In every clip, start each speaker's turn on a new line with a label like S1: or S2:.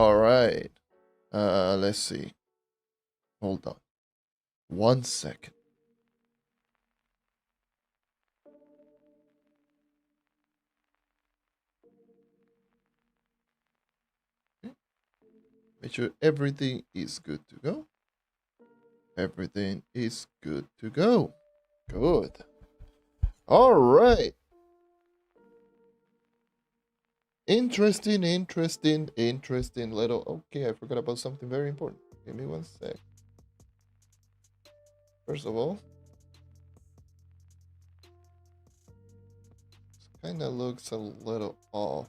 S1: All right. Let's see. Hold on. 1 second. Okay. Make sure everything is good to go. Everything is good to go. Good. All right. Interesting little. Okay, I forgot about something very important. Give me 1 sec. First of all, this kind of looks a little off.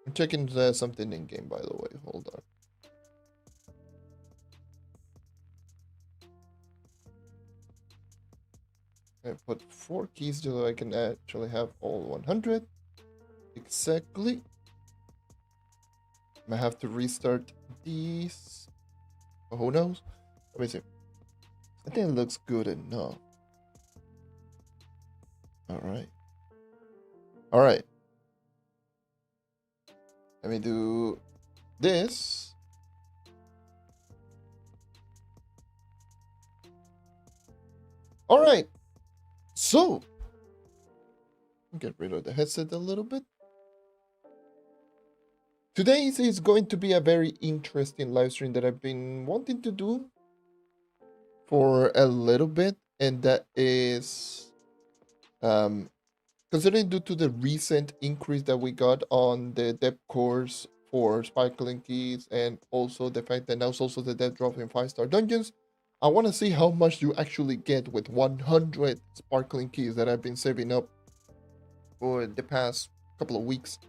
S1: I'm checking something in game, by the way. Hold on. I put 4 keys so I can actually have all 100. Exactly. I have to restart these. Oh, who knows? Let me see. I think it looks good enough. All right. All right. Let me do this. All right. So, get rid of the headset a little bit. Today is going to be a very interesting live stream that I've been wanting to do for a little bit, and that is considering due to the recent increase that we got on the depth cores for sparkling keys, and also the fact that now it's also the depth drop in 5-star dungeons. I want to see how much you actually get with 100 sparkling keys that I've been saving up for the past couple of weeks,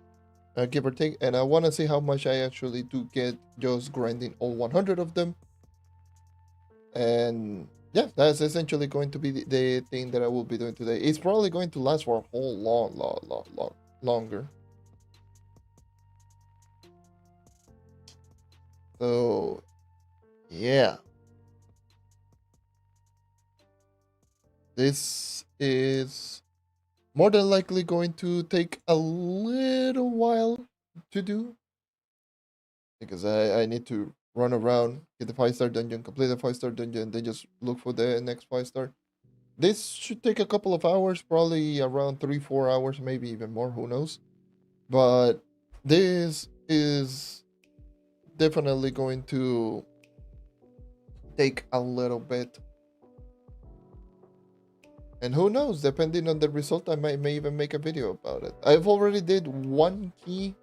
S1: give or take. And I want to see how much I actually do get just grinding all 100 of them. And yeah, that's essentially going to be the thing that I will be doing today. It's probably going to last for a whole longer. So yeah, this is more than likely going to take a little while to do, because I need to run around, get the 5-star dungeon, complete the 5-star dungeon, then just look for the next 5-star. This should take a couple of hours, probably around 3-4 hours, maybe even more, who knows. But this is definitely going to take a little bit. And who knows, depending on the result, I may even make a video about it. I've already did 1 key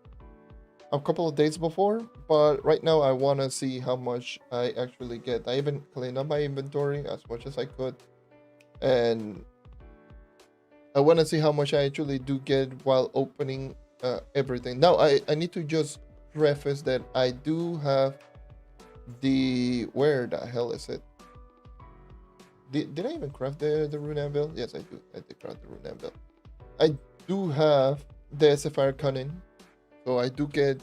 S1: a couple of days before, but right now I want to see how much I actually get. I even cleaned up my inventory as much as I could, and I want to see how much I actually do get while opening everything. Now, I need to just preface that I do have where the hell is it? Did I even craft the rune anvil? Yes, I do. I did craft the rune anvil. I do have the sapphire cunning, so I do get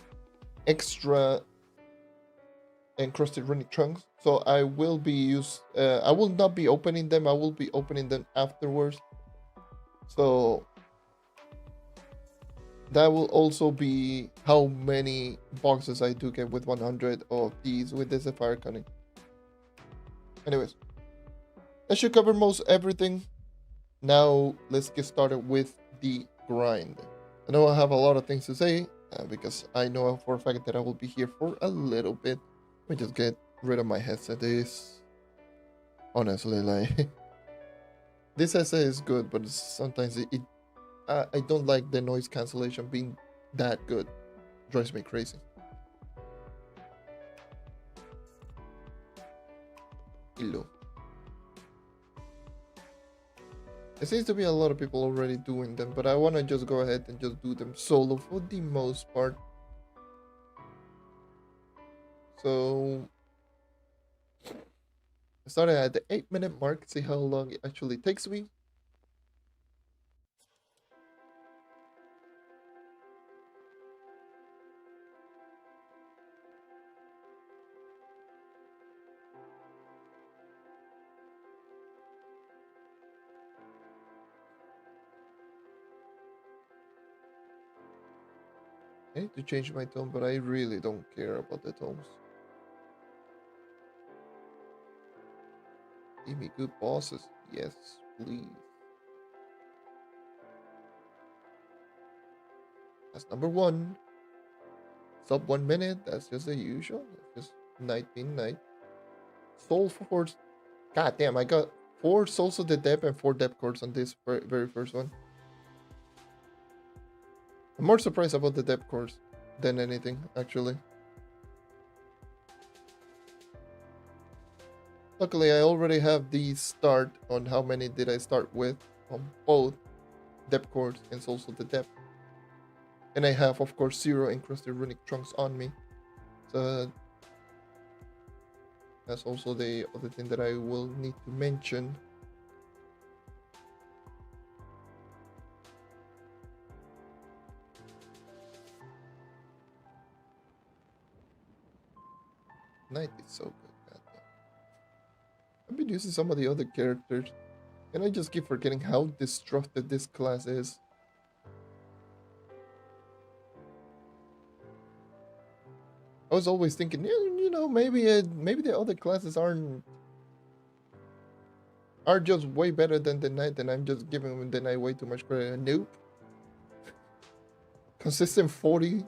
S1: extra encrusted runic trunks. So I will I will not be opening them. I will be opening them afterwards. So that will also be how many boxes I do get with 100 of these with the sapphire cunning. Anyways, that should cover most everything. Now let's get started with the grind. I know I have a lot of things to say because I know for a fact that I will be here for a little bit. Let me just get rid of my headset. This honestly, like this headset is good, but sometimes I don't like the noise cancellation being that good. It drives me crazy. Hello. There seems to be a lot of people already doing them, but I want to just go ahead and just do them solo for the most part. So I started at the 8-minute mark, see how long it actually takes me. I need to change my tone, but I really don't care about the tones. Give me good bosses. Yes, please. That's number one. Sub 1 minute. That's just the usual. That's just night being night. Soul Force. God damn, I got 4 Souls of the Depth and 4 Depth Cores on this very first one. I'm more surprised about the Depth Cores than anything, actually. Luckily, I already have the start on how many did I start with on both Depth Cores and Souls of the Depth. And I have, of course, 0 encrusted runic trunks on me. So that's also the other thing that I will need to mention. Knight is so good. Goddamn. I've been using some of the other characters, and I just keep forgetting how destructive this class is. I was always thinking, you know, maybe the other classes are just way better than the Knight, and I'm just giving the Knight way too much credit. Nope. Consistent 40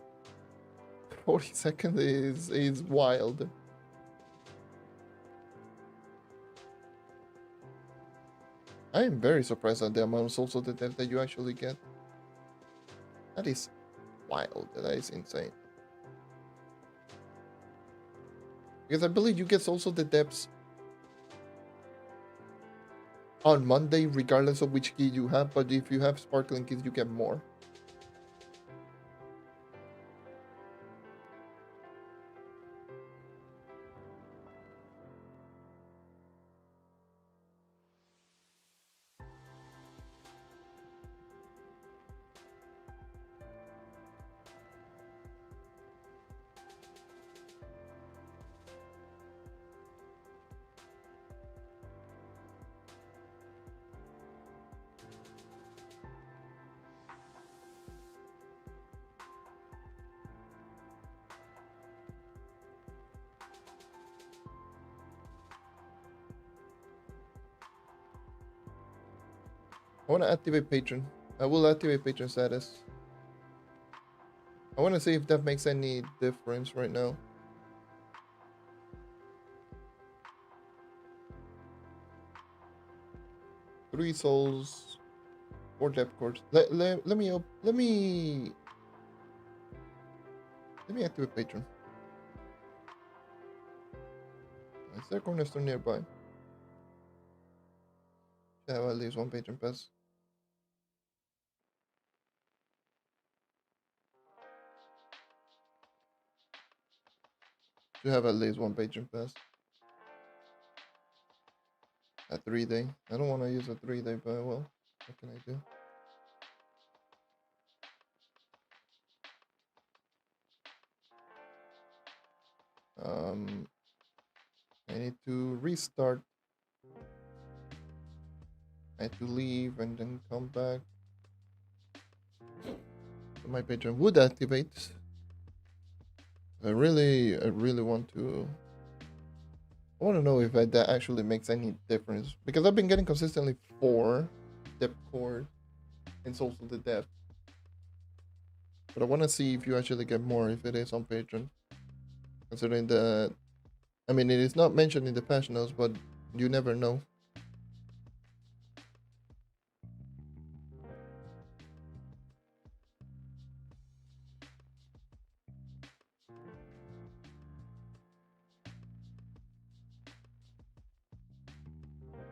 S1: seconds is wild. I am very surprised at the amount of Souls of the Dead that you actually get. That is wild. That is insane. Because I believe you get Souls of the Depths on Monday, regardless of which key you have, but if you have Sparkling keys, you get more. I want to activate Patron. I will activate Patron status. I want to see if that makes any difference right now. Three souls, 4 depth cords. Let me activate Patron. Is there a cornerstone nearby? I have at least 1 Patron pass. You have at least 1 Patron pass. A 3-day. I don't want to use a 3-day, but well, what can I do? I need to restart. I had to leave and then come back. So my Patron would activate. I really want to. I want to know if that actually makes any difference, because I've been getting consistently 4 depth core and Souls of the Depth. But I want to see if you actually get more if it is on Patreon. Considering that, I mean, it is not mentioned in the patch notes, but you never know.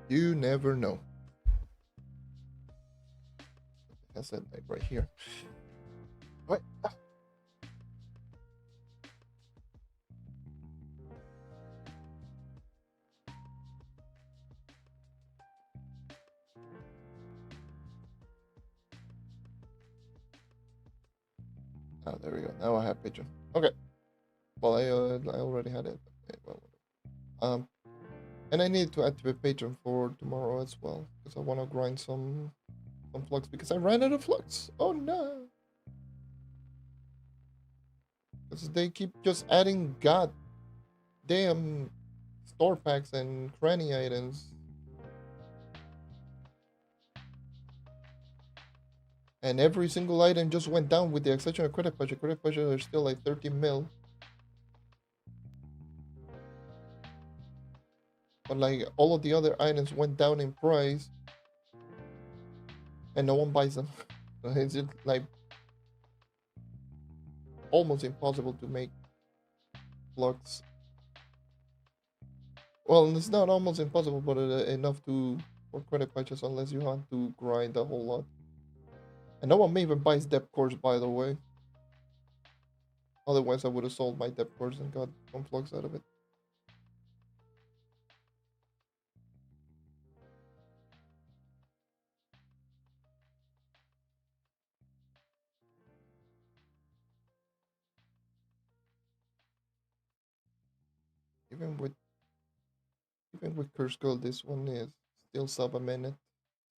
S1: You never know. That's it, like right here. What? Oh, there we go. Now I have Patreon. Okay. Well, I already had it. Okay, well, and I need to activate Patreon for tomorrow as well, because I want to grind some flux, because I ran out of flux. Oh no. Because they keep just adding god damn store packs and cranny items. And every single item just went down with the exception of credit budget. Credit budget are still like 13 mil. But like all of the other items went down in price. And no one buys them. So it's just like almost impossible to make blocks. Well, it's not almost impossible, but enough to for credit patches unless you have to grind a whole lot. And no one even buys depth cores, by the way. Otherwise, I would have sold my depth cores and got some flux out of it. Even with Curse Gold, this one is still sub a minute.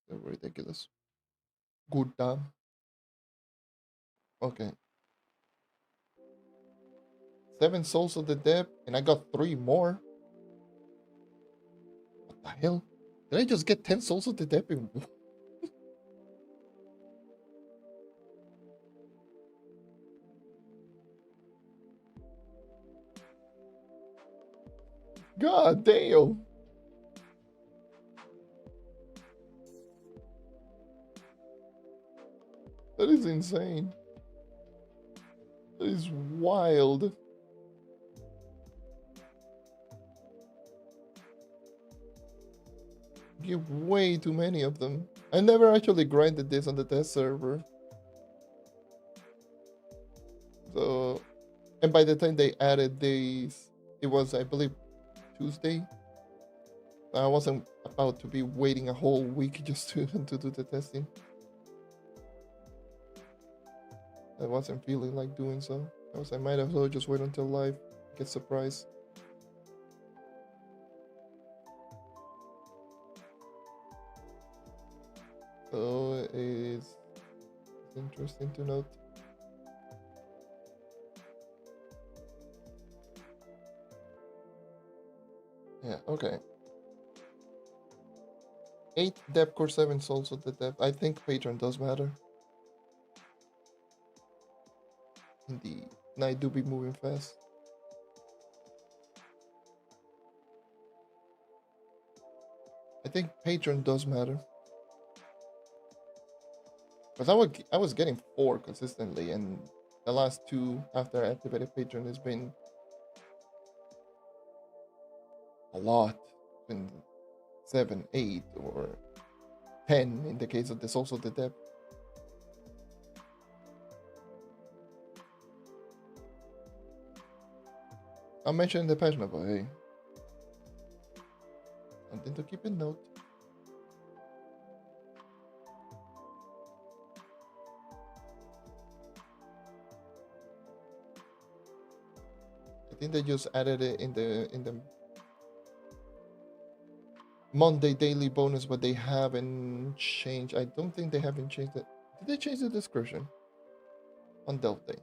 S1: They're ridiculous. Good damn. Okay. 7 souls of the depth, and I got 3 more. What the hell? Did I just get 10 souls of the depth in God damn. That is insane. That is wild. Give way too many of them. I never actually grinded this on the test server. So, and by the time they added these, it was, I believe, Tuesday. I wasn't about to be waiting a whole week just to do the testing. I wasn't feeling like doing so. I might as well just wait until live, get surprised. So it's interesting to note. Yeah, okay. 8 depth core, 7 souls of the depth. I think patron does matter. Indeed. And I do be moving fast. I think patron does matter. Because I was getting 4 consistently, and the last 2 after I activated patron has been a lot. It's been 7, 8, or 10 in the case of the souls of the depth. I'll mention in the patch note, but hey. Something to keep in note. I think they just added it in the Monday daily bonus, but they haven't changed. I don't think they haven't changed it. Did they change the description on Delta Day?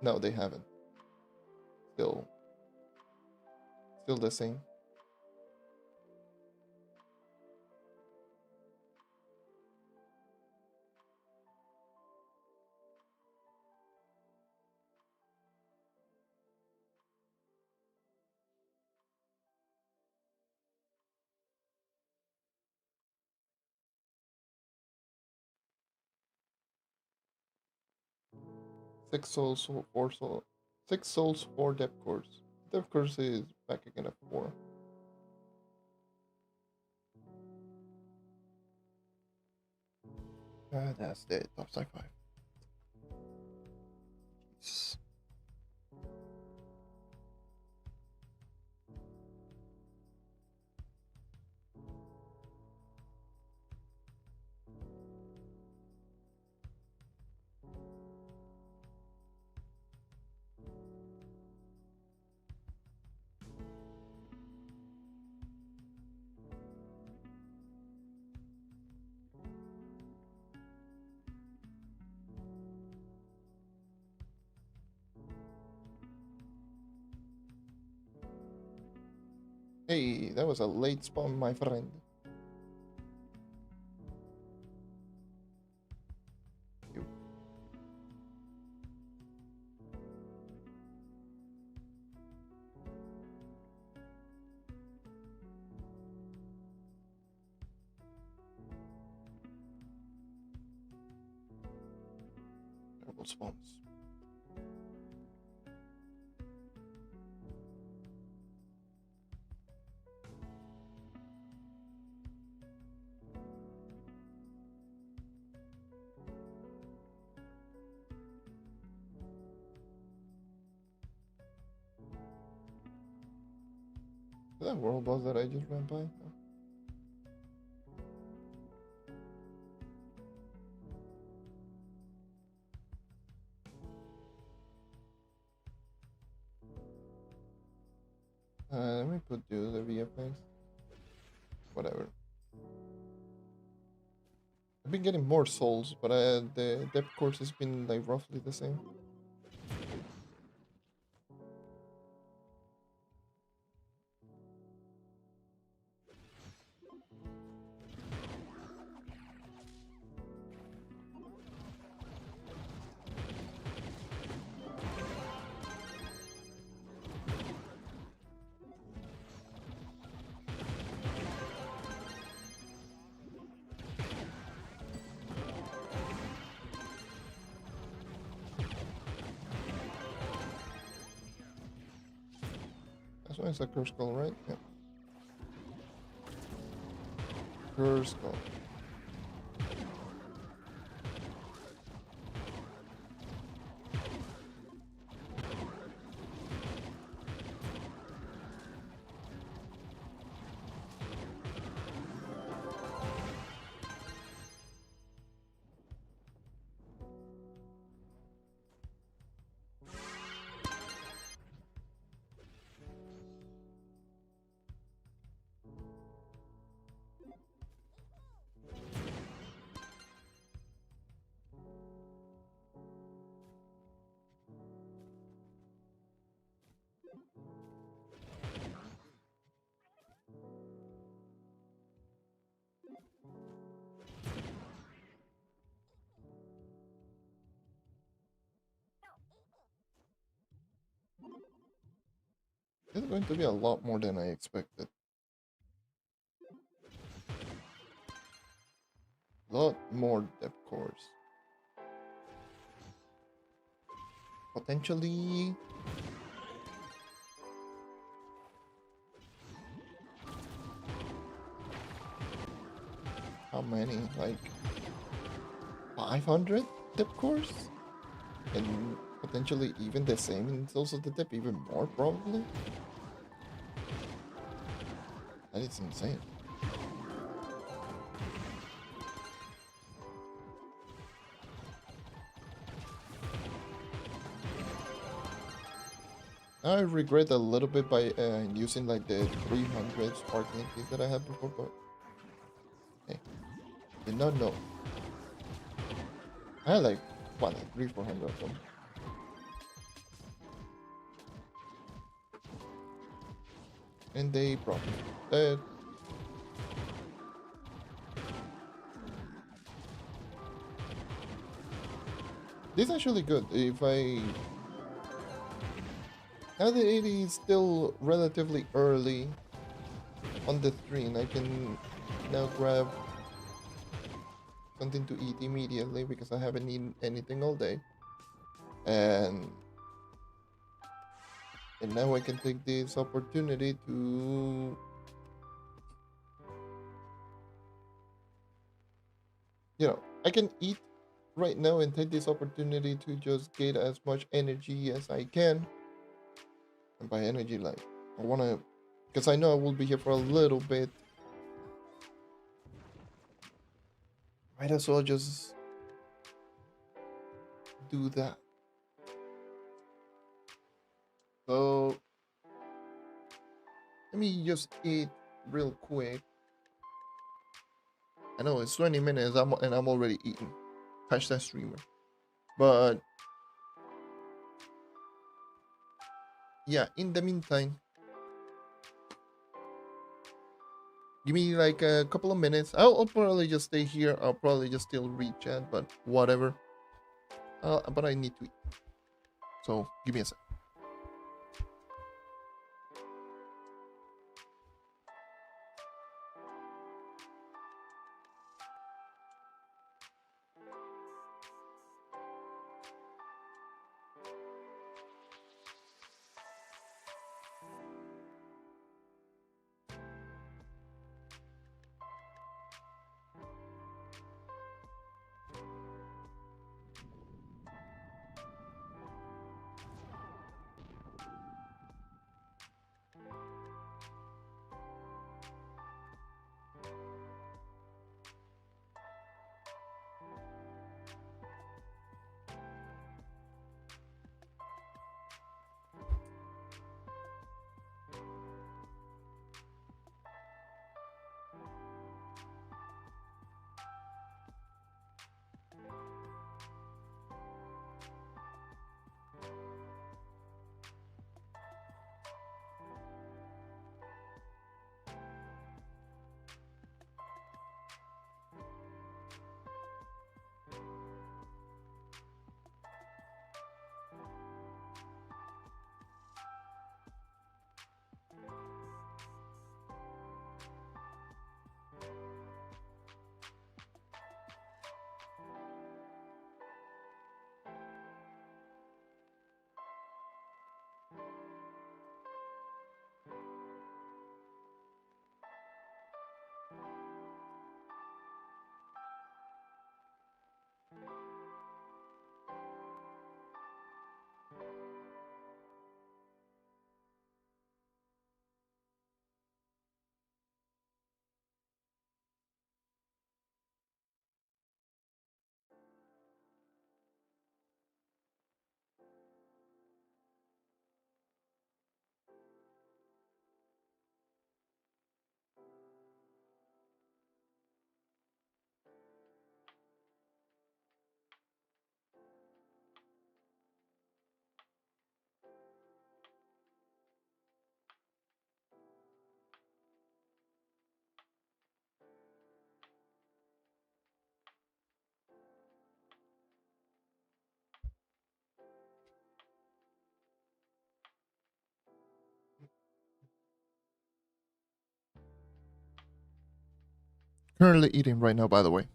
S1: No, they haven't. Still the same. Six souls, 4 souls. 6 souls, 4 depth cores. Depth cores is back again at 4. That's the top side 5. Jeez. Hey, that was a late spawn, my friend. You. Terrible spawns. Is that world boss that I just ran by? Oh. Let me put you the VFX. Whatever. I've been getting more souls, but the depth course has been like roughly the same. That's why it's a curse skull, right? Yeah. Curse skull. It's going to be a lot more than I expected. A lot more depth cores. Potentially. How many? Like 500 depth cores? And potentially even the same, and it's also the depth even more probably. That is insane. I regret a little bit by using like the 300 sparkling keys that I had before, but hey, did not know. I had like, what, like 300-400 of them. And they brought me. This is actually good. If I... Now that it is still relatively early on the stream, I can now grab something to eat immediately because I haven't eaten anything all day. And now I can take this opportunity to... You know, I can eat right now and take this opportunity to just get as much energy as I can. And by energy, like, I want to... Because I know I will be here for a little bit. Might as well just do that. So let me just eat real quick. I know it's 20 minutes and I'm already eating. Hashtag streamer. But yeah, in the meantime, Give me like a couple of minutes. I'll probably just stay here. I'll probably just still read chat, but whatever. But I need to eat. So give me a sec. Currently eating right now, by the way.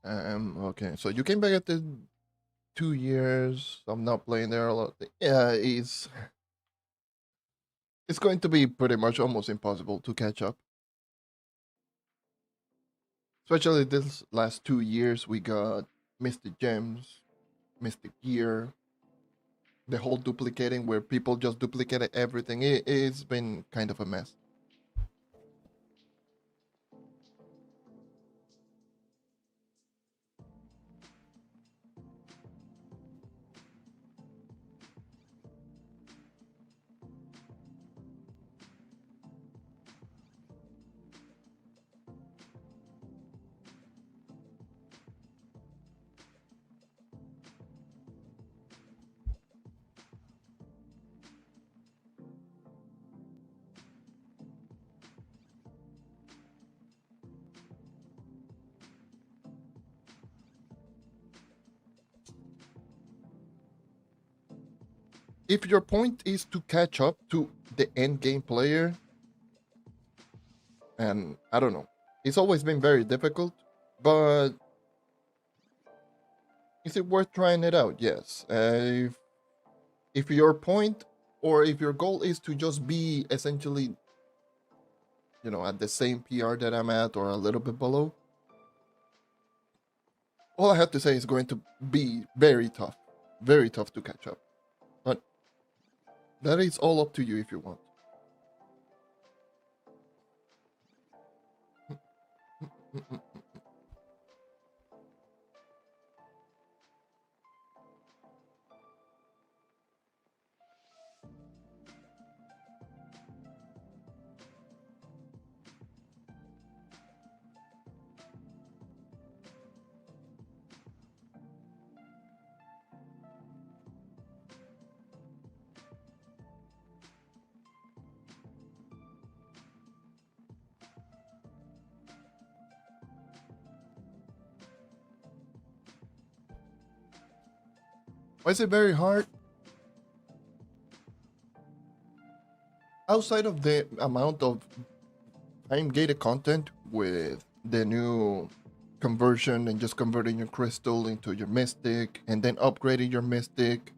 S1: Okay. So you came back after 2 years. I'm not playing there a lot. Yeah, it's going to be pretty much almost impossible to catch up. Especially this last 2 years, we got Mystic Gems, Mystic Gear, the whole duplicating where people just duplicated everything. It's been kind of a mess. If your point is to catch up to the end game player, and I don't know, it's always been very difficult, but is it worth trying it out? Yes. If your point or if your goal is to just be essentially, at the same PR that I'm at or a little bit below, all I have to say is going to be very tough to catch up. But that is all up to you if you want. Why is it very hard? Outside of the amount of time gated content with the new conversion and just converting your crystal into your mystic and then upgrading your mystic,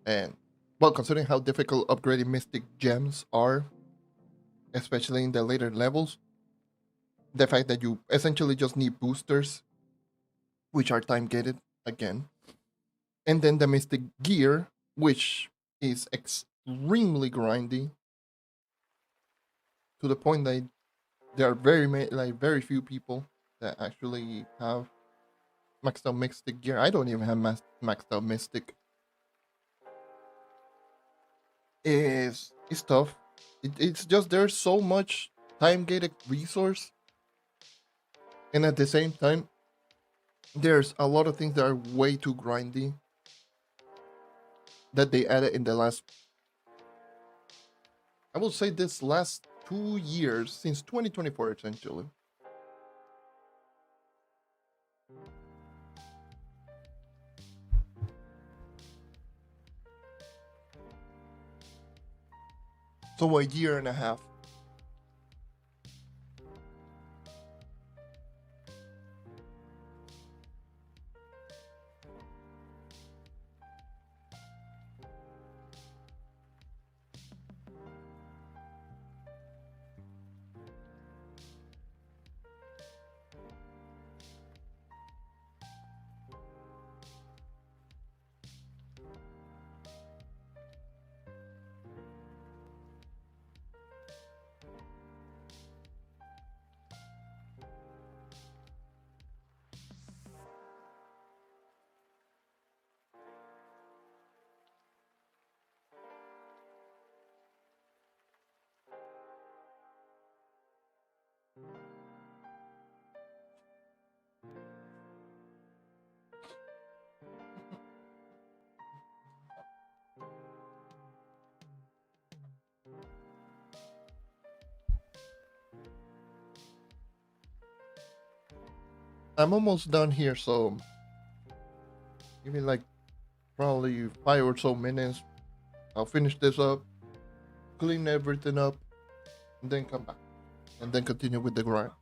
S1: and well, considering how difficult upgrading mystic gems are, especially in the later levels, the fact that you essentially just need boosters, which are time gated again, and then the mystic gear, which is extremely grindy to the point that there are very few people that actually have maxed out mystic gear. I don't even have maxed out mystic. Is tough. It's just there's so much time gated resource, and at the same time, there's a lot of things that are way too grindy that they added in the last. I will say this last 2 years since 2024 essentially. So a year and a half. I'm almost done here, so give me like probably 5 or so minutes. I'll finish this up, clean everything up, and then come back. And then continue with the grind.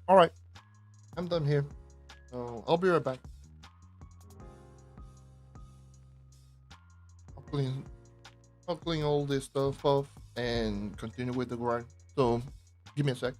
S1: All right, I'm done here. So I'll be right back. I'll clean, I'll clean all this stuff off and continue with the grind. So give me a sec.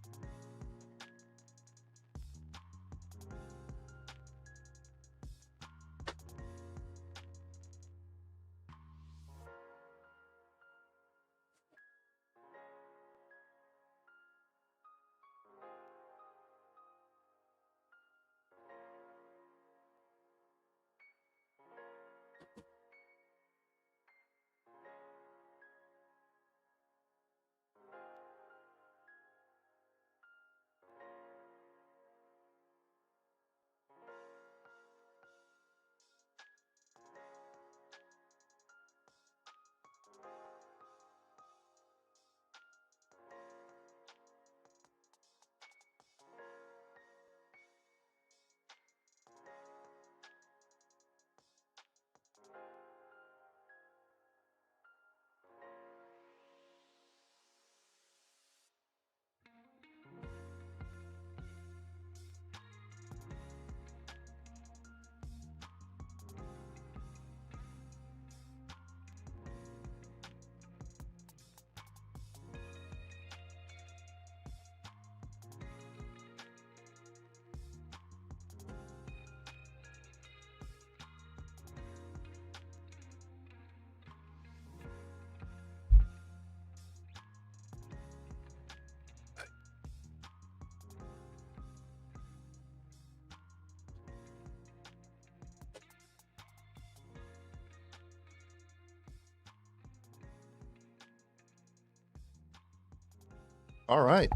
S1: All right.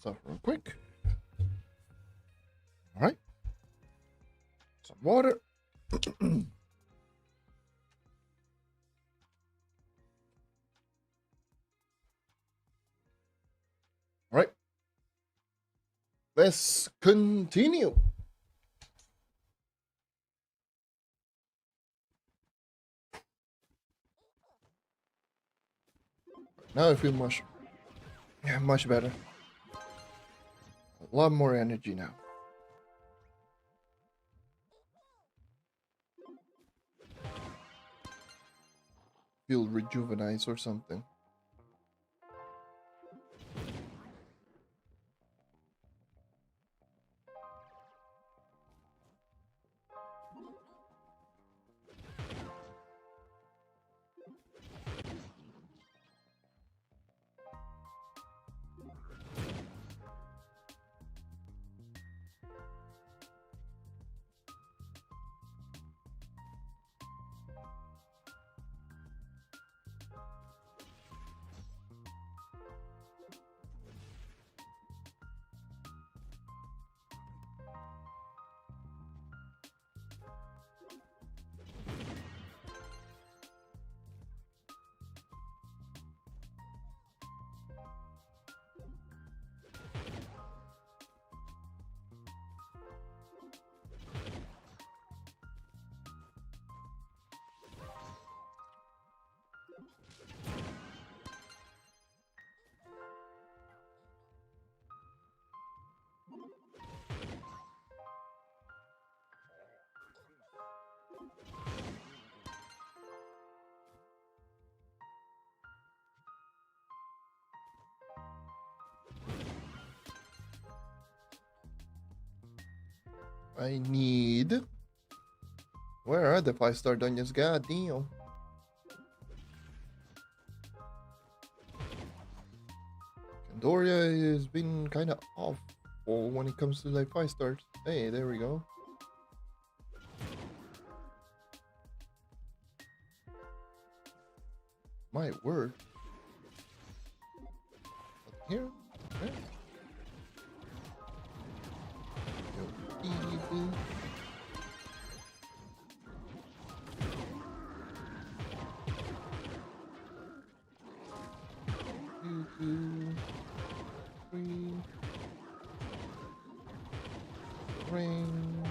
S1: So real quick. All right. Some water. All right. Let's continue. Now I feel much better. A lot more energy now. Feel rejuvenated or something. I need. Where are the 5-star dungeons? God damn. Candoria has been kind of awful when it comes to like 5 stars. Hey, there we go. My word. Here? Okay. Easy. Two, three. Ring.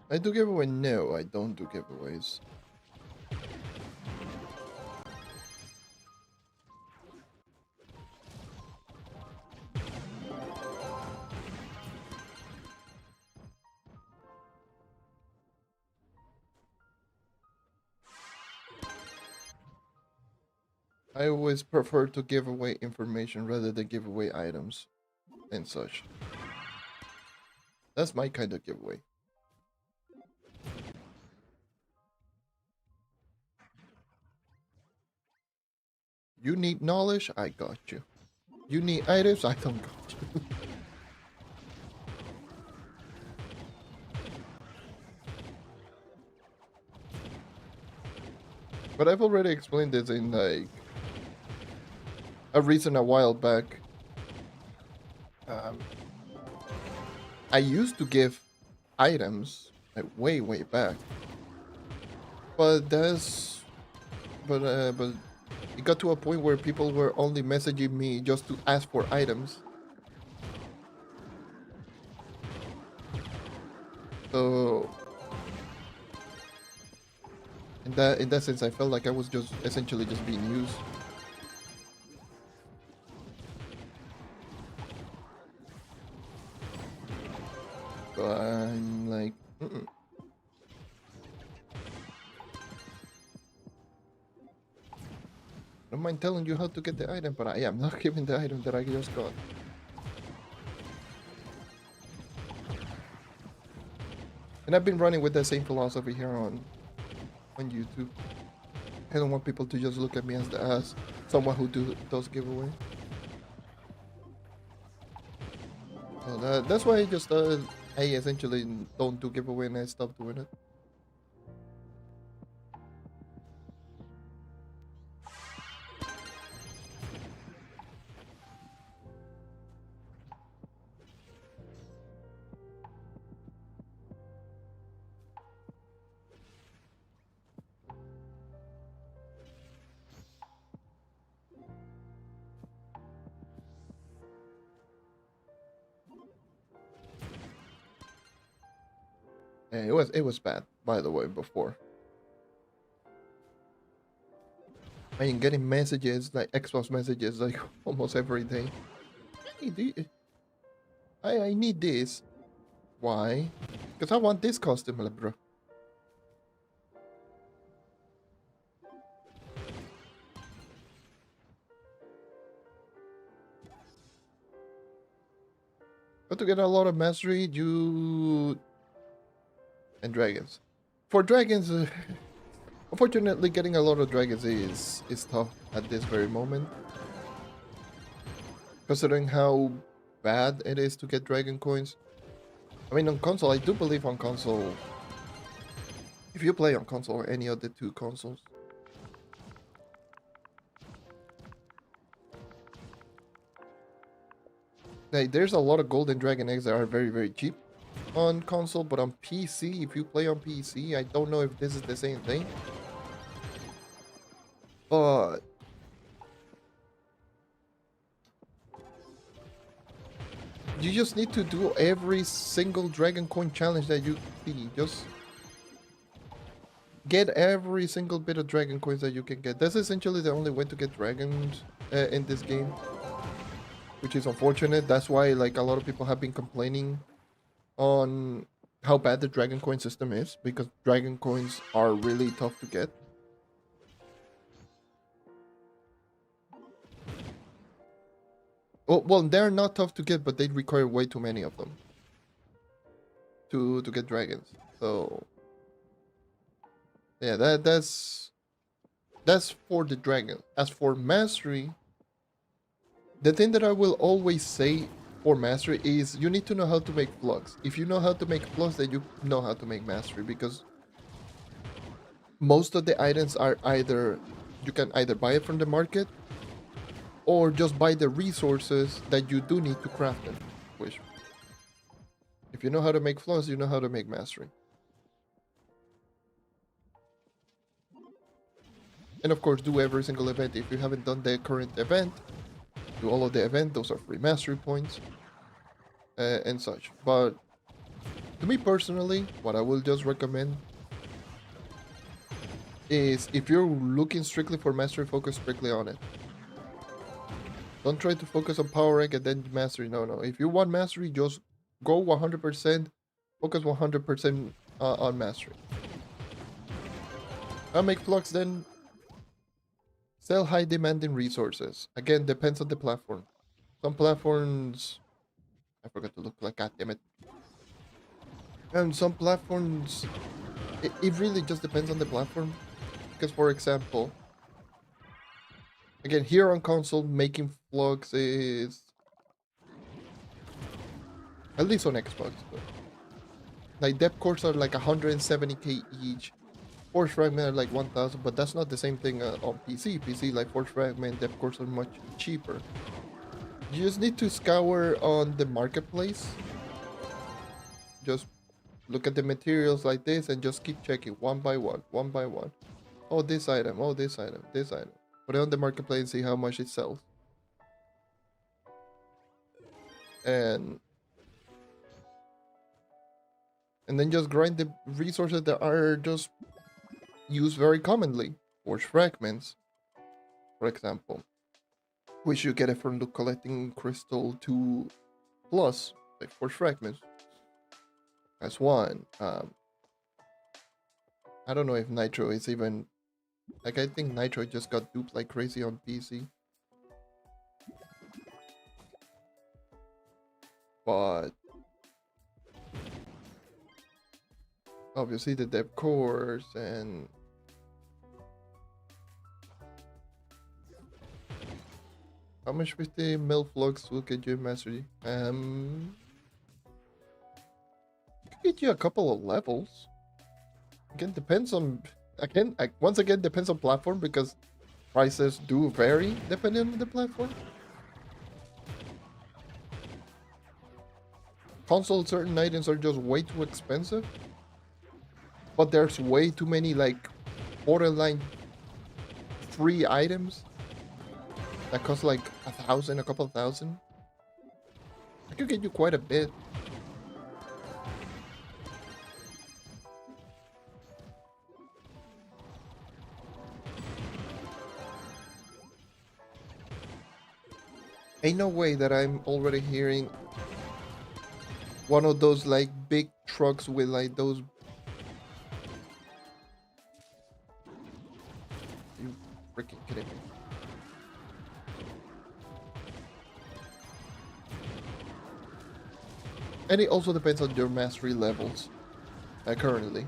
S1: I do giveaway? No, I don't do giveaways. I always prefer to give away information rather than give away items and such. That's my kind of giveaway. You need knowledge? I got you. You need items? I don't got you. But I've already explained this in like a reason a while back. Um, I used to give items like way back, but but it got to a point where people were only messaging me just to ask for items. So in that sense, I felt like I was just essentially just being used. So I'm like, mm-mm. I don't mind telling you how to get the item, but I am not giving the item that I just got. And I've been running with that same philosophy here on YouTube. I don't want people to just look at me as someone who does giveaway. So that's why I just I essentially don't do giveaway and I stopped doing it. And it was bad, by the way, before. I mean, getting messages like Xbox messages like almost every day. I need this. Why? Because I want this costume, bro. But to get a lot of mastery, you and dragons. For dragons, unfortunately, getting a lot of dragons is tough at this very moment. Considering how bad it is to get dragon coins. I mean, on console, I do believe on console. If you play on console or any of the two consoles, like, there's a lot of golden dragon eggs that are very cheap on console, but on PC, if you play on PC, I don't know if this is the same thing, but you just need to do every single dragon coin challenge that you see. Just get every single bit of dragon coins that you can get. That's essentially the only way to get dragons in this game, which is unfortunate. That's why like a lot of people have been complaining on how bad the dragon coin system is, because dragon coins are really tough to get. Well, they're not tough to get, but they require way too many of them to get dragons. So yeah, that's for the dragon. As for mastery, the thing that I will always say for mastery is you need to know how to make plugs. If you know how to make plugs, then you know how to make mastery, because most of the items are either you can either buy it from the market or just buy the resources that you do need to craft them. Which, if you know how to make flaws, you know how to make mastery. And of course, do every single event. If you haven't done the current event, do all of the event. Those are free mastery points and such. But To me personally, what I will just recommend is if you're looking strictly for mastery, focus strictly on it. Don't try to focus on power rank and then mastery. No, no. If you want mastery, just go 100%, focus 100% on mastery. I'll make flux, then sell high demanding resources. Again, depends on the platform. Some platforms, I forgot to look like, god damn it. And some platforms, it really just depends on the platform. Because for example, again, here on console, making flux is, at least on Xbox, but like depth cores are like 170k each. Force fragment are like 1000, but that's not the same thing on PC. PC, like force fragment, depth cores are much cheaper. You just need to scour on the marketplace. Just look at the materials like this and just keep checking one by one, one by one. Oh, this item, oh, this item, this item. Put it on the marketplace and see how much it sells. And then just grind the resources that are just used very commonly. Force fragments, for example, which you get it from the collecting crystal 2 plus, like force fragments. That's one. I don't know if Nitro is even, like, I think Nitro just got duped like crazy on PC. But obviously the depth cores and how much 50 mil flux will get you mastery? Could get you a couple of levels. Again, depends on, once again depends on platform because prices do vary depending on the platform. Console, certain items are just way too expensive, but there's way too many like borderline free items that cost like 1,000, a couple thousand. I could get you quite a bit. Ain't no way that I'm already hearing one of those like big trucks with like those. You freaking kidding me? And it also depends on your mastery levels currently.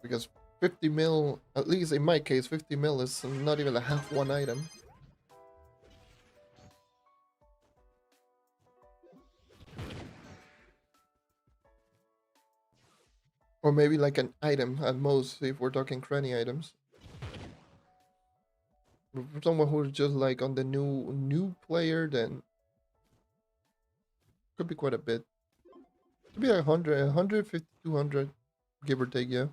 S1: Because 50 mil, at least in my case, 50 mil is not even a half one item. Or maybe like an item at most, if we're talking cranny items. For someone who's just like on the new player, then could be quite a bit. Could be 100, 150, 200, give or take, yeah.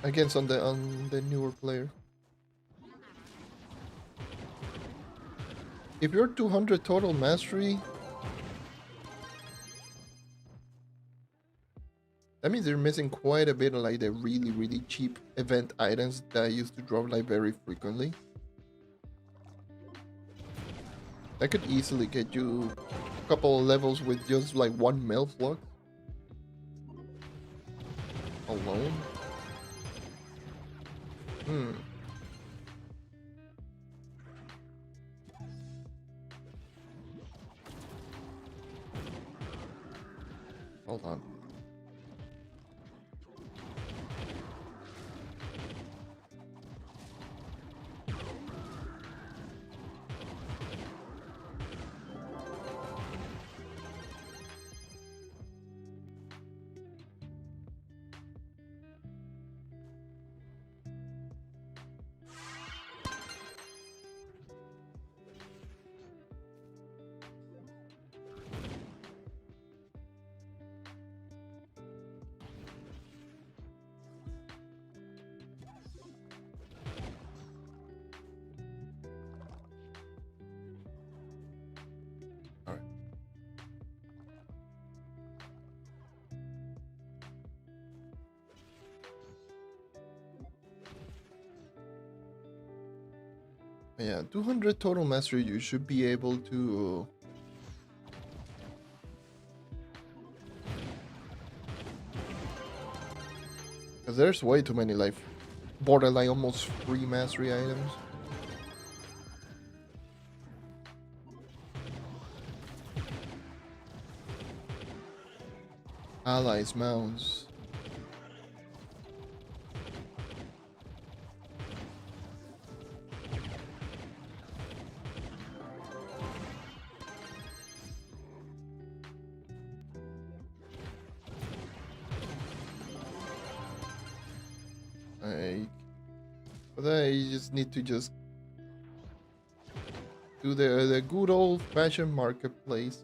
S1: Against on the newer player. If you're 200 total mastery, that means you're missing quite a bit of like the really cheap event items that used to drop like very frequently. That could easily get you a couple of levels with just like 1 mil flux alone. Hold on. Yeah, 200 total mastery, you should be able to... Because there's way too many, like, borderline almost free mastery items. Allies, mounts. For that, you just need to just do the good old-fashioned marketplace.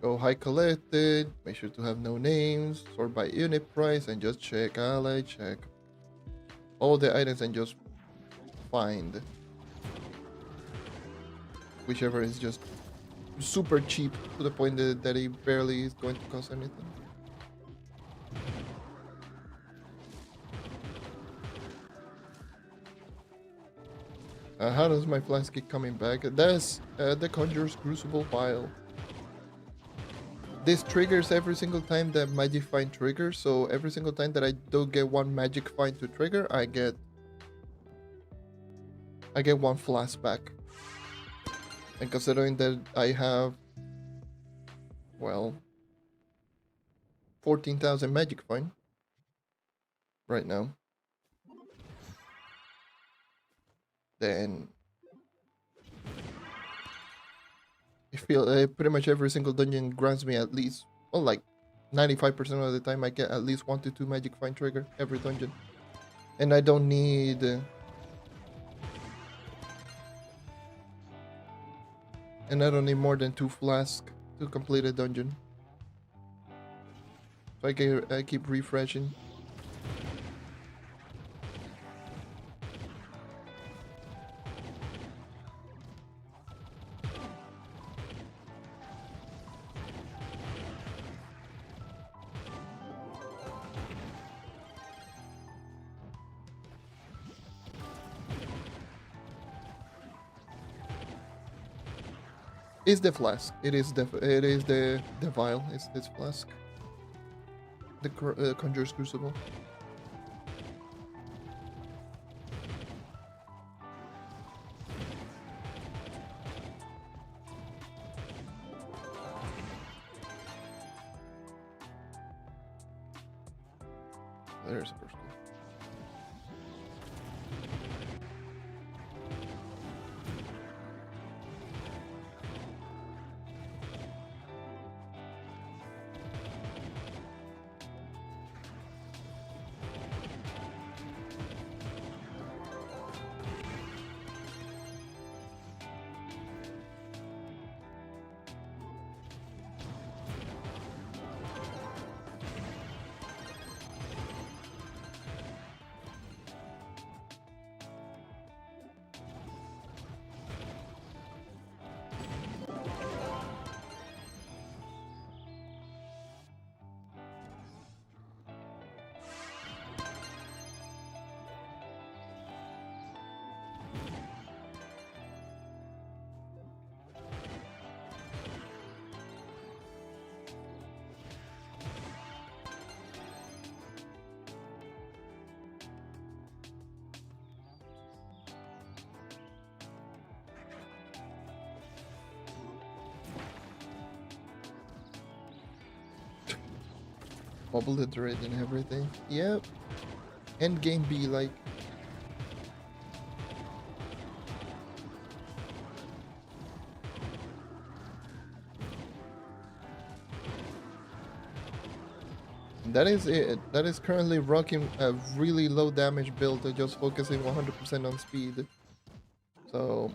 S1: Go high collected, make sure to have no names, sort by unit price, and just check ally, check all the items and just find whichever is just super cheap to the point that it barely is going to cost anything. How does my flask keep coming back? That's the Conjurer's Crucible Vial. This triggers every single time that Magic Find triggers, so every single time that I do get one Magic Find to trigger, I get one flask back. And considering that I have, well, 14,000 Magic Find right now, then I feel pretty much every single dungeon grants me at least, well, like 95% of the time I get at least 1 to 2 Magic Find trigger every dungeon. And I don't need... and I don't need more than 2 flasks to complete a dungeon. So I keep refreshing. Is the flask? It is the vial. It's this flask. The Conjurer's Crucible. There's a first one. Bubble the thread and everything. Yep. Endgame be like. That is it. That is currently rocking a really low damage build, just focusing 100% on speed. So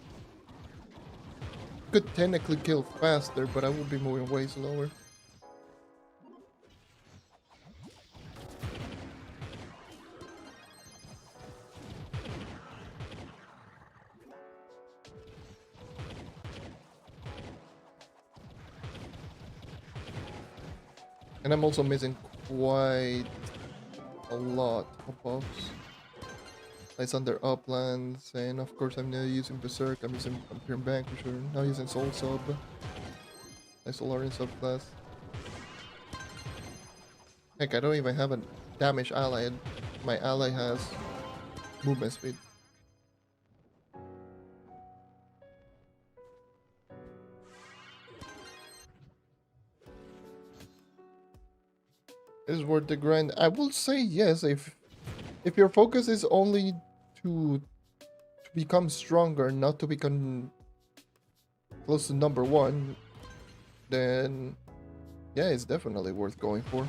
S1: could technically kill faster, but I will be moving way slower. And I'm also missing quite a lot of buffs. Lysander Uplands, and of course I'm now using Berserk, I'm using Vampire Vanquisher, now using Soul Sub, Isolarian subclass. Heck, I don't even have a damage ally, and my ally has movement speed. Is worth the grind? I will say yes if your focus is only to become stronger, not to become close to number one, then yeah, it's definitely worth going for.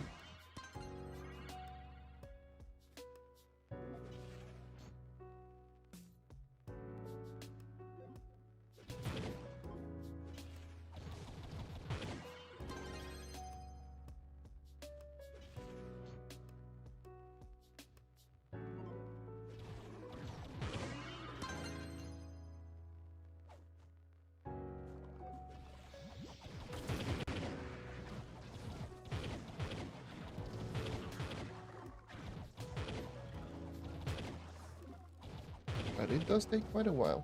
S1: But it does take quite a while.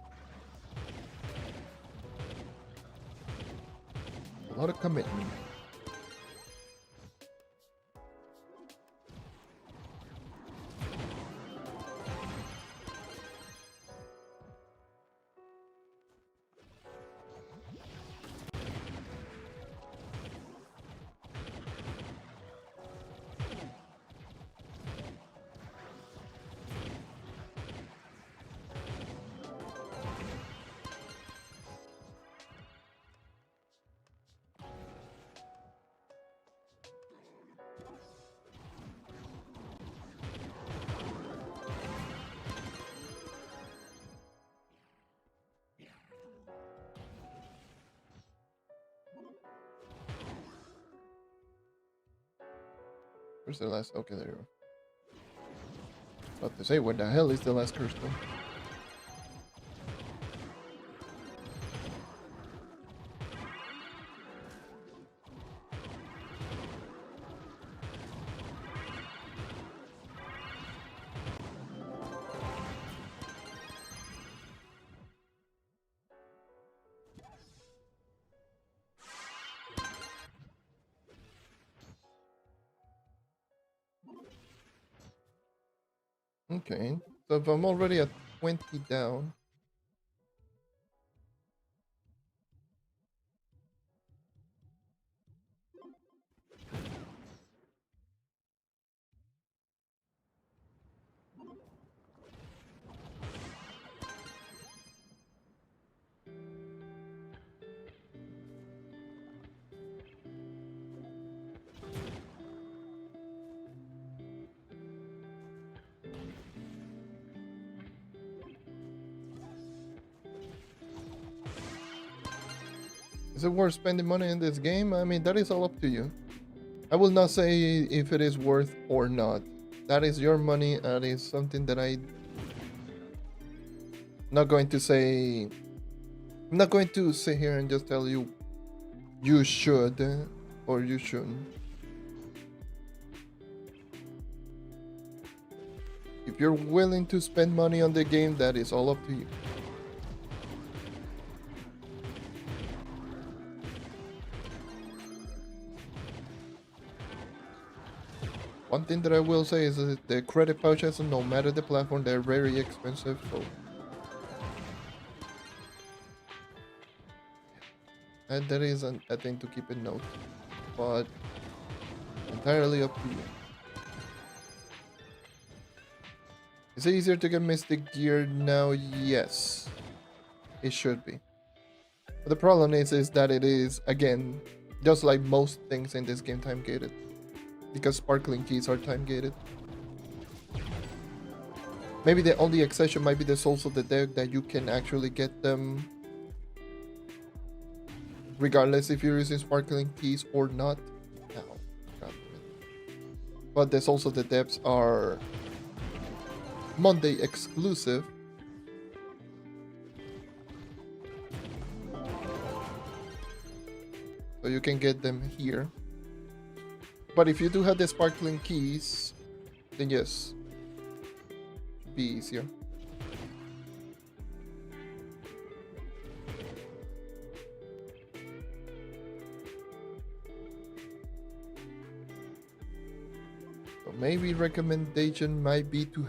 S1: A lot of commitment. Where's the last? Okay, there you go. About to say, what the hell is the last curse stone? Okay, so if I'm already at 20 down. Is it worth spending money in this game? I mean, that is all up to you. I will not say if it is worth or not. That is your money. That is something that I'm not going to say. I'm not going to sit here and just tell you you should or you shouldn't. If you're willing to spend money on the game, that is all up to you. One thing that I will say is that the credit pouches, no matter the platform, they're very expensive, so and that is a thing to keep in note, but entirely up to you. Is it easier to get Mystic Gear now? Yes, it should be. But the problem is that it is, again, just like most things in this game, time gated. Because sparkling keys are time gated. Maybe the only exception might be the Souls of the Dead, that you can actually get them regardless if you're using sparkling keys or not. No, God damn it. But the Souls of the Depths are Monday exclusive. So you can get them here. But if you do have the sparkling keys, then yes, should be easier. maybe recommendation might be to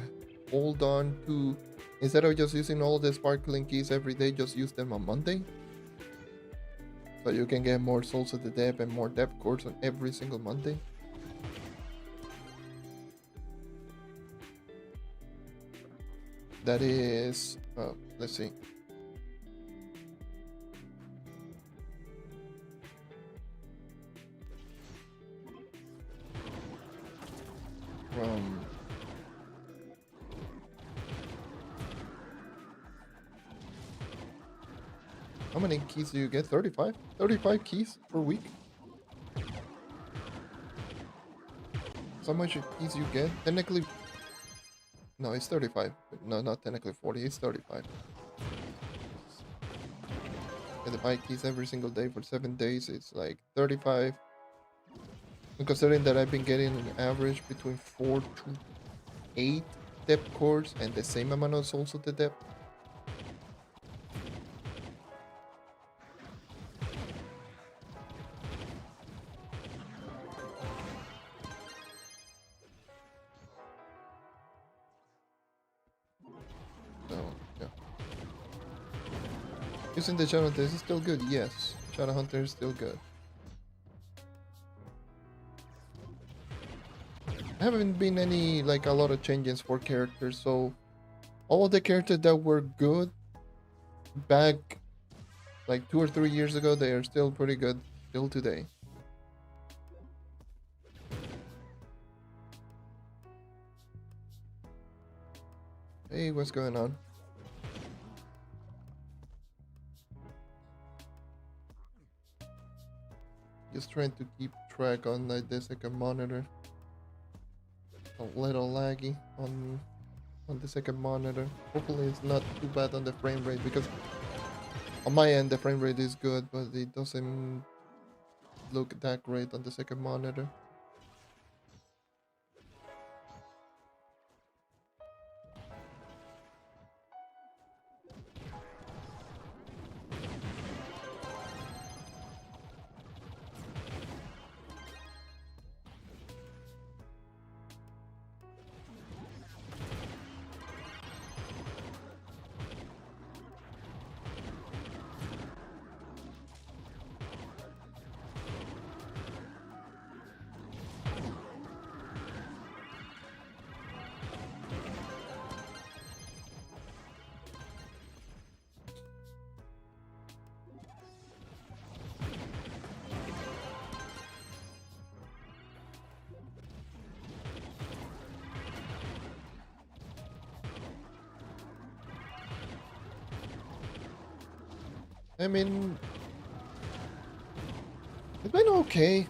S1: hold on to, instead of just using all the sparkling keys every day, just use them on Monday. So you can get more souls of the depth and more depth cores on every single Monday. That is, let's see. From how many keys do you get? 35? 35 keys per week? So how much keys you get? Technically, no, it's 35. No, not technically 40, it's 35. Get the 5 keys every single day for 7 days, it's like 35. And considering that I've been getting an average between 4 to 8 depth cores and the same amount of souls of the depth. So, yeah. Using the Shadow Hunter, is it still good? Yes. Shadow Hunter is still good. Haven't been any, like, a lot of changes for characters, so all of the characters that were good back like 2 or 3 years ago, they are still pretty good still today. Hey, what's going on? Just trying to keep track on the second monitor. A little laggy on the second monitor. Hopefully it's not too bad on the frame rate, because on my end the frame rate is good, but it doesn't look that great on the second monitor. I mean, it's been okay.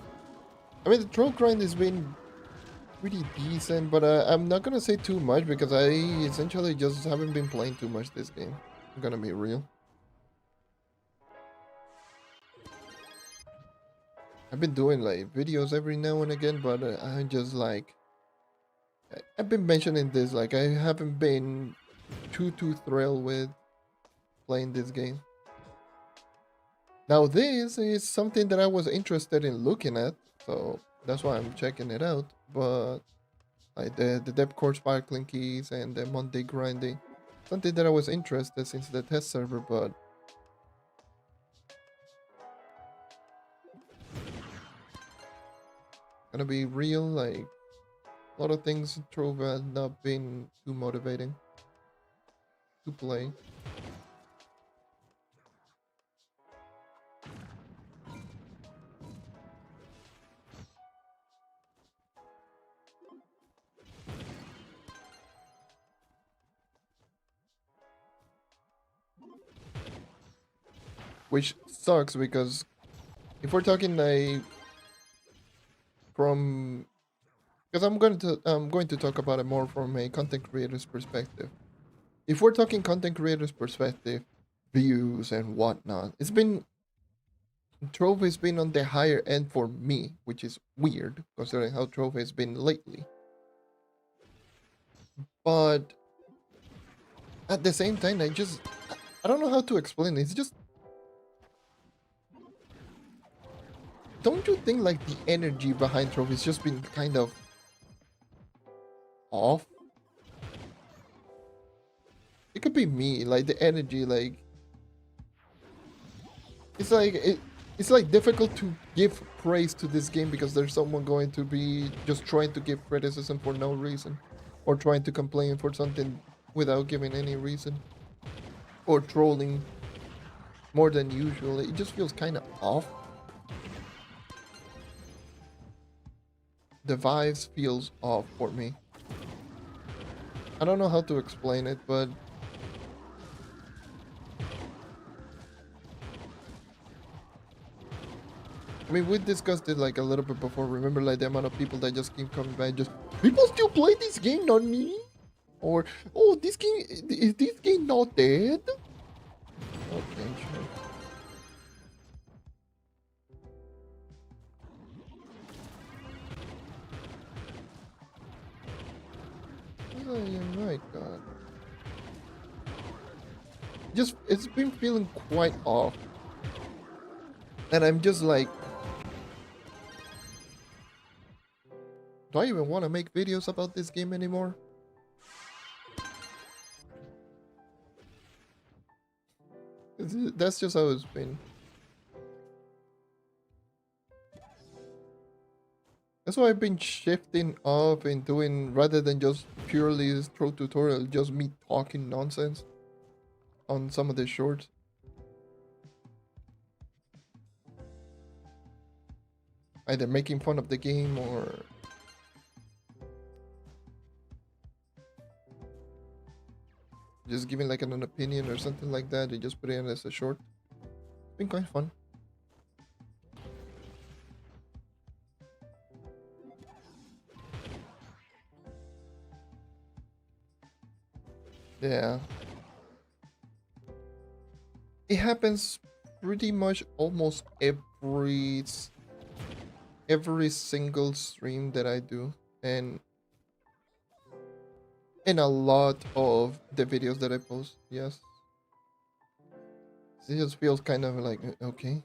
S1: I mean, the Trove grind has been pretty decent, but I'm not gonna say too much because I essentially just haven't been playing too much this game. I'm gonna be real. I've been doing like videos every now and again, but I just like, I've been mentioning this, like I haven't been too thrilled with playing this game. Now this is something that I was interested in looking at, so that's why I'm checking it out. But like the depth core sparkling keys and the Monday grinding, something that I was interested since the test server, but gonna be real, like a lot of things Trove had not been too motivating to play. Which sucks because if we're talking like from, because I'm going to talk about it more from a content creator's perspective. If we're talking content creator's perspective, views and whatnot, it's been, Trove has been on the higher end for me, which is weird considering how Trove has been lately. But at the same time, I don't know how to explain it. It's just, don't you think like the energy behind Trove has just been kind of off. It could be me, like the energy, like it's like it's like difficult to give praise to this game because there's someone going to be just trying to give criticism for no reason, or trying to complain for something without giving any reason, or trolling more than usual. It just feels kind of off. The vibes feels off for me. I don't know how to explain it, but I mean, we discussed it like a little bit before. Remember, like the amount of people that just keep coming back, just people still play this game, not me, or oh, this game is this game not dead? Okay, sure. Oh my god. Just it's been feeling quite off. And I'm just like, do I even want to make videos about this game anymore? That's just how it's been. That's why I've been shifting up and doing, rather than just purely this Trove tutorial, just me talking nonsense on some of the shorts. Either making fun of the game or just giving like an opinion or something like that and just put it in as a short. It's been quite fun. Yeah. It happens pretty much almost every single stream that I do, and in a lot of the videos that I post. Yes, it just feels kind of like okay.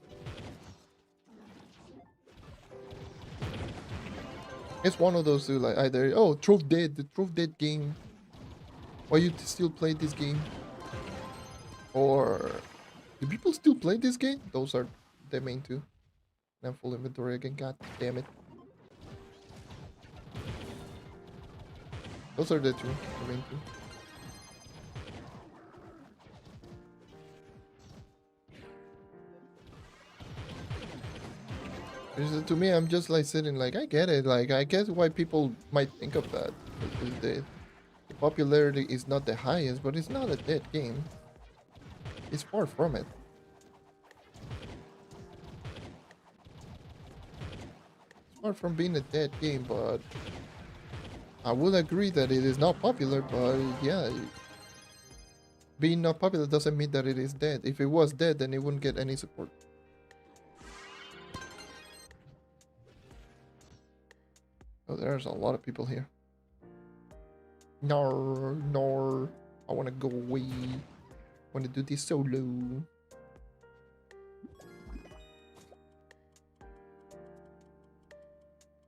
S1: It's one of those two, like either oh Trove dead, the Trove dead game. Why you still play this game? Or do people still play this game? Those are the main two. And full inventory again. God damn it. Those are the main two. Because to me, I'm just like sitting like, I get it. Like, I get why people might think of that. The popularity is not the highest, but it's not a dead game. It's far from it. It's far from being a dead game, but I will agree that it is not popular, but yeah, being not popular doesn't mean that it is dead. If it was dead, then it wouldn't get any support. Oh, there's a lot of people here. No, I want to go away. I want to do this solo.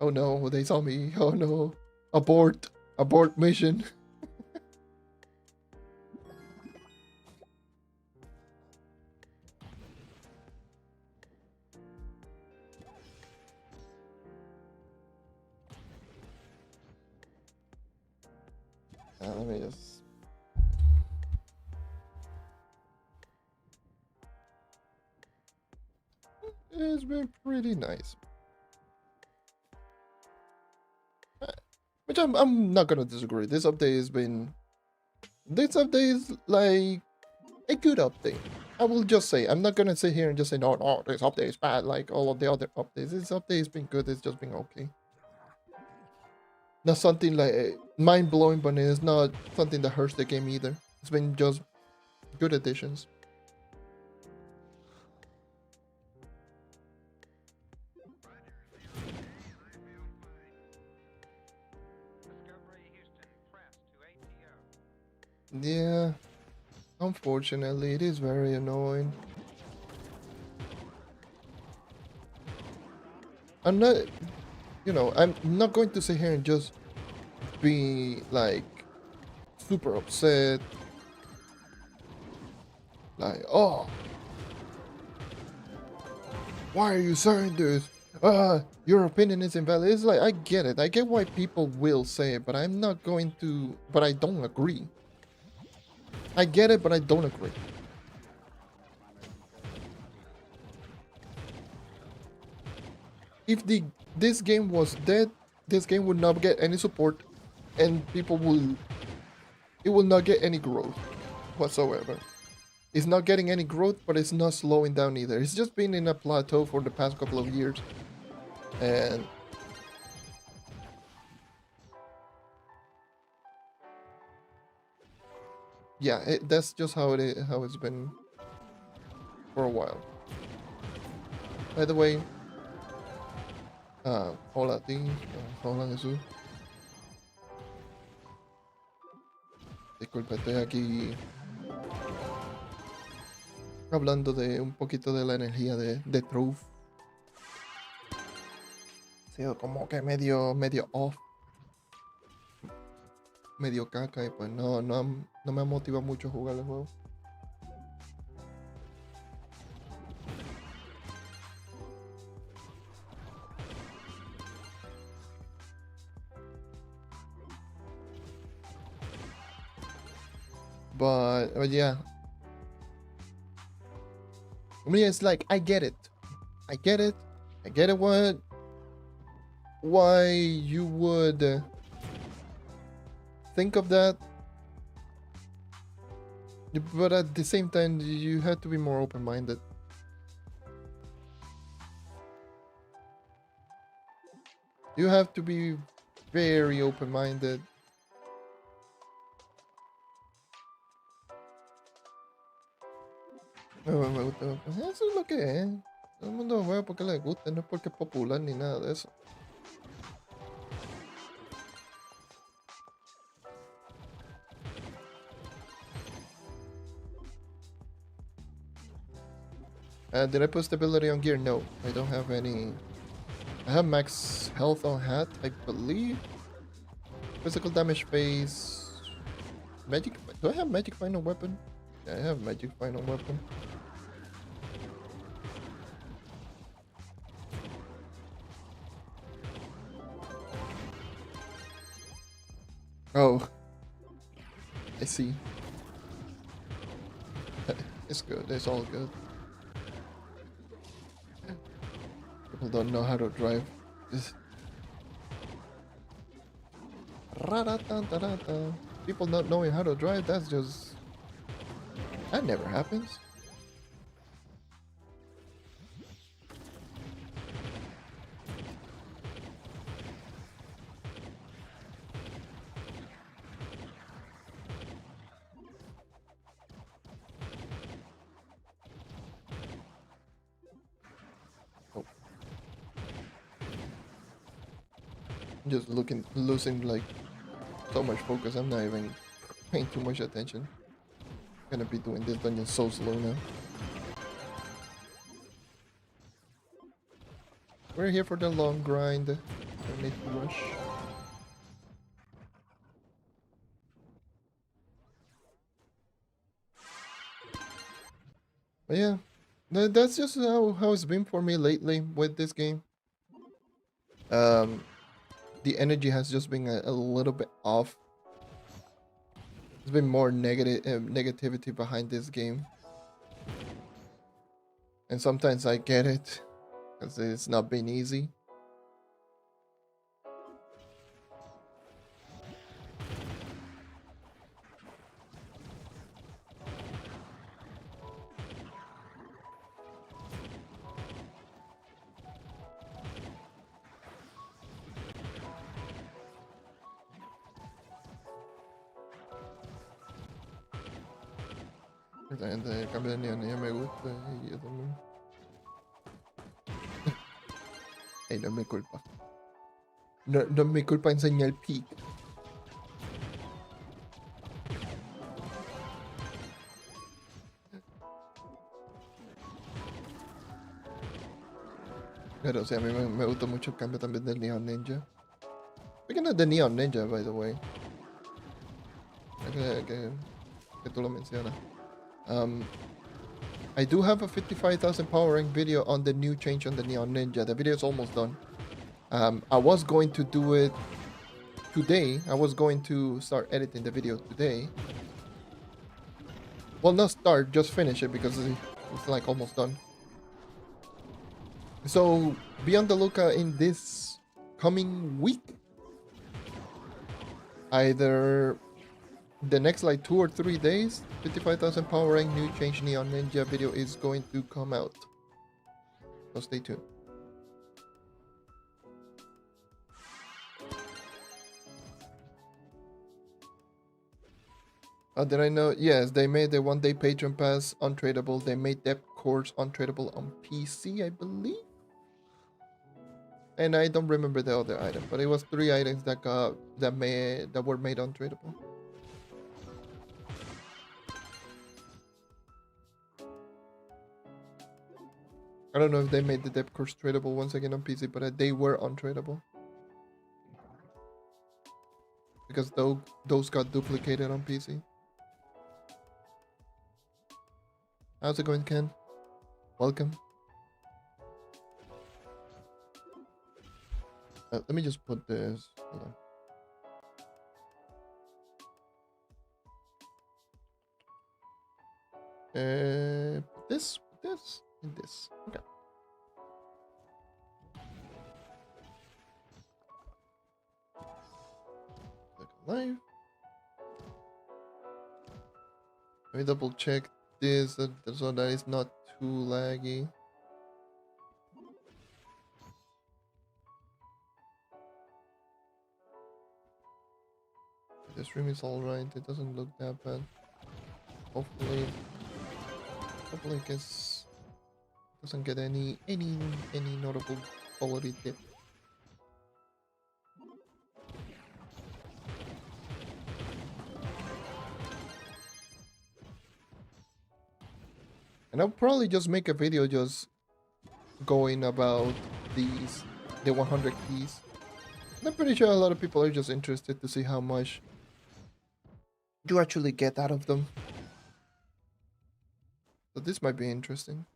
S1: Oh no, they saw me. Oh no. Abort mission. Let me just... It's been pretty nice. Which I'm not gonna disagree. This update has been... This update is like a good update. I will just say, I'm not gonna sit here and just say, no, this update is bad like all of the other updates. This update has been good, it's just been okay. Not something like mind-blowing, but it's not something that hurts the game either. It's been just good additions. Yeah, unfortunately, it is very annoying. I'm not, I'm not going to sit here and just be like super upset, like, oh, why are you saying this? Your opinion is invalid. It's like, I get it. I get why people will say it, but I'm not going to, but I don't agree. I get it, but I don't agree. If this game was dead, this game would not get any support, and it will not get any growth whatsoever. It's not getting any growth, but it's not slowing down either. It's just been in a plateau for the past couple of years, and yeah, that's just how it is, how it's been for a while. By the way, hola a ti, hola Jesús. Disculpa, estoy aquí hablando de un poquito de la energía de Trove. Ha sido como que medio off, medio caca, y pues no me motiva mucho a jugar el juego. But yeah, I mean, it's like, I get it. I get it. I get it why you would think of that. But at the same time, you have to be more open-minded. You have to be very open-minded. Me gusta. Pues eso es lo que es. Todo el mundo juega porque le gusta, no es porque es popular ni nada de eso. Did I put stability on gear? No, I don't have any. I have max health on hat, I believe. Physical damage phase. Magic. Do I have magic final weapon? Yeah, I have magic final weapon. Oh, I see. It's good. It's all good. People don't know how to drive. People not knowing how to drive, that's just... That never happens. Oh. I'm just losing like so much focus. I'm not even paying too much attention. I'm gonna be doing this dungeon so slow now. We're here for the long grind. Don't need to rush. But yeah, that's just how it's been for me lately with this game. The energy has just been a little bit off. There's been more negativity behind this game, and sometimes I get it because it's not been easy. La gente del cambio de neonía me gusta y yo también. Ey, no es mi culpa. No es mi culpa enseñar el peak. Pero sí, a mí me gusta mucho el cambio también del Neon Ninja. Speaking fan of the Neon Ninja, by the way. Que tú lo mencionas. I do have a 55,000 power rank video on the new change on the Neon Ninja. The video is almost done. I was going to do it today. I was going to start editing the video today. Well, not start, just finish it because it's like almost done. So be on the lookout in this coming week. Either the next like 2 or 3 days, 55,000 power rank new change Neon Ninja video is going to come out. So stay tuned. Did I know? Yes, they made the 1-day patron pass untradeable. They made depth cores untradeable on PC, I believe. And I don't remember the other item, but it was 3 items that were made untradeable. I don't know if they made the depth cores tradable once again on PC, but they were untradeable. Because those got duplicated on PC. How's it going, Ken? Welcome. Let me just put this. Hold on. Put this, and this. Okay. Click live. Let me double check this so that it's not too laggy. The stream is alright, it doesn't look that bad. Hopefully I guess doesn't get any notable quality dip. And I'll probably just make a video just going about the 100 keys. And I'm pretty sure a lot of people are just interested to see how much you actually get out of them. So this might be interesting.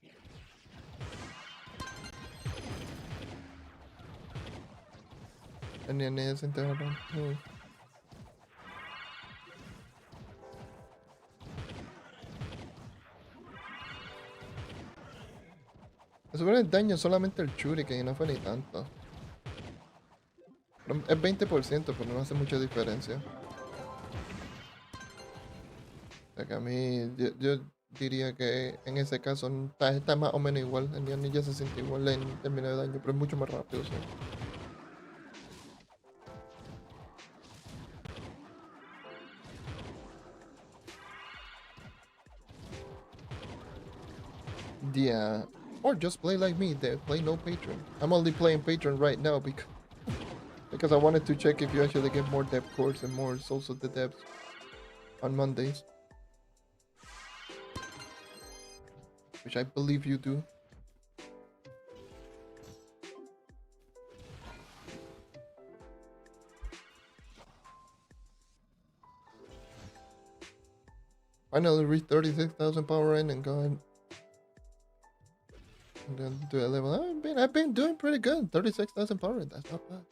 S1: And then isn't there one? No. Sobre el daño solamente el shuriken y no fue ni tanto. Es 20%, pero no hace mucha diferencia. O sea que a mí, yo diría que en ese caso está más o menos igual. El Neon Ninja se siente igual en términos de daño, pero es mucho más rápido. ¿Sí? Yeah. Or just play like me, play no patron. I'm only playing patron right now because I wanted to check if you actually get more depth cores and more souls of the depths on Mondays. Which I believe you do. Finally reached 36,000 power in and go ahead. And then do a level. I've been doing pretty good. 36,000 power. That's not bad.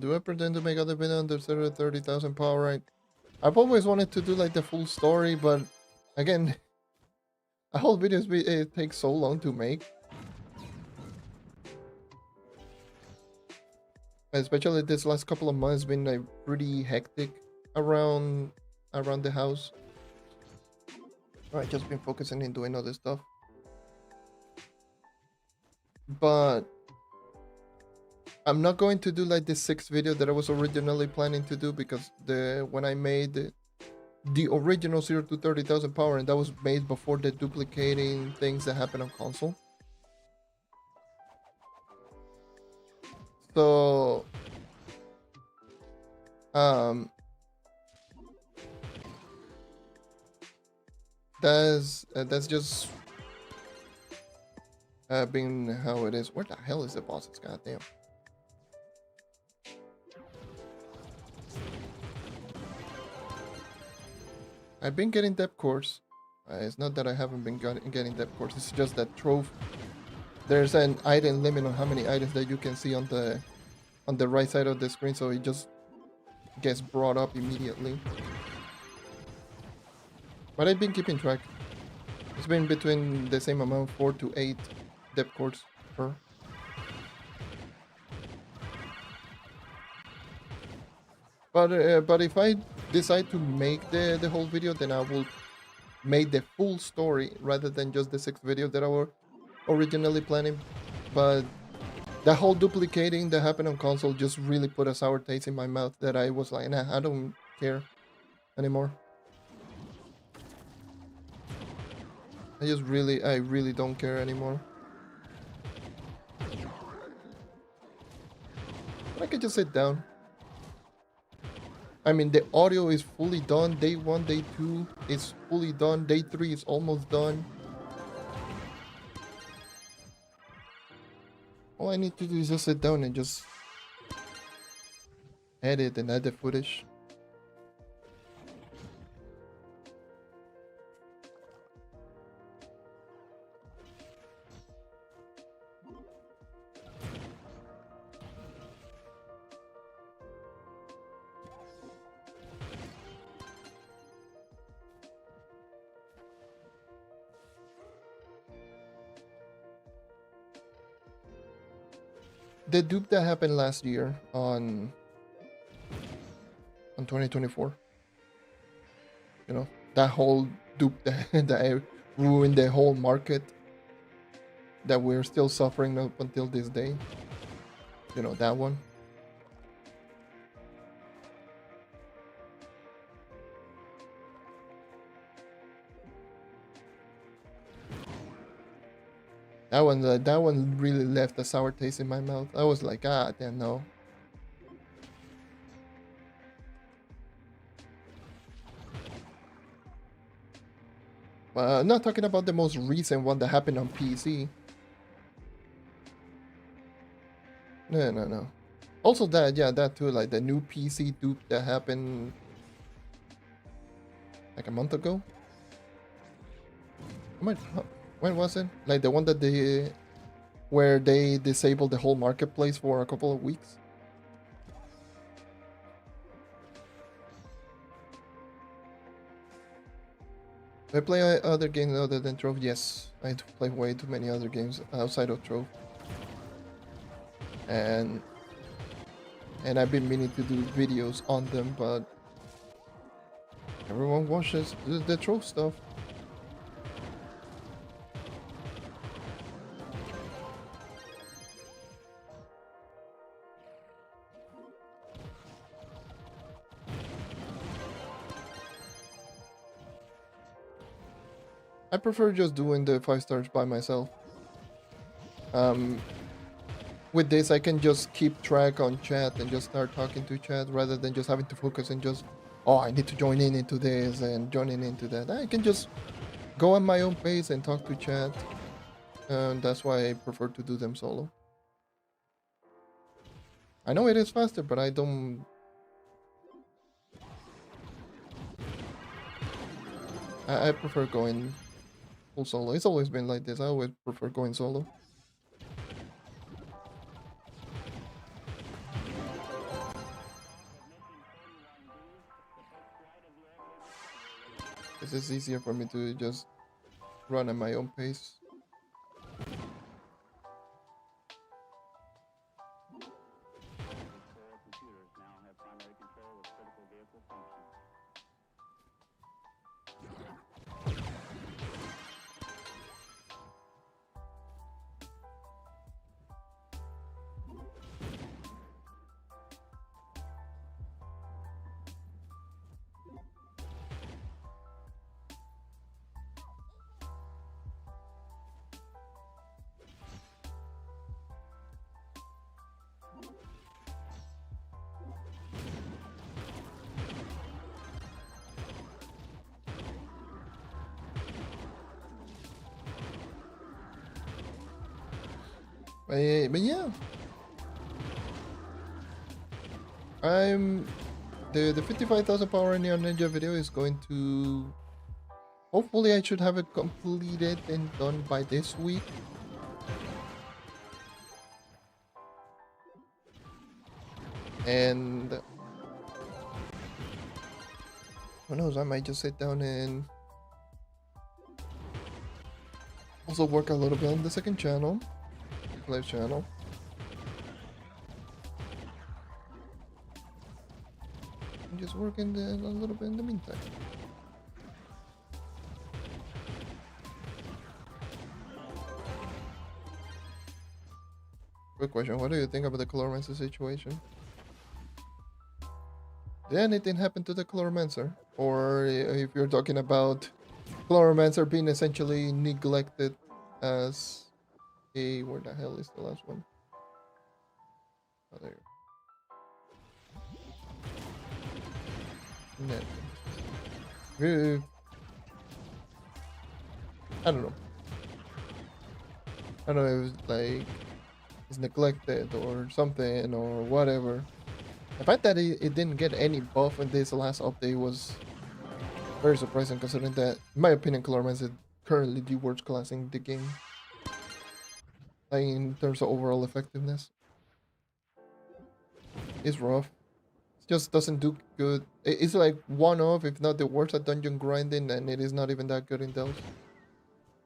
S1: Do I pretend to make other video under 30,000 power rank? I've always wanted to do like the full story, but again, a whole video it takes so long to make. Especially this last couple of months been like pretty hectic around the house. I've just been focusing in doing other stuff. But I'm not going to do like the 6th video that I was originally planning to do because when I made the original 0 to 30,000 power, and that was made before the duplicating things that happen on console. So that's just being how it is. Where the hell is the bosses? Goddamn. I've been getting depth cores. It's not that I haven't been getting depth cores. It's just that Trove. There's an item limit on how many items that you can see on the right side of the screen, so it just gets brought up immediately. But I've been keeping track. It's been between the same amount, 4 to 8 depth cores per. But if I decide to make the whole video, then I will make the full story rather than just the 6th video that I were originally planning. But the whole duplicating that happened on console just really put a sour taste in my mouth that I was like, nah, I don't care anymore. I really don't care anymore. But I could just sit down. I mean, the audio is fully done. Day 1, day 2 is fully done. Day 3 is almost done. All I need to do is just sit down and just edit and add the footage. The dupe that happened last year on 2024, you know, that whole dupe that ruined the whole market, that we're still suffering up until this day, you know, that one. That one really left a sour taste in my mouth. I was like, ah, damn, no. Not talking about the most recent one that happened on PC. No. Also that, yeah, that too, like the new PC dupe that happened like a month ago. When was it? Like the one that where they disabled the whole marketplace for a couple of weeks. I play other games other than Trove. Yes, I do play way too many other games outside of Trove. And I've been meaning to do videos on them, but everyone watches the Trove stuff. I prefer just doing the 5 stars by myself. With this, I can just keep track on chat and just start talking to chat rather than just having to focus and just, oh, I need to join in into this and joining into that. I can just go at my own pace and talk to chat. And that's why I prefer to do them solo. I know it is faster, but I don't... I prefer going full solo. It's always been like this. I always prefer going solo. It's easier for me to just run at my own pace. But yeah, I'm the 55,000 power neon ninja video is going to. Hopefully, I should have it completed and done by this week. And who knows? I might just sit down and also work a little bit on the second channel, live channel. And just working a little bit in the meantime. Quick question, what do you think about the Colormancer situation? Did anything happen to the Colormancer? Or if you're talking about Colormancer being essentially neglected as a... Where the hell is the last one? Oh, there. No. I don't know. I don't know if it's like it's neglected or something or whatever. The fact that it didn't get any buff in this last update was very surprising, considering that, in my opinion, Colormancer is currently the worst class in the game. Like, in terms of overall effectiveness. It's rough. It just doesn't do good. It's like one of, if not the worst at dungeon grinding, and it is not even that good in those.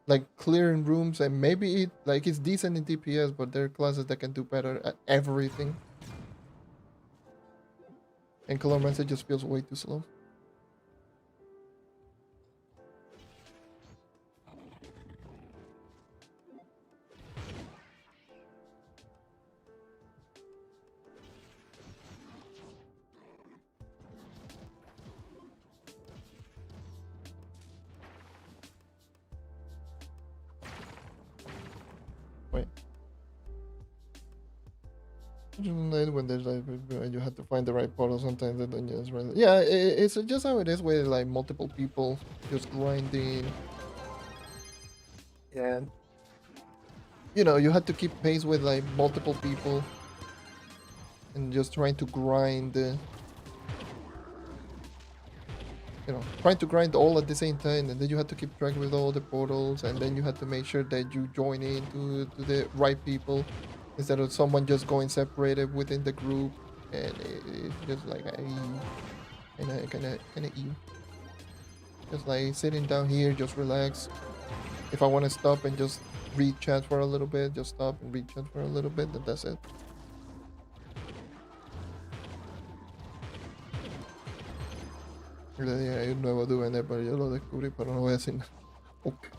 S1: Like clearing rooms, and maybe it's decent in DPS, but there are classes that can do better at everything. And Colormancer just feels way too slow. Wait. When there's like you have to find the right portal, sometimes the dungeon is right. Yeah, it's just how it is with like multiple people just grinding. And you know, you have to keep pace with like multiple people and just trying to grind. You know, trying to grind all at the same time, and then you have to keep track with all the portals, and then you have to make sure that you join in to the right people instead of someone just going separated within the group, and it's just like kind of ew. Just like sitting down here, just relax. If I want to stop and just read chat for a little bit, just stop and read chat for a little bit, and that's it. Le dije, hay un nuevo duende, pero yo lo descubrí, pero no voy a decir nada. Okay.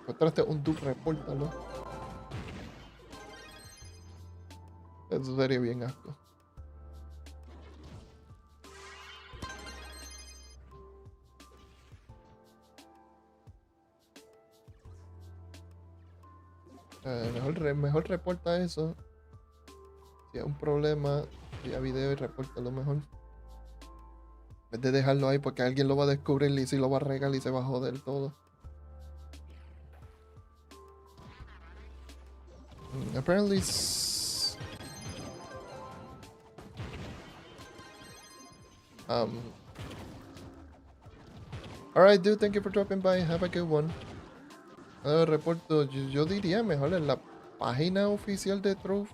S1: Encontraste un dude, repórtalo. Eso sería bien asco. Mejor reporta eso. Si hay un problema, vía video y repórtalo mejor. En vez de dejarlo ahí porque alguien lo va a descubrir y si lo va a regar y se va a joder todo. Apparently... Alright, dude, thank you for dropping by. Have a good one. Reporto, yo diría mejor en la página oficial de Trove.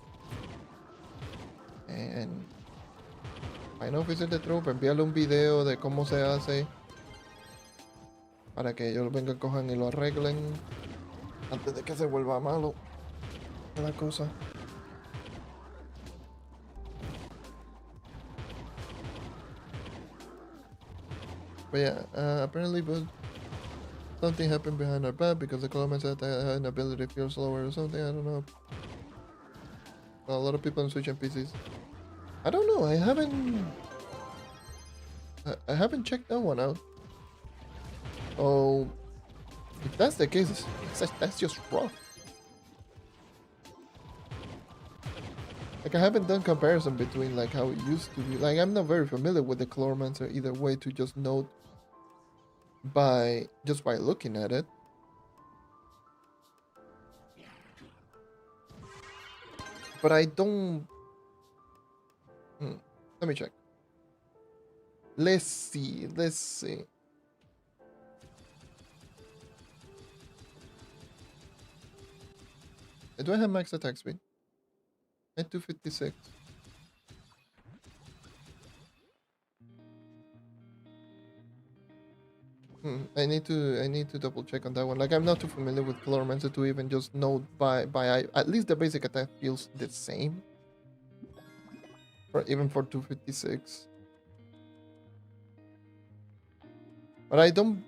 S1: En página oficial de Trove, envíale un video de cómo se hace para que ellos vengan, cojan y lo arreglen antes de que se vuelva malo la cosa. But yeah, apparently, but something happened behind our back because the Colombians had an ability to feel slower or something. I don't know. A lot of people on Switch and PCs. I don't know. I haven't checked that one out. Oh, if that's the case, that's just rough. Like, I haven't done comparison between like how it used to be. Like, I'm not very familiar with the Chloromancer either way to just note by looking at it. But I don't. Let me check. Let's see. Let's see. Do I have max attack speed? At 256. I need to double check on that one. Like, I'm not too familiar with Chloromancer to even just know by at least the basic attack feels the same. Even for 256. But I don't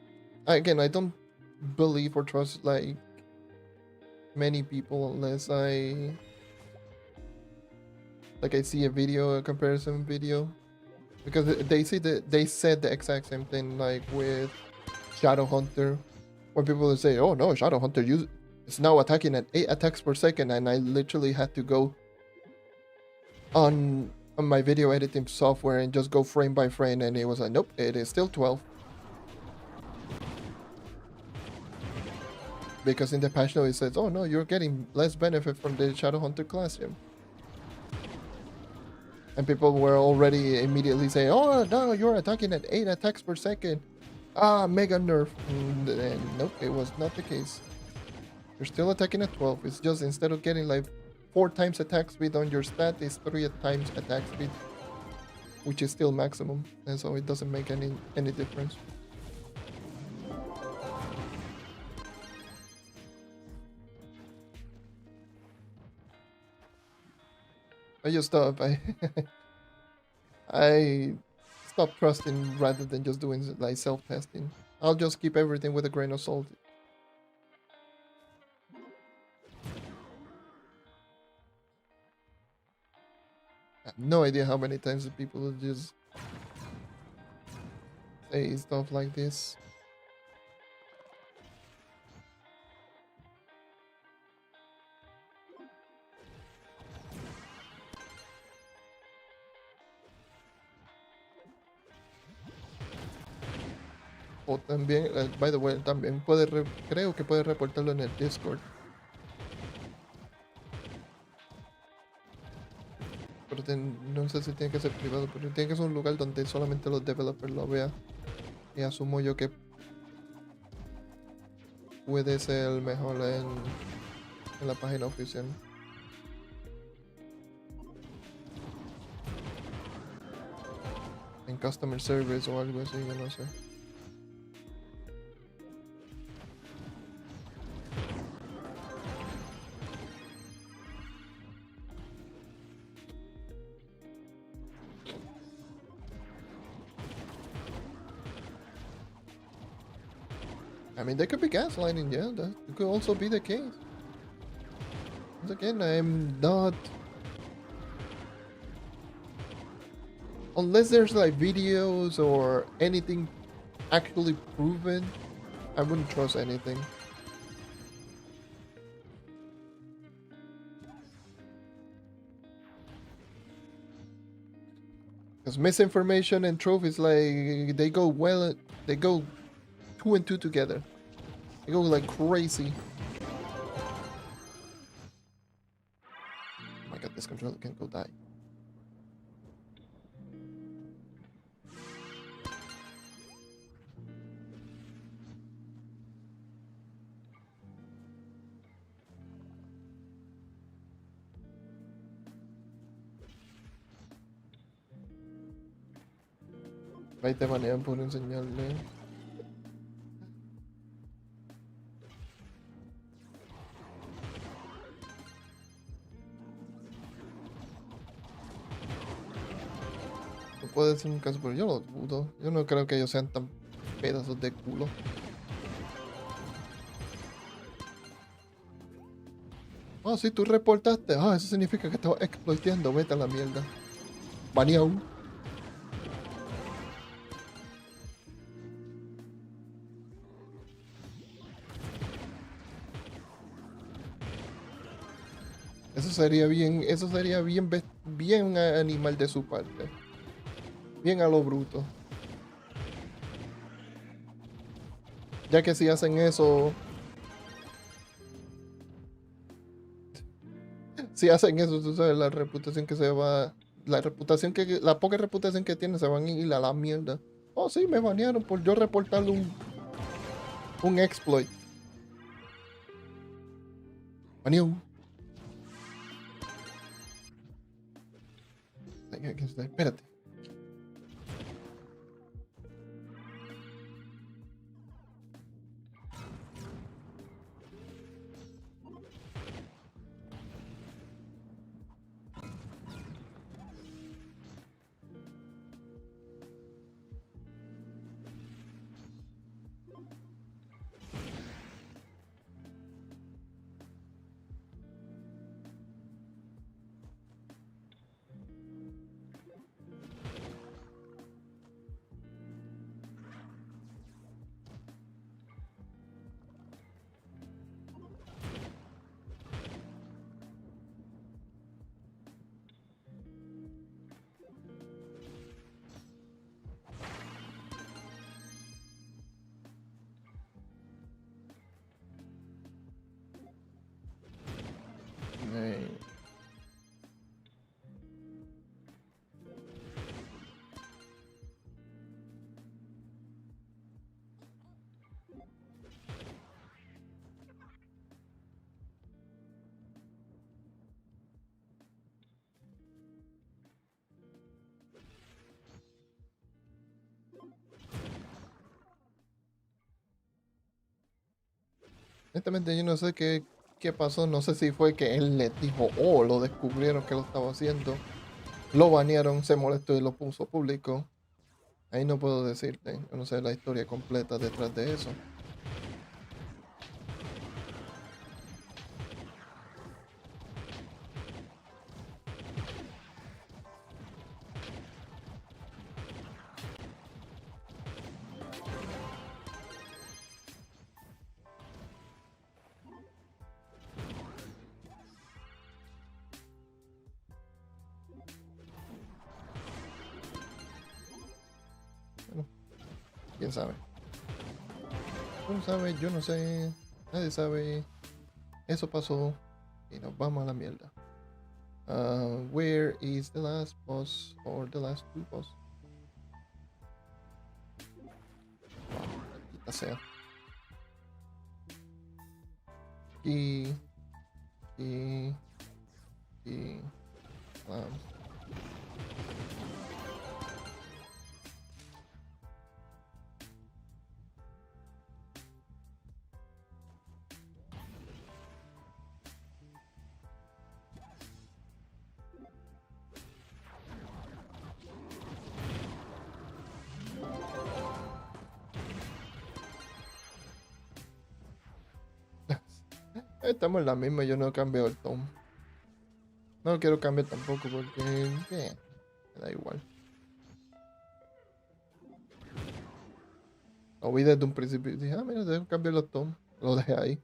S1: believe or trust like many people unless I see a comparison video, because they said the exact same thing like with Shadowhunter, when people would say, "Oh no, Shadowhunter is now attacking at 8 attacks per second," and I literally had to go on my video editing software and just go frame by frame, and it was like, nope, it is still 12. Because in the patch note it says, "Oh no, you're getting less benefit from the Shadowhunter classroom." And people were already immediately saying, "Oh no, you're attacking at 8 attacks per second. Ah, mega nerf." And nope, it was not the case. You're still attacking at 12. It's just instead of getting like 4 times attack speed on your stat, it's 3 times attack speed, which is still maximum, and so it doesn't make any difference. I just stopped. I stopped trusting rather than just doing like self-testing. I'll just keep everything with a grain of salt. I have no idea how many times people just say stuff like this. O también, by the way, también creo que puede reportarlo en el Discord. Pero no sé si tiene que ser privado, pero tiene que ser un lugar donde solamente los developers lo vean. Y asumo yo que puede ser mejor en la página oficial. En Customer Service o algo así, yo no sé. I mean, there could be gaslighting, yeah, that could also be the case. Once again, I'm not... Unless there's like videos or anything actually proven, I wouldn't trust anything. Because misinformation and Trove is like, they go 2 and 2 together. They go like crazy. Oh my god, this controller can go die. Ahí te banean por enseñarle. No puede ser un caso, pero yo lo dudo. Yo no creo que ellos sean tan pedazos de culo. Ah, si tú reportaste. Ah, eso significa que estaba exploiteando. Vete a la mierda. Baneado. Eso sería bien, bien animal de su parte. Bien a lo bruto. Ya que si hacen eso, si hacen eso, tú sabes la reputación que se va, la poca reputación que tiene se van a ir a la mierda. Oh, sí, me banearon por yo reportarle un exploit. Baneó. Espérate. Eh, Honestamente, yo no sé qué pasó. No sé si fue que él les dijo, oh, lo descubrieron que lo estaba haciendo. Lo banearon, se molestó y lo puso público. Ahí no puedo decirte. Yo no sé la historia completa detrás de eso. Bueno, quién sabe. Tú no sabes, yo no sé. Nadie sabe. Eso pasó y nos vamos a la mierda. Where is the last boss or the last two boss? Wow, maldita sea. Y, y, um, estamos en la misma, yo no cambio el tono. No lo quiero cambiar tampoco porque me da igual. Lo vi desde un principio y dije, ah, mira, dejo cambiar los tonos. Lo dejé ahí.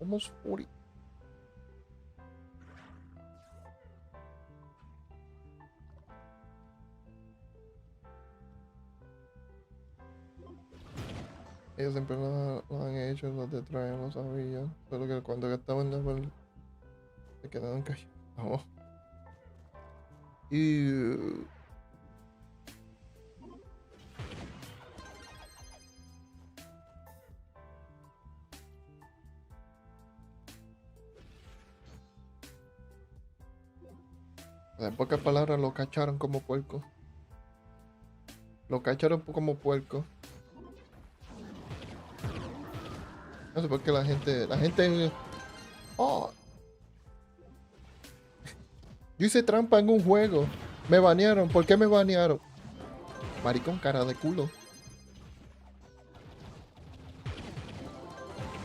S1: Almost 40. Ellos siempre lo han hecho, los de Trove lo sabían. Solo que cuando estaban en level se quedaron callados. Oh. Y en pocas palabras lo cacharon como puerco. Lo cacharon como puerco. No sé por qué la gente. Oh, yo hice trampa en un juego. Me banearon. ¿Por qué me banearon? Maricón, cara de culo.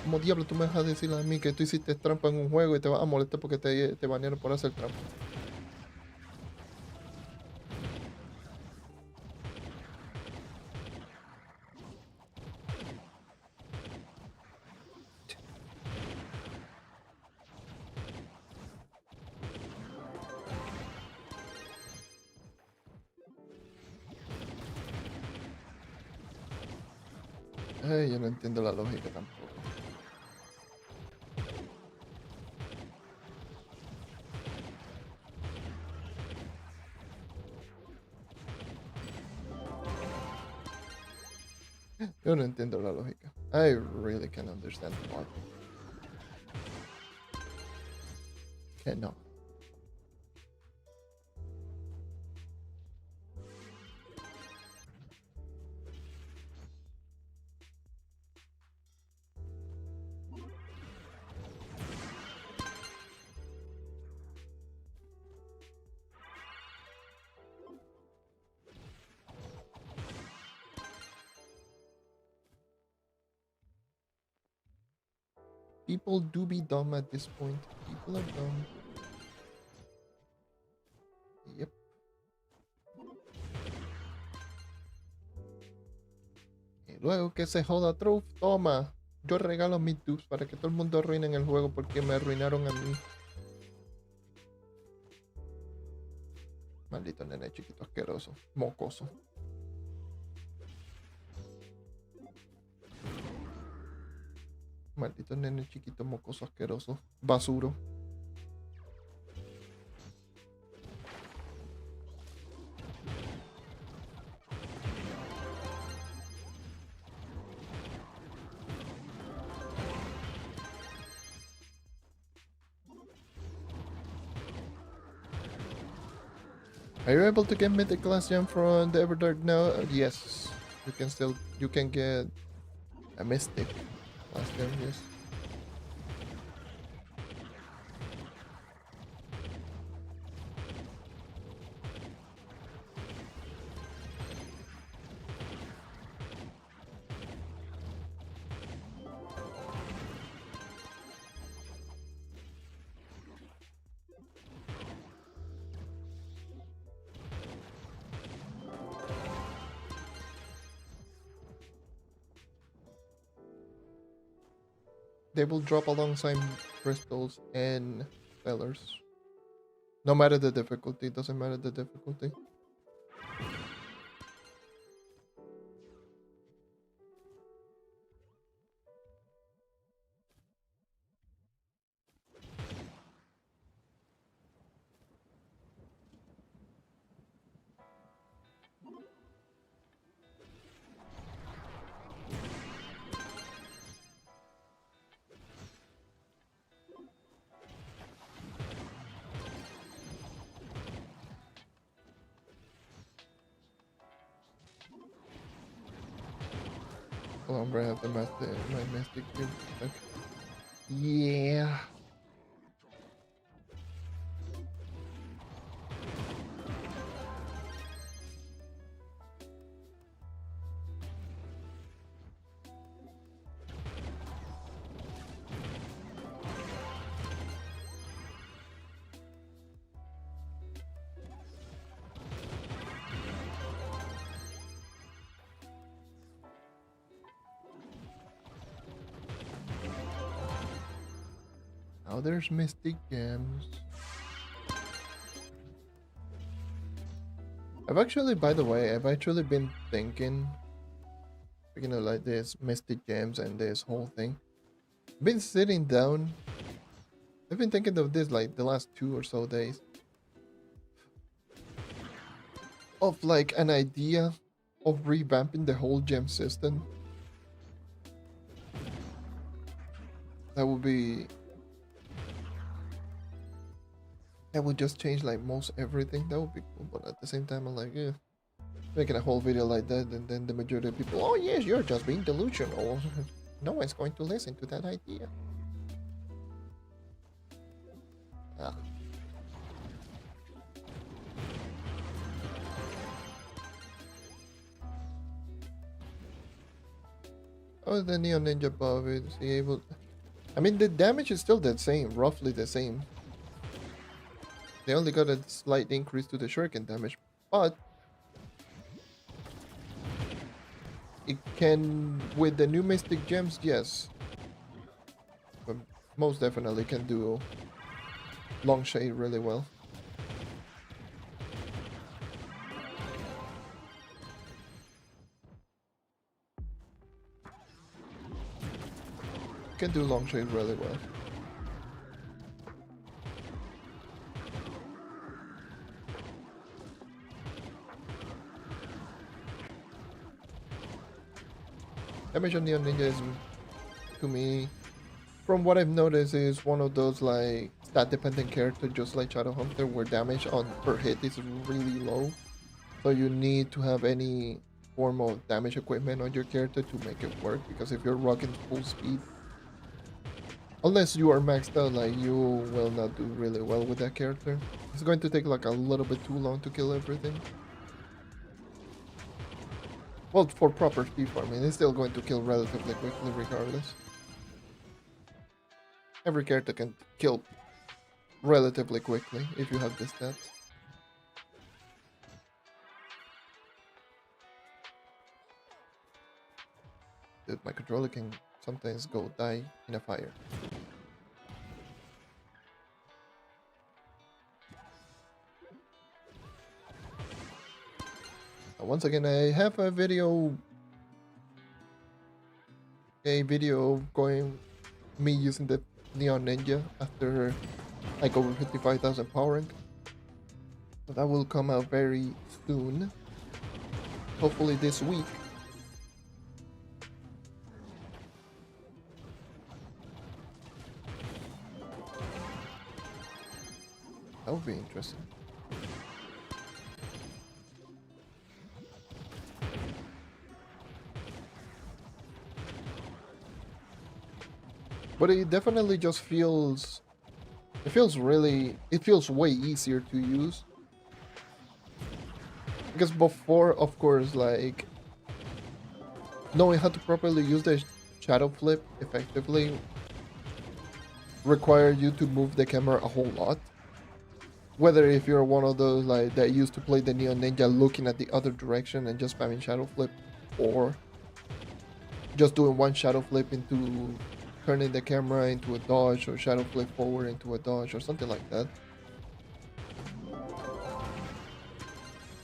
S1: ¿Cómo diablo tú me vas a decir a mí que tú hiciste trampa en un juego y te vas a molestar porque te banearon por hacer trampa? Ay, yo no entiendo la lógica tampoco. Yo no entiendo la lógica. I really can't understand why. No. People do be dumb at this point. People are dumb. Yep. Y luego que se joda Trove, toma. Yo regalo mis dupes para que todo el mundo arruine en el juego porque me arruinaron a mí. Maldito nene chiquito asqueroso. Mocoso. Maldito nene chiquito mocoso asqueroso. Basuro. Are you able to get mythic class gem from the Everdark now? Yes. You can get a mystic class gem, yes. They will drop alongside crystals and spellers. No matter the difficulty, doesn't matter the difficulty. No longer have my mystic cube. Okay. Yeah. Now there's mystic gems. By the way, I've actually been thinking, speaking of like this mystic gems and this whole thing, I've been sitting down. I've been thinking of this like the last 2 or so days. Of like an idea of revamping the whole gem system. That would just change like most everything. That would be cool, but at the same time I'm like, yeah, making a whole video like that and then the majority of people, oh yes, you're just being delusional. No one's going to listen to that idea. Ah. Oh, the Neon Ninja buff is able. I mean, the damage is still the same, roughly the same. They only got a slight increase to the shuriken damage, but it can, with the new Mystic Gems, yes. But most definitely can do long shade really well. Can do long shade really well. Damage on Neon Ninja is, to me, from what I've noticed, is one of those like stat dependent characters, just like Shadow Hunter, where damage on per hit is really low. So you need to have any form of damage equipment on your character to make it work, because if you're rocking full speed, unless you are maxed out, like, you will not do really well with that character. It's going to take like a little bit too long to kill everything. Well, for proper speed farming, it's still going to kill relatively quickly regardless. Every character can kill relatively quickly if you have the stats. Dude, my controller can sometimes go die in a fire. Once again, I have a video going me using the Neon Ninja after like over 55,000 power rank. So that will come out very soon. Hopefully this week. That would be interesting. But it definitely just feels... It feels way easier to use. Because before, of course, like, knowing how to properly use the shadow flip effectively required you to move the camera a whole lot. Whether if you're one of those like that used to play the Neon Ninja looking at the other direction and just spamming shadow flip, or just doing one shadow flip into turning the camera into a dodge, or shadow flip forward into a dodge, or something like that.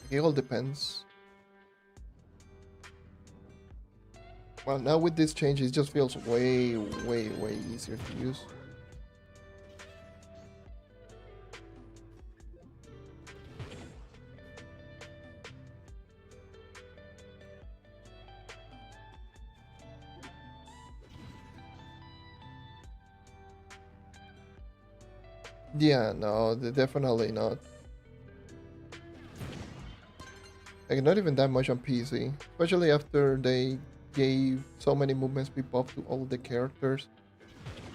S1: It all depends. Well, now with this change, it just feels way, way, way easier to use. Yeah, no, definitely not. Like, not even that much on PC. Especially after they gave so many movement speed buff to all the characters.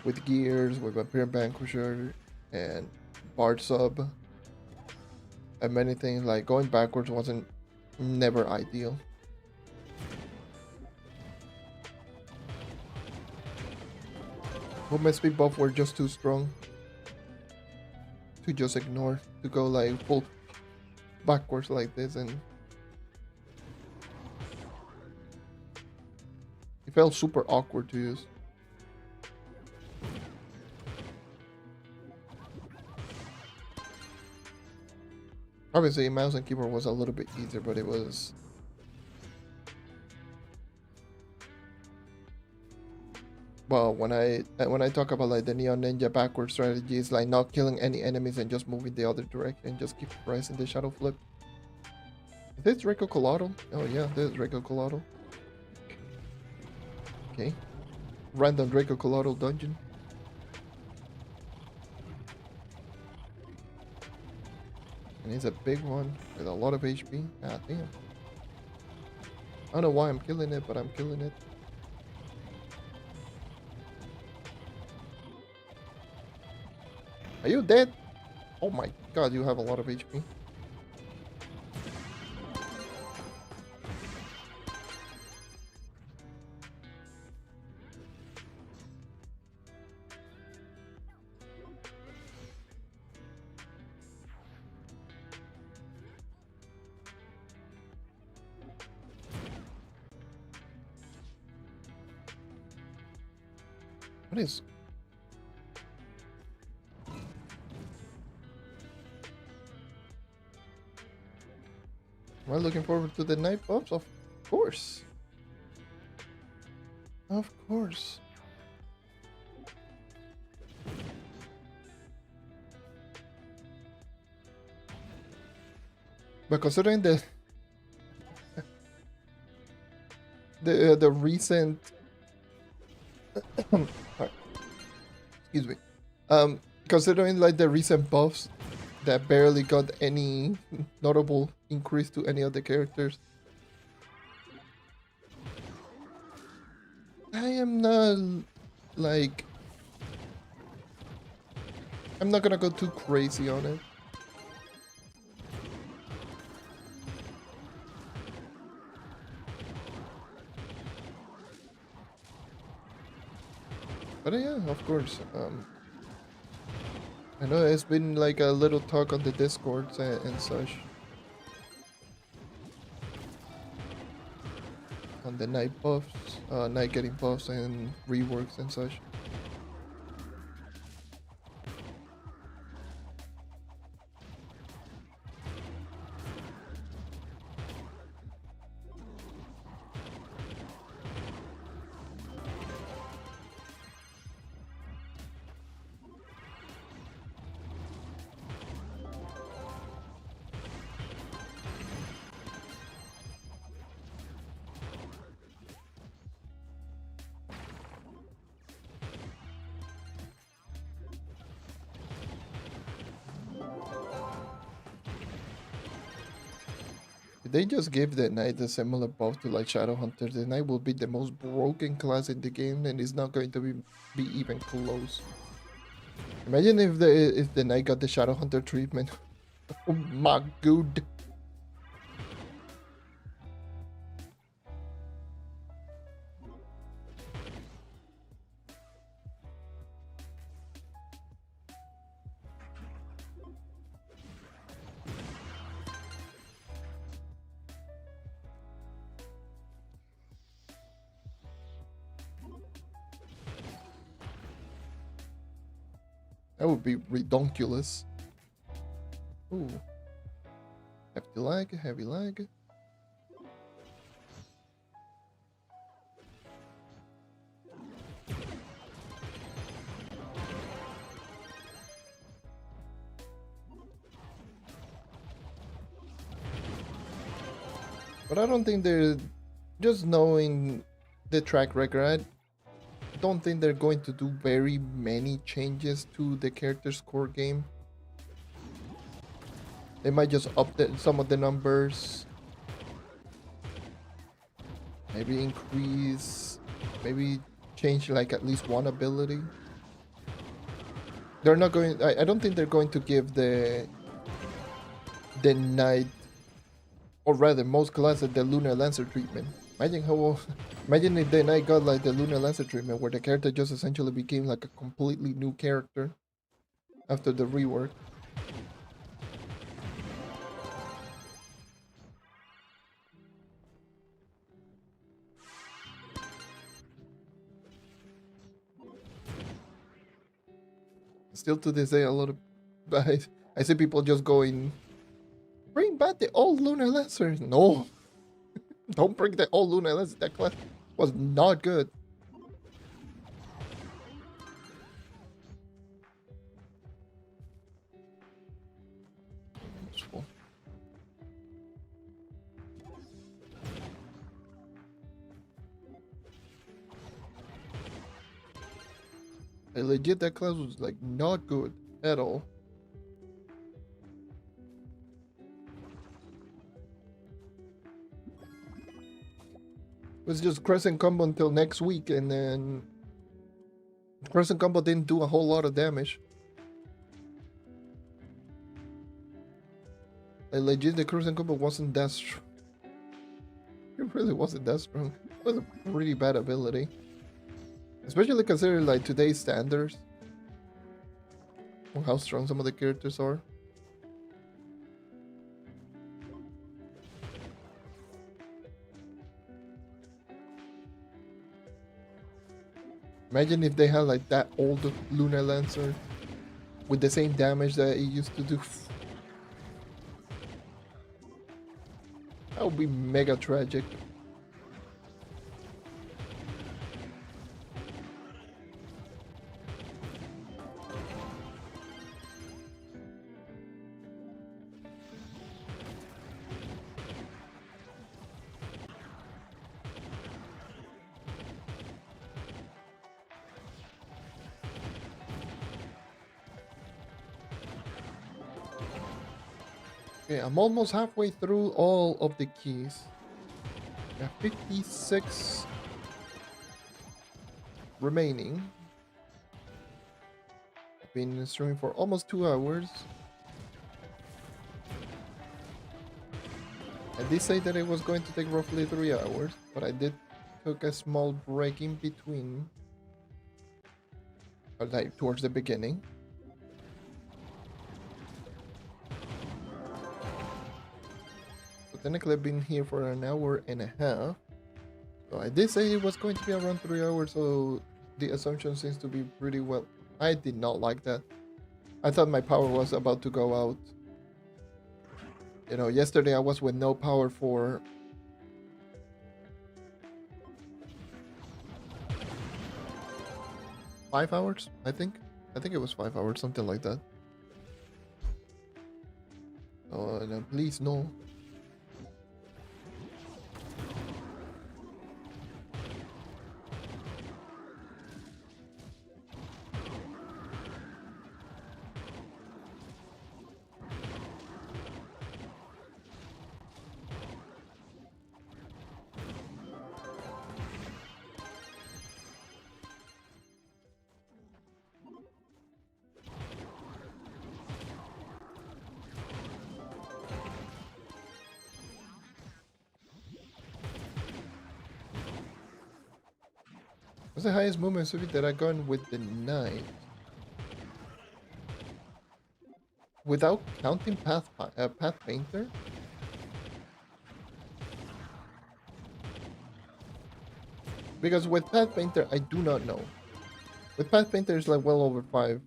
S1: With Gears, with Vampire Vanquisher, and Bard Sub. And many things, like going backwards wasn't never ideal. Movement speed buff were just too strong to just ignore, to go like full backwards like this, and it felt super awkward to use. Obviously, mouse and keyboard was a little bit easier, but it was... Well, when I talk about like the Neon Ninja backward strategy, it's like not killing any enemies and just moving the other direction, just keep pressing the shadow flip. Is this Draco Colotl? Oh yeah, this is Draco Colotl. Okay. Random Draco Colotl dungeon. And it's a big one with a lot of HP. God damn. I don't know why I'm killing it, but I'm killing it. Are you dead? Oh my god, you have a lot of HP. What is? Am I looking forward to the night buffs? Of course. Of course. But considering the recent excuse me, considering like the recent buffs that barely got any notable increase to any of the characters, I am not like I'm not gonna go too crazy on it. But yeah, of course. I know it's been like a little talk on the Discords and such. On the night buffs, night getting buffs and reworks and such. If they just give the knight a similar buff to like Shadowhunter, the knight will be the most broken class in the game and it's not going to be even close. Imagine if the knight got the Shadowhunter treatment. Oh my god. That would be redonkulous. Ooh. Hefty lag, heavy lag. But I don't think they're just knowing the track record. I don't think they're going to do very many changes to the character's core game. They might just update some of the numbers. Maybe increase, maybe change like at least one ability. They're not going, I don't think they're going to give the knight, or rather most classes, the Lunar Lancer treatment. Imagine how, imagine if the knight got like the Lunar Lancer treatment where the character just essentially became like a completely new character after the rework. Still to this day, a lot of I see people just going, bring back the old Lunar Lancer. No, don't bring the old Lunar Lancer. That class was not good. Legit, that class was like not good at all. It was just crescent combo until next week, and then crescent combo didn't do a whole lot of damage. Legit, the crescent combo wasn't that strong. It really wasn't that strong. It was a pretty bad ability. Especially considering like today's standards. Or how strong some of the characters are. Imagine if they had like that old Lunar Lancer with the same damage that it used to do. That would be mega tragic. Okay, I'm almost halfway through all of the keys. I have 56 remaining. I've been streaming for almost 2 hours. I did say that it was going to take roughly 3 hours, but I did took a small break in between, like towards the beginning. Technically I've been here for an hour and a half. So I did say it was going to be around 3 hours, so the assumption seems to be pretty well. I did not like that. I thought my power was about to go out. You know, yesterday I was with no power for 5 hours, I think. I think it was 5 hours, something like that. Oh, no, please, no. What's the highest movement speed that I got with the knight? Without counting Path Painter? Because with Path Painter, I do not know. With Path Painter, it's like well over 5.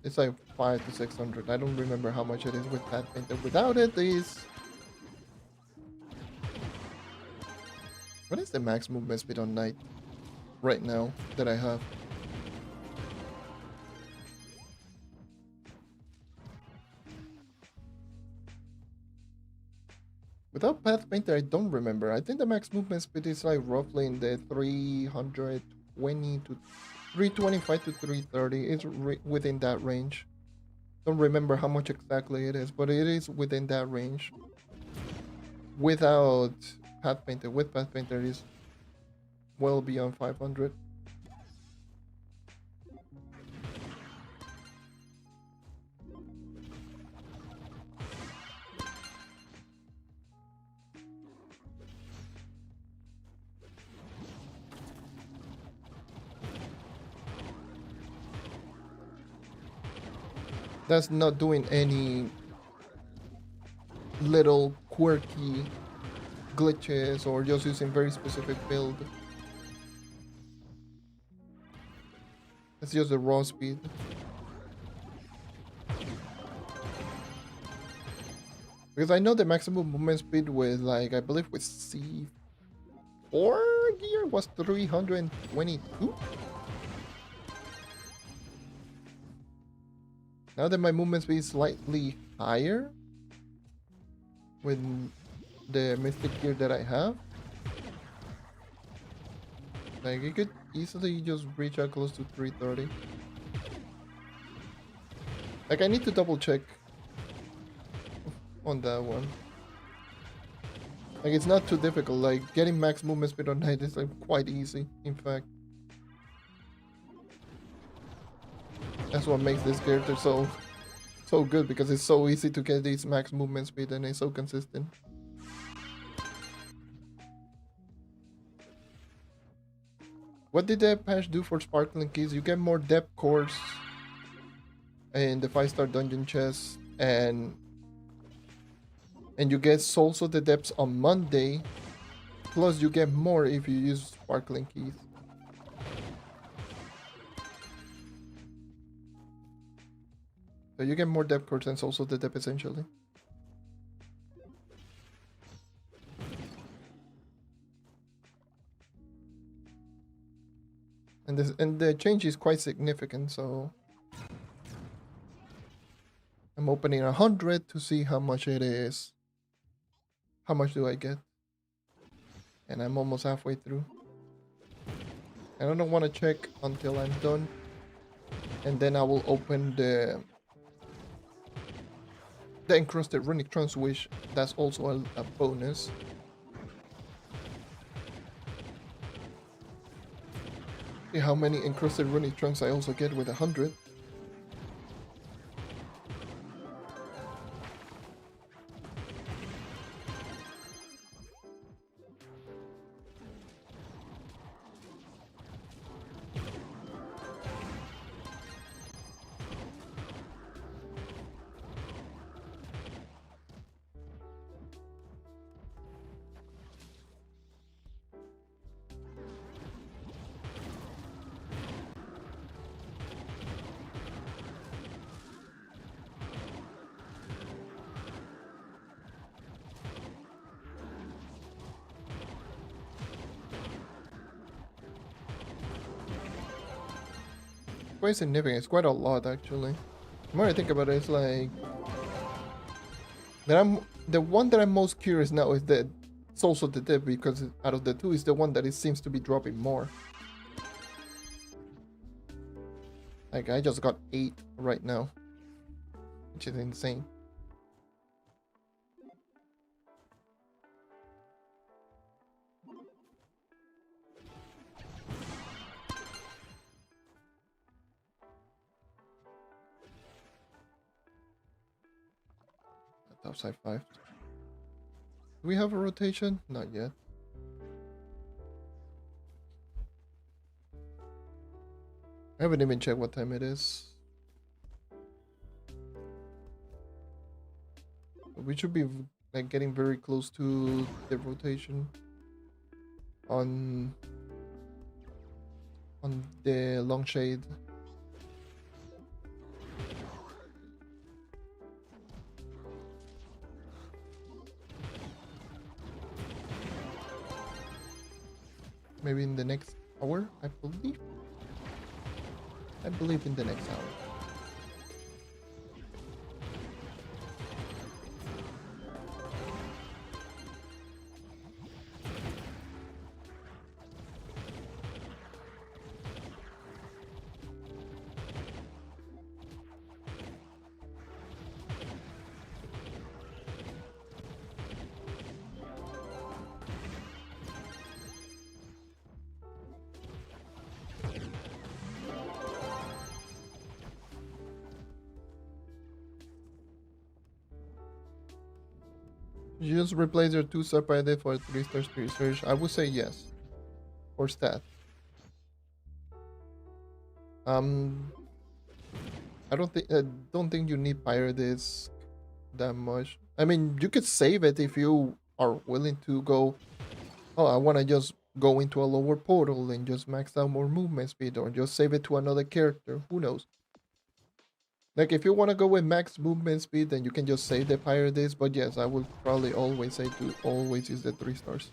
S1: It's like 5 to 600. I don't remember how much it is with Path Painter. Without it, is... What is the max movement speed on Knight right now that I have? Without Path Painter, I don't remember. I think the max movement speed is like roughly in the 320 to 325 to 330. It's within that range. Don't remember how much exactly it is, but it is within that range. Without Path Painter, with Path Painter, it is well beyond 500. That's not doing any little quirky glitches or just using very specific build. It's just the raw speed. Because I know the maximum movement speed with, like, I believe with C4 gear was 322. Now that my movement speed is slightly higher with the Mystic gear that I have, like, it could easily just reach out close to 330. Like, I need to double check on that one. Like, it's not too difficult. Like, getting max movement speed on Knight is like quite easy, in fact. That's what makes this character so good, because it's so easy to get this max movement speed and it's so consistent. What did the patch do for sparkling keys? You get more depth cores in the 5-star dungeon chest, and you get Souls of the Depths on Monday. Plus you get more if you use sparkling keys. So you get more depth cards and also the depth essentially. And the change is quite significant, so I'm opening 100 to see how much it is. How much do I get? And I'm almost halfway through. I don't want to check until I'm done. And then I will open the encrusted runic trunks, which that's also a bonus. See how many encrusted runic trunks I also get with 100. Quite significant. It's quite a lot actually. The more I think about it, it's like the one that I'm most curious now is that it's also the dip, because out of the two is the one that it seems to be dropping more. Like I just got 8 right now, which is insane. Top side 5. Do we have a rotation? Not yet. I haven't even checked what time it is. We should be like getting very close to the rotation on the long shade. Maybe in the next hour, I believe. I believe in the next hour. You just replace your 2-star pilot for a 3-star research. I would say yes. For stat. I don't think you need pirate disc that much. I mean, you could save it if you are willing to go. Oh, I want to just go into a lower portal and just max out more movement speed, or just save it to another character. Who knows? Like, if you want to go with max movement speed, then you can just save the pirate disc. But yes, I would probably always say to always use the 3 stars.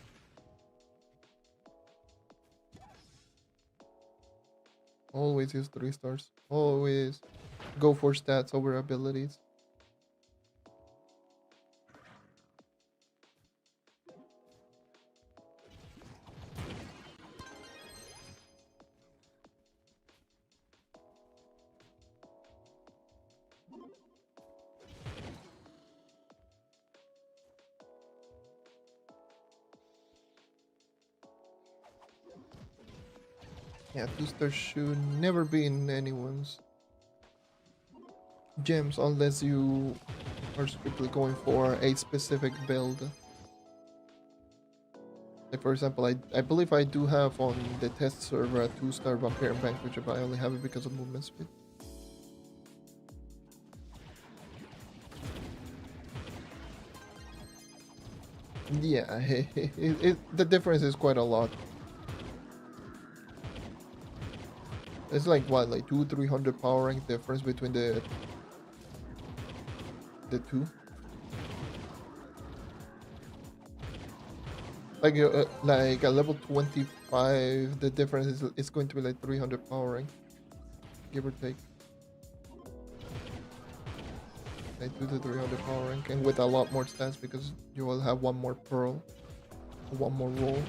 S1: Always use 3 stars. Always go for stats over abilities. Yeah, 2 stars should never be in anyone's gems unless you are strictly going for a specific build. Like, for example, I believe I do have on the test server a 2-star Vampire and Vanquish, but I only have it because of movement speed. Yeah, the difference is quite a lot. It's like what, like 200-300 power rank difference between the the two. Like a level 25, the difference is going to be like 300 power rank, give or take. Like 2 to 300 power rank, and with a lot more stats because you will have one more pearl, one more roll.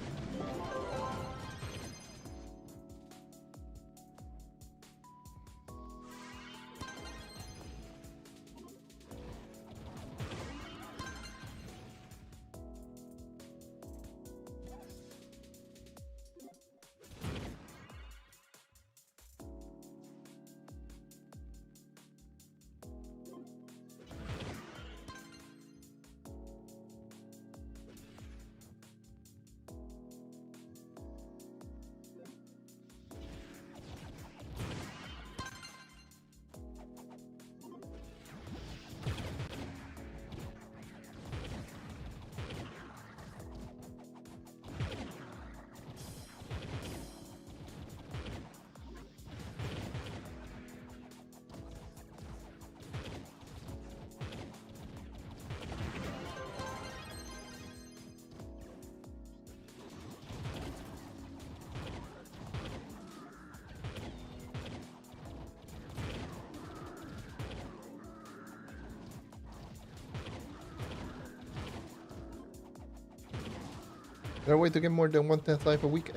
S1: Is there a way to get more than 1/10 life a week?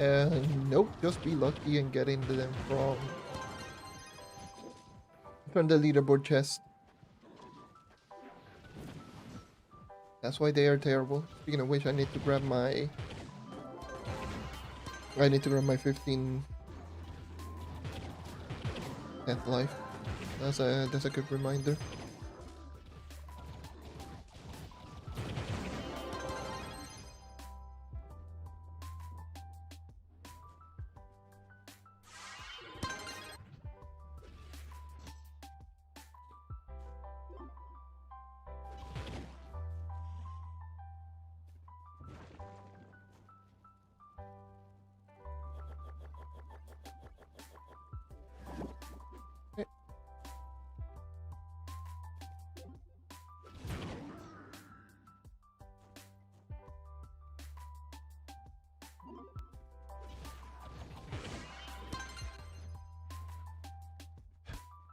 S1: Nope, just be lucky and get into them from the leaderboard chest. That's why they are terrible. Speaking of which, I need to grab my 15 10th life. That's a good reminder.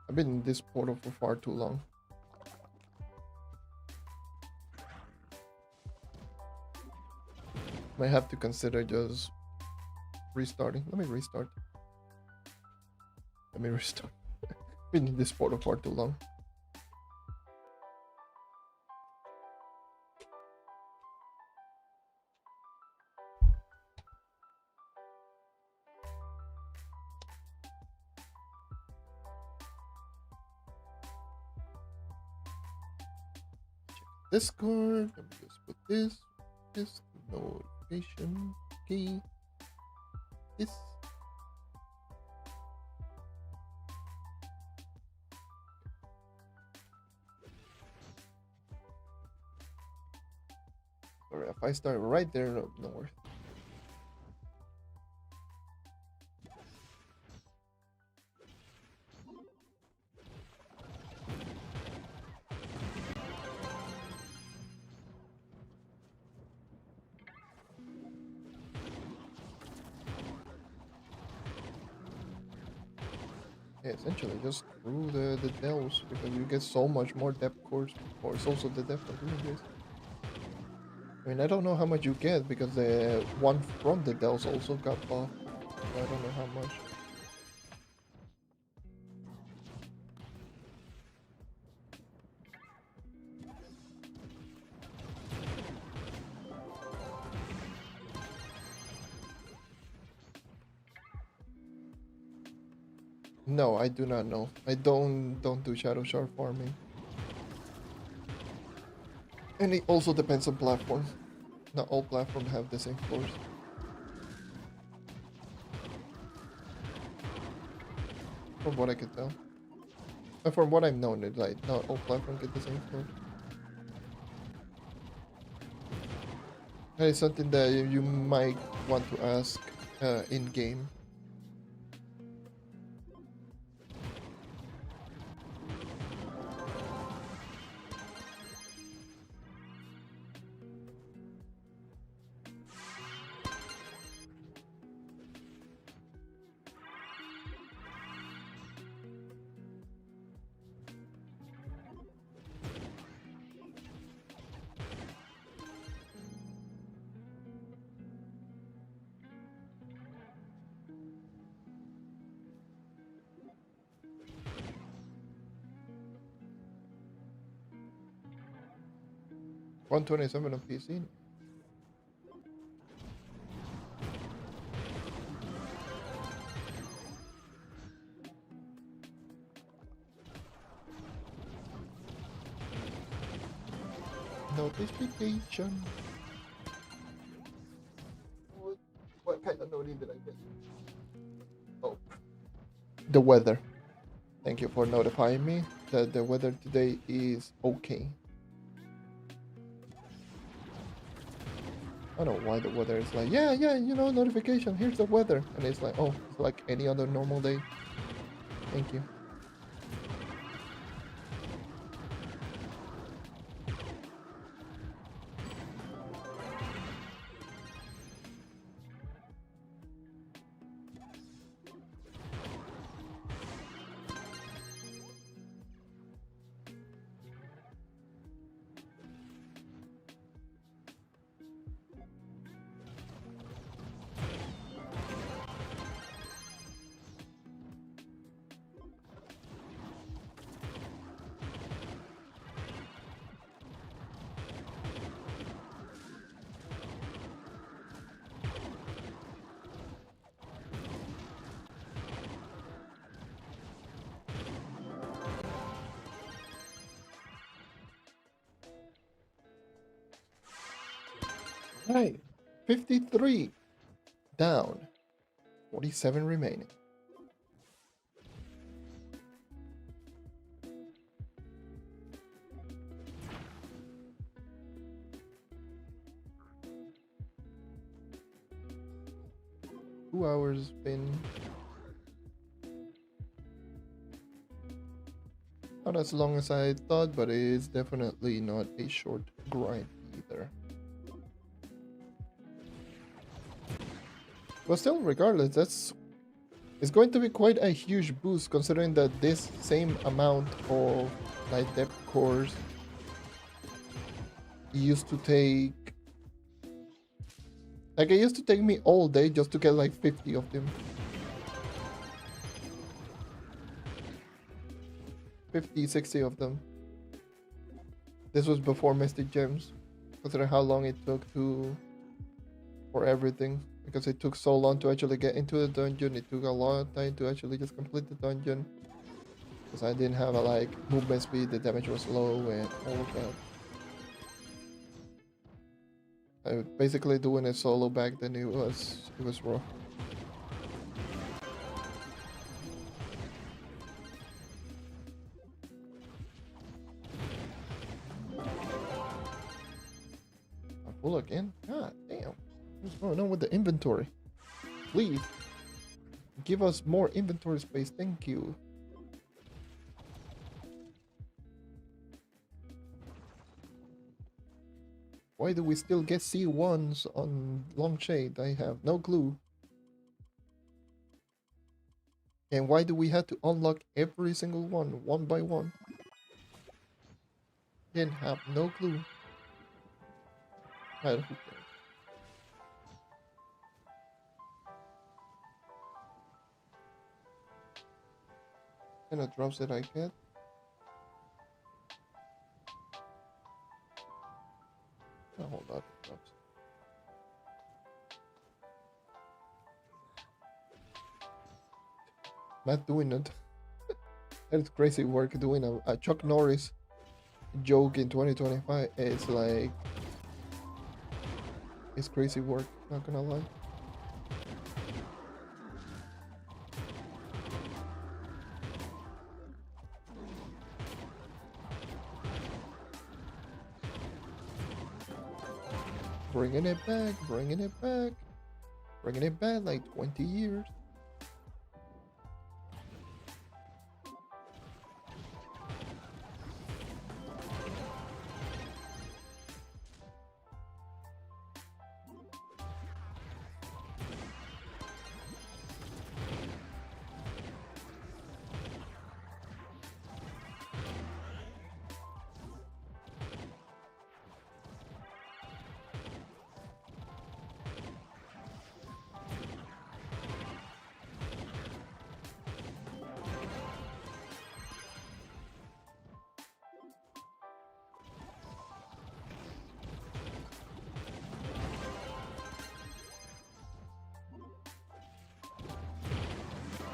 S1: I've been in this portal for far too long. Might have to consider just restarting. Let me restart. Been in this portal for too long. Discord. Let me just put this notification key. This. Sorry, if I start right there, no worries. Yeah, essentially just through the delves because you get so much more depth course also the depth of doing this. I mean, I don't know how much you get because the one from the delves also got buffed. So I don't know how much. No, I do not know. I don't do Shadow Shard farming. And it also depends on platform. Not all platforms have the same floors. From what I can tell. And from what I've known, it's like not all platforms get the same floors. That is something that you might want to ask in game. 127 on PC. Notification. What kind of notice did I get? Oh, the weather. Thank you for notifying me that the weather today is okay. I don't know why the weather is like, yeah, you know, notification, here's the weather. And it's like, oh, it's like any other normal day. Thank you. Right. 53 down. 47 remaining. Two hours been not as long as I thought, but it is definitely not a short grind either. But still, regardless, it's going to be quite a huge boost considering that this same amount of light depth cores used to take, like, it used to take me all day just to get like 50 of them. 50, 60 of them. This was before Mystic Gems, considering how long it took for everything. Because it took so long to actually get into the dungeon, it took a lot of time to actually just complete the dungeon. Because I didn't have a like movement speed, the damage was low and all of that. I was basically doing it solo back then. It was raw. I'm full again? God damn. What's going on with the inventory? Please give us more inventory space, thank you. Why do we still get C1s on Longshade? I have no clue. And why do we have to unlock every single one by one? Again, have no clue. I don't know. What kind of drops did I get? A whole lot of drops. Not doing it. That's crazy work doing a Chuck Norris joke in 2025. It's like, it's crazy work, not gonna lie. Bringing it back, bringing it back, bringing it back like 20 years.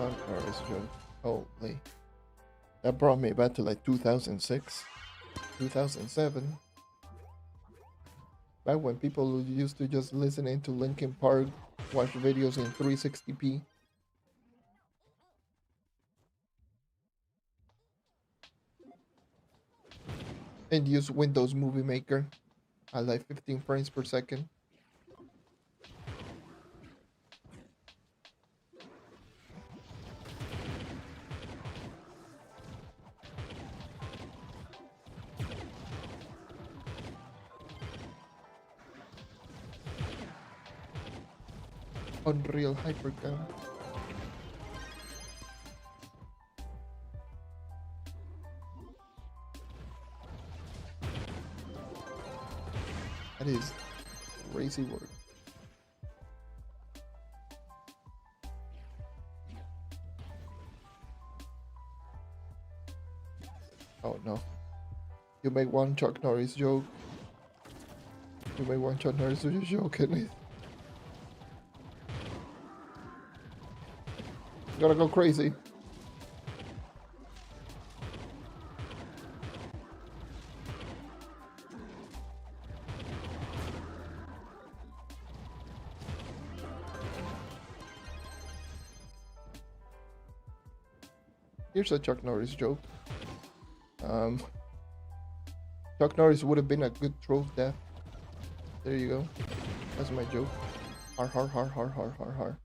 S1: Chuck Norris joke. Holy. That brought me back to like 2006, 2007. Back when people used to just listen into Linkin Park, watch videos in 360p. And use Windows Movie Maker at like 15 frames per second. Unreal Hypercam. That is crazy work. Oh no. You make one Chuck Norris joke. You make one Chuck Norris joke and it gotta go crazy. Here's a Chuck Norris joke. Chuck Norris would have been a good Trove death. There you go. That's my joke. Har har har har har har har.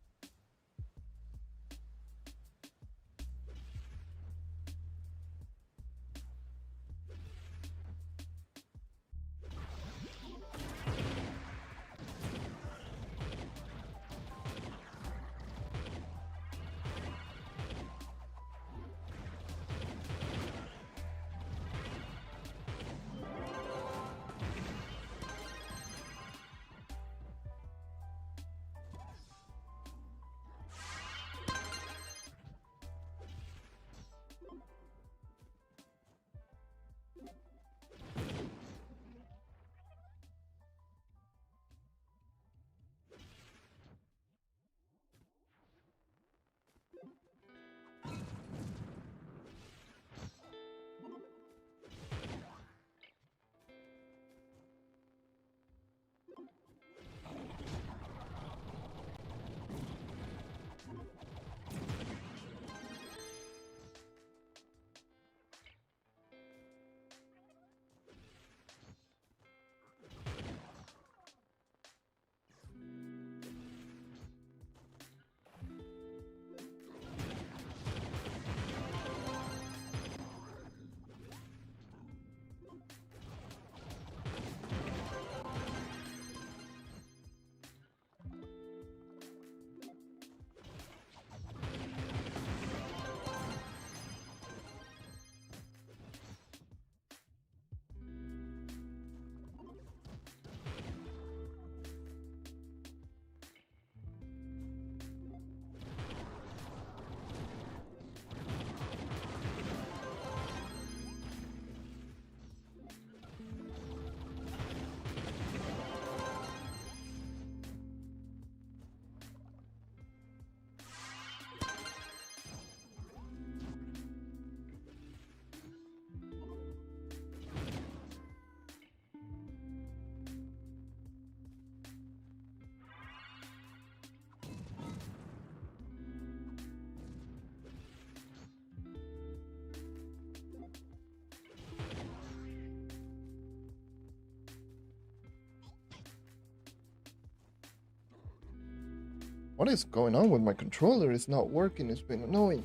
S1: What is going on with my controller? It's not working. It's been annoying.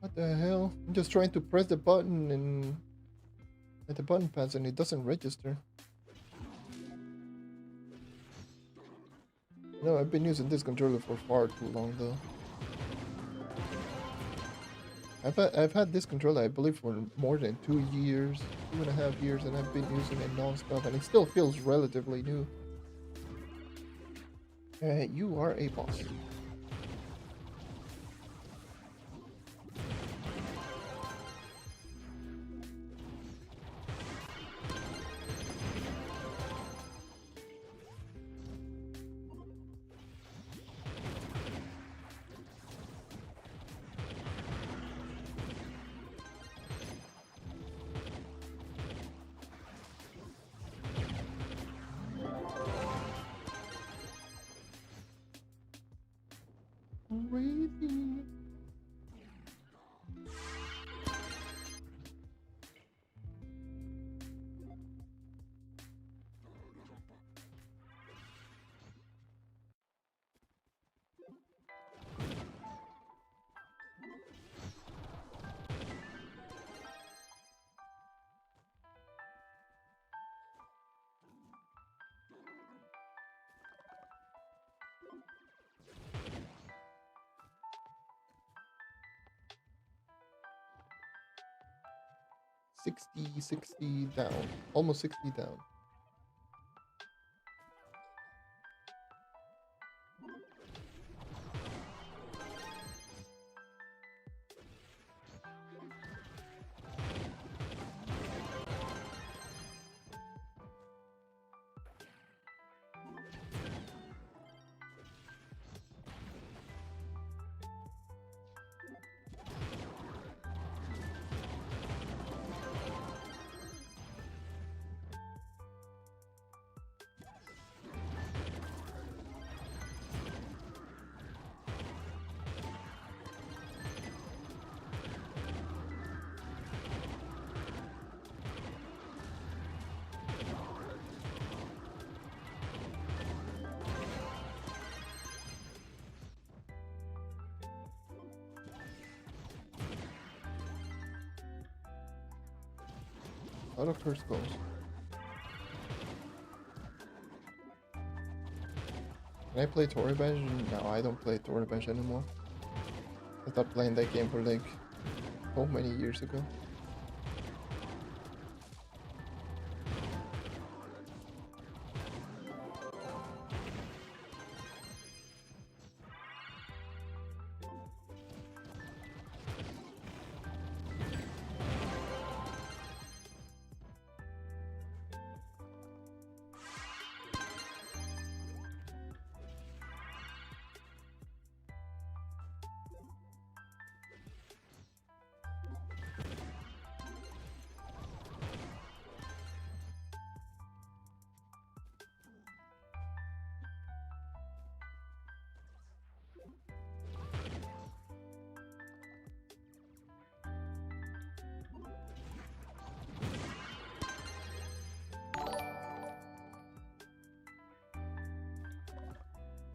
S1: What the hell? I'm just trying to press the button and at the button pads and it doesn't register. No, I've been using this controller for far too long though. I've had this controller, I believe, for more than 2 years, 2.5 years, and I've been using it non-stop, and it still feels relatively new. You are a boss. crazy. $60 down. Almost 60 down. A lot of first goals. Can I play Tory Bench? No, I don't play Tory Bench anymore. I stopped playing that game for like so many years ago.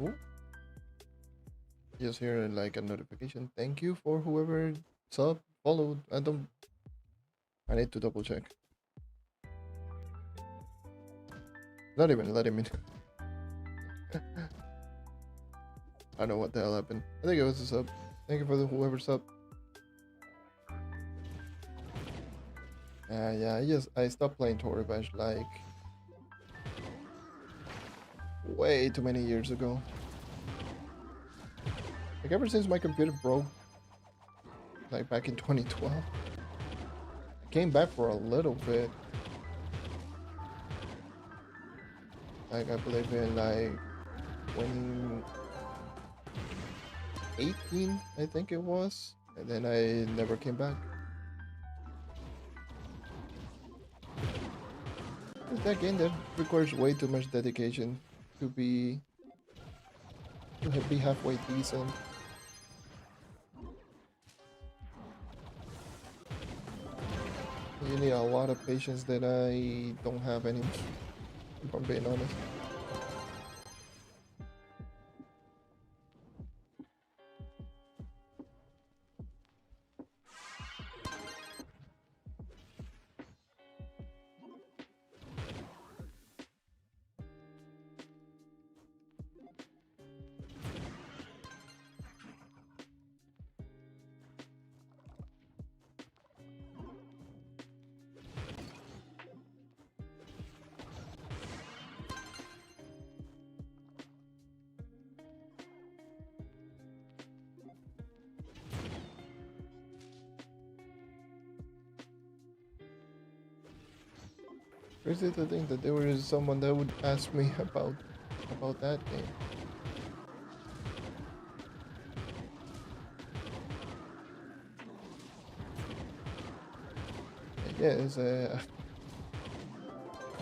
S1: Ooh. Just hear like a notification. Thank you for whoever sub, followed. I need to double check. Not even, let him in. I don't know what the hell happened. I think it was a sub. Thank you for whoever sub. Yeah, I stopped playing Tory Bench like way too many years ago. Like ever since my computer broke, like back in 2012. I came back for a little bit. Like I believe in like 2018, I think it was. And then I never came back. That game that requires way too much dedication to be halfway decent. You need a lot of patience that I don't have anymore, if I'm being honest. Crazy to think that there was someone that would ask me about that game. Yeah, it's if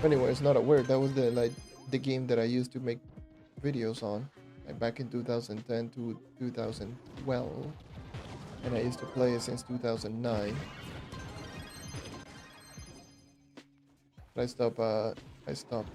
S1: anyone is not aware, that was the game that I used to make videos on. back in 2010 to 2012, and I used to play it since 2009. But I stopped.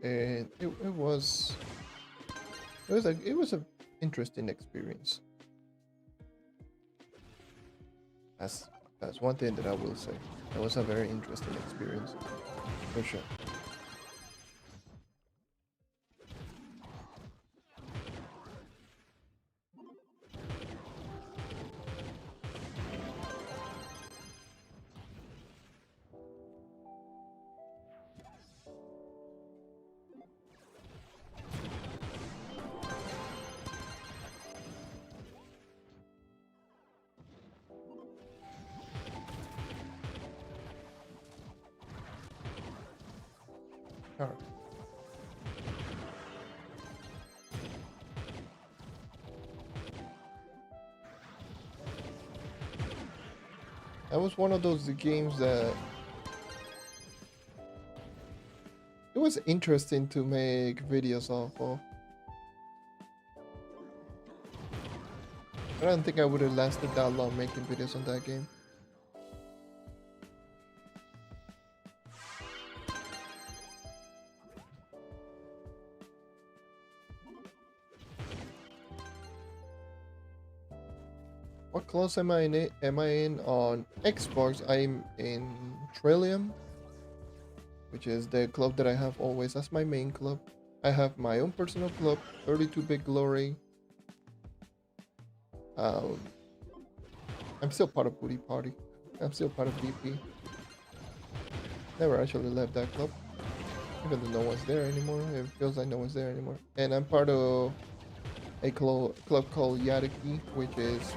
S1: And it was a interesting experience. That's that's one thing that I will say. It was a very interesting experience, for sure. All right. That was one of those games that it was interesting to make videos off of. I don't think I would have lasted that long making videos on that game. What class am I in? Am I in on Xbox? I'm in Trillium, which is the club that I have always as my main club. I have my own personal club, 32-bit Glory. Um, I'm still part of Booty Party. I'm still part of DP. Never actually left that club, even though no one's there anymore. It feels like no one's there anymore. And I'm part of a club called Yadaki, which is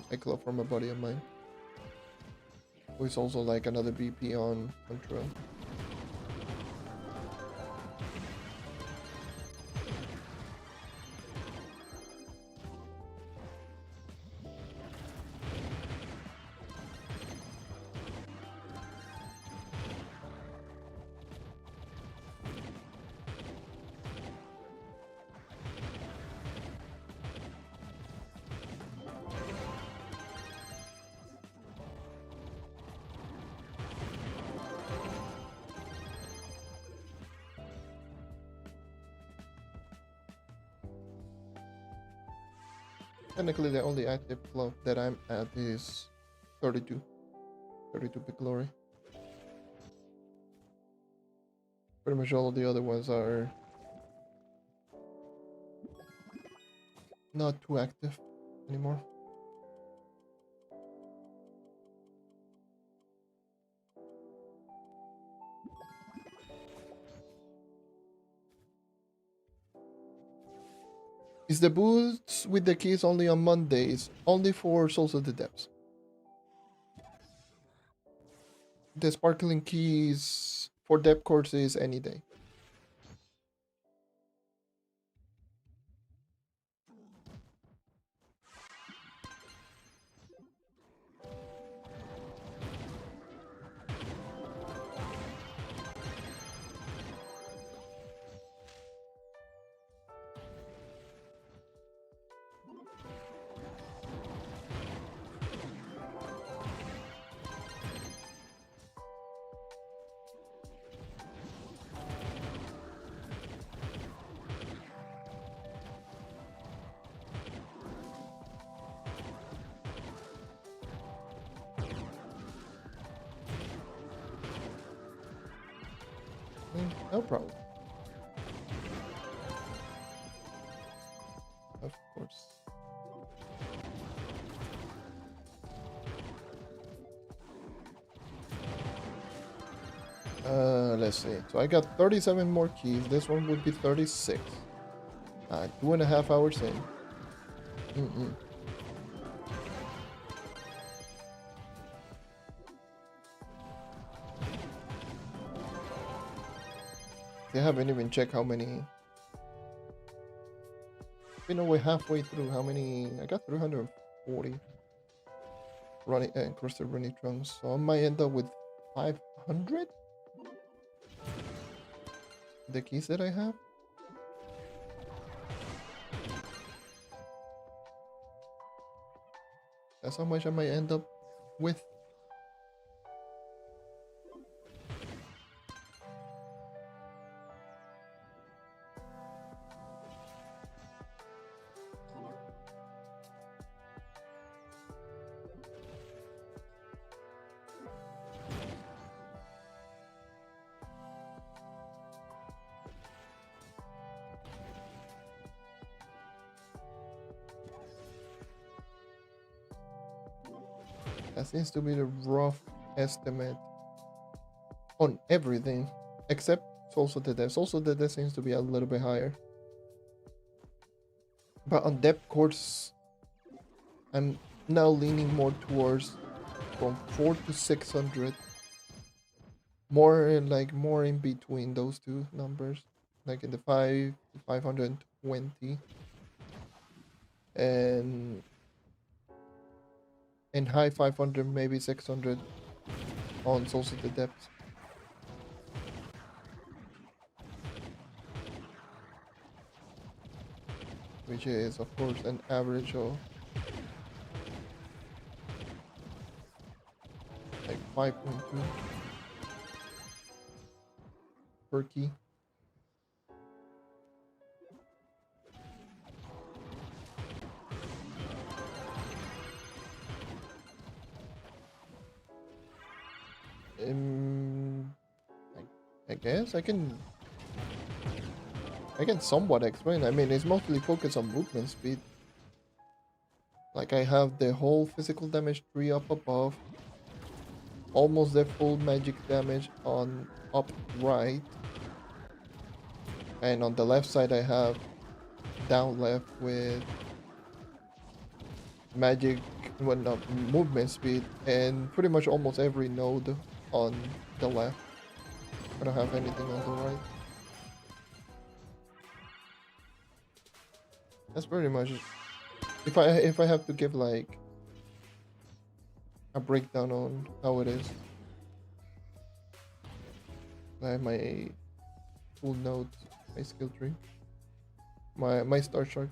S1: a club from a buddy of mine, who is also like another BP on Trove. Technically, the only active club that I'm at is 32-bit Glory. Pretty much all of the other ones are not too active anymore. Is the booths with the keys only on Mondays? Only for Souls of the Depths. The sparkling keys for depth courses any day. No problem. Of course. Let's see. So I got 37 more keys. This one would be 36. 2.5 hours in. They haven't even checked how many. You know, we're halfway through. How many? I got 340 running crystal running trunks. So I might end up with 500. The keys that I have. That's how much I might end up with. That seems to be the rough estimate on everything, except also the depth. Also the depth seems to be a little bit higher. But on depth course, I'm now leaning more towards from 4 to 600. More in between those two numbers, like in the 5 to 520, and in high 500, maybe 600 on Souls of the Depths. Which is, of course, an average of like 5.2 per key. I guess I can somewhat explain. I mean, it's mostly focused on movement speed. Like, I have the whole physical damage tree up above, almost the full magic damage on up right, and on the left side I have down left with magic, well, not movement speed, and pretty much almost every node on the left. I don't have anything on the right. That's pretty much it. If I have to give like a breakdown on how it is. I have my full nodes, my skill tree, my star chart.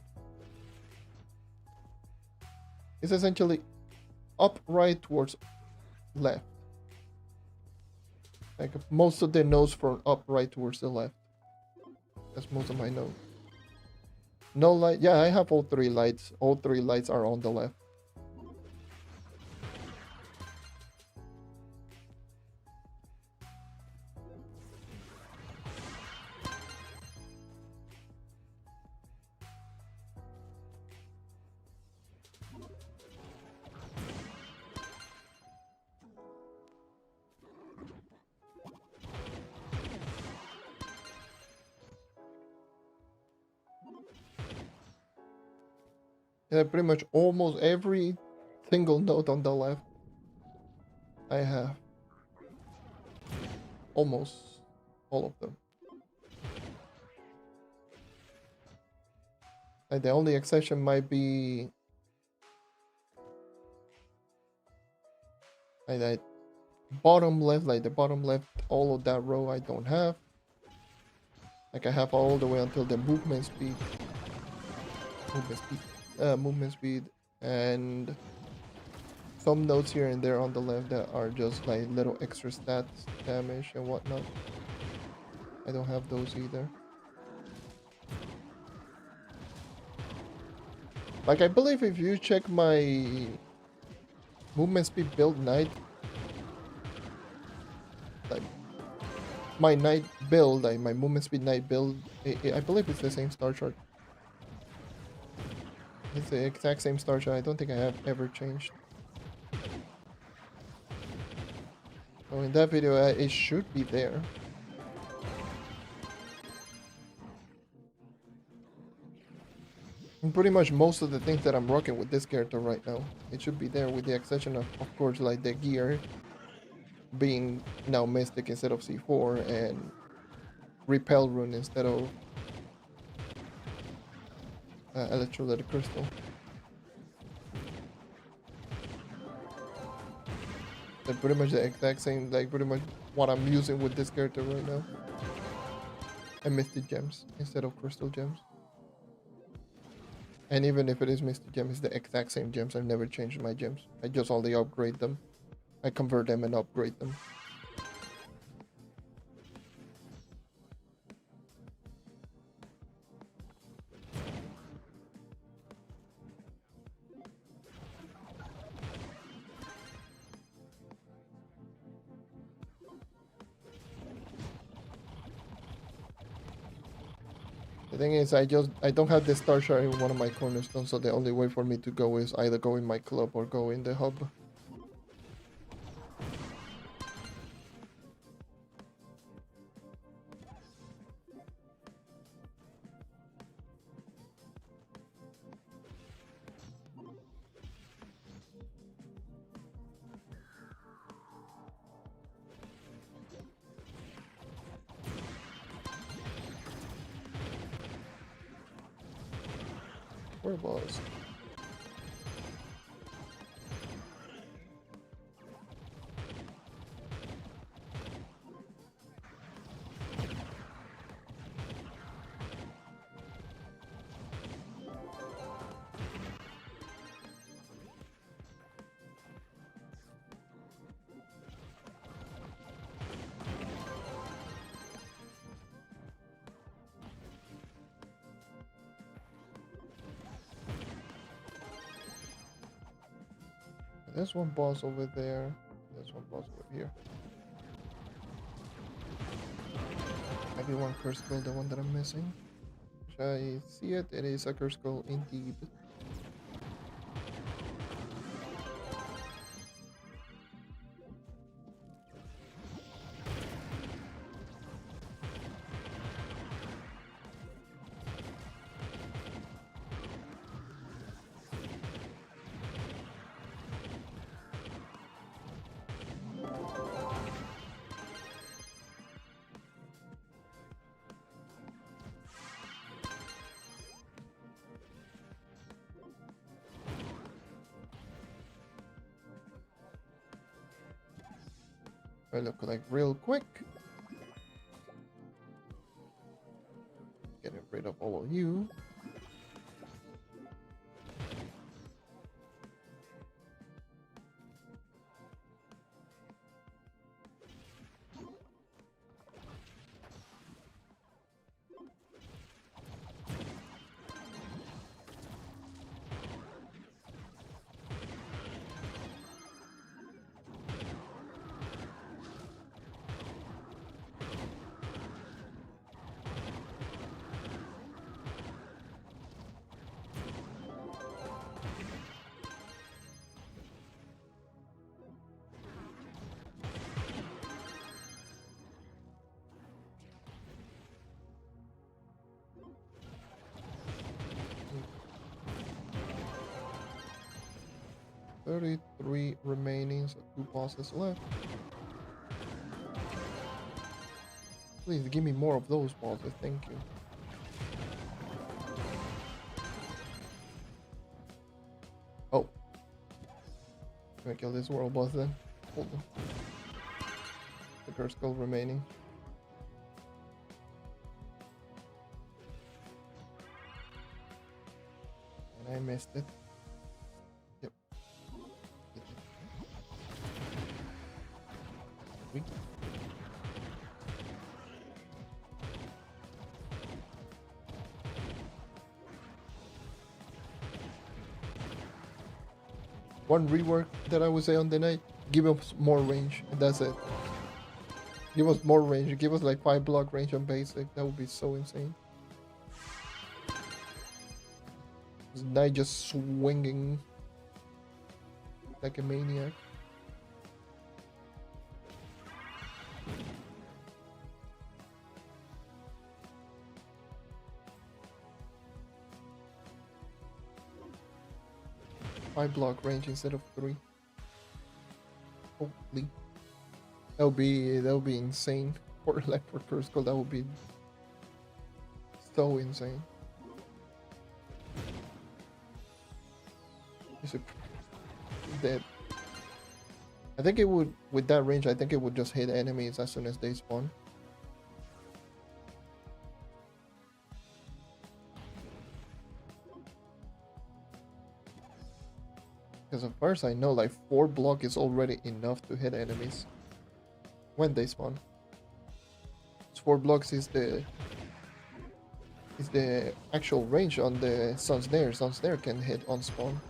S1: It's essentially up, right, towards left. Like most of the nodes from up, right, towards the left. That's most of my nodes. No light. Yeah, I have all three lights. All three lights are on the left. Yeah, pretty much almost every single node on the left I have. Almost all of them. Like the only exception might be like that bottom left, like the bottom left, all of that row I don't have. Like I have all the way until the movement speed, and some nodes here and there on the left that are just like little extra stats, damage and whatnot. I don't have those either. Like I believe if you check my movement speed build night, like my night build, like my movement speed night build, I believe it's the same star chart. It's the exact same star shot. I don't think I have ever changed. So in that video, it should be there. And pretty much most of the things that I'm rocking with this character right now, it should be there, with the exception of course, like the gear being now Mystic instead of C4 and Repel Rune instead of Electrolytic Crystal. They're pretty much the exact same, like pretty much what I'm using with this character right now. And Mystic Gems instead of Crystal Gems. And even if it is Mystic Gem, it's the exact same gems. I've never changed my gems. I just only upgrade them. I convert them and upgrade them. The thing is, I don't have the star shard in one of my cornerstones, so the only way for me to go is either go in my club or go in the hub. Where was? There's one boss over there. There's one boss over here. Maybe one curse skull, the one that I'm missing. Should I see it? It is a curse skull indeed. I look like real quick. Getting rid of all of you. $33 remaining, so 2 bosses left. Please give me more of those bosses, thank you. Oh. Can I kill this world boss then? Hold on. The curse skull remaining. And I missed it. Yep. Weak. One rework that I would say on the night, give us more range, and that's it. Give us more range, give us like 5 block range on basic, that would be so insane. This knight just swinging like a maniac. Five block range instead of 3. Holy. That would be insane. For Electric Curse Call, that would be so insane. Is it dead? I think it would, with that range, I think it would just hit enemies as soon as they spawn. Because as far as I know, like 4 block is already enough to hit enemies when they spawn. 4 blocks is the actual range on the Sun Snare. Sun Snare can hit on spawn.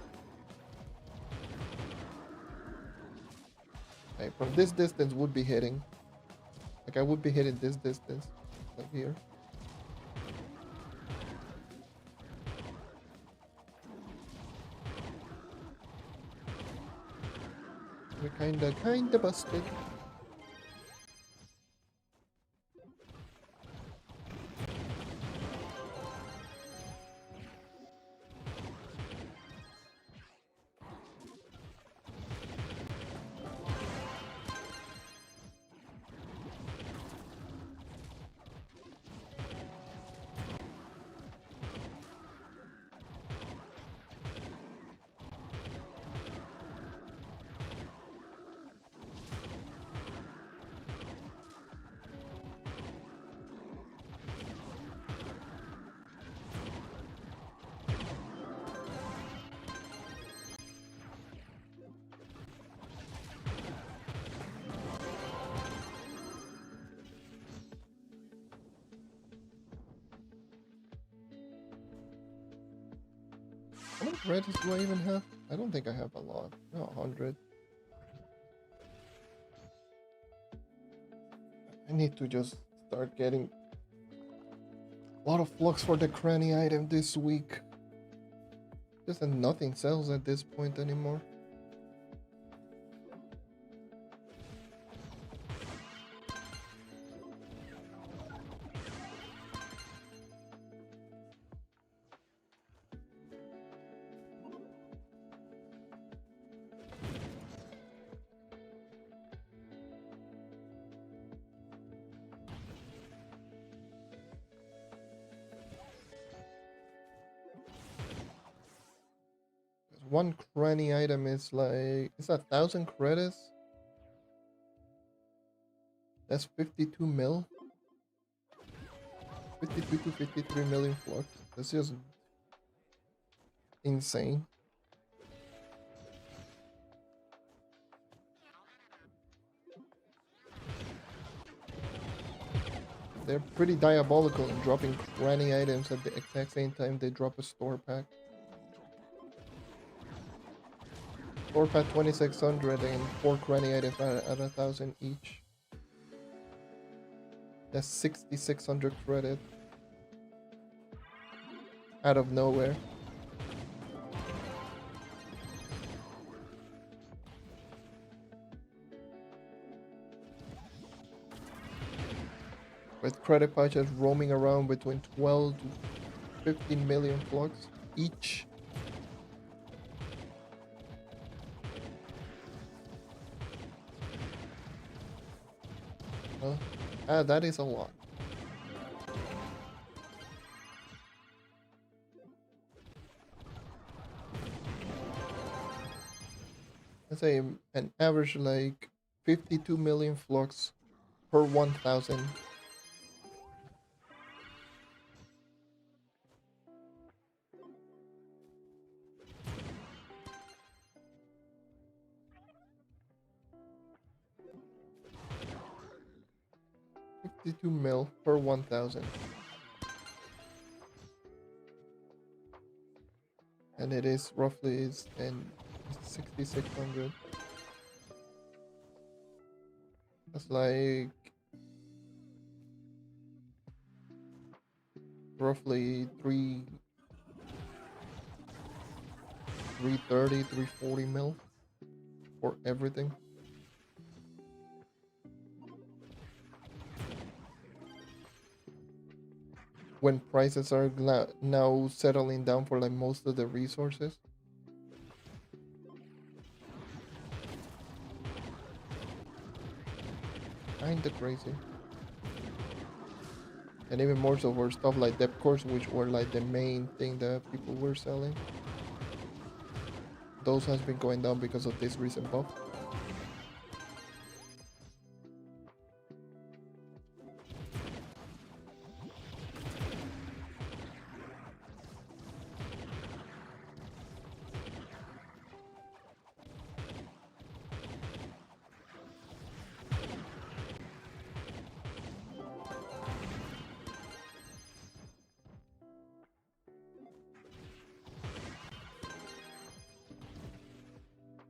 S1: Like from this distance would be hitting. Like I would be hitting this distance. Like here. We're kinda busted. How many credits do I even have? I don't think I have a lot. No, 100. I need to just start getting a lot of flux for the cranny item this week. Just that nothing sells at this point anymore. One cranny item is like, it's 1,000 credits. That's 52 mil. 52 to 53 million flux. That's just insane. They're pretty diabolical in dropping cranny items at the exact same time they drop a store pack. Store pack 2600 and 4 cranny items at 1,000 each. That's 6,600 credit. Out of nowhere. With credit pouches roaming around between 12 to 15 million flux each. That is a lot. Let's say an average like 52 million flux per 1,000. $52 mil per 1,000. And it is roughly is 6,600. That's like roughly 330, 340 mil for everything. When prices are now settling down for like most of the resources. Kinda crazy. And even more so for stuff like depth cores, which were like the main thing that people were selling. Those has been going down because of this recent buff.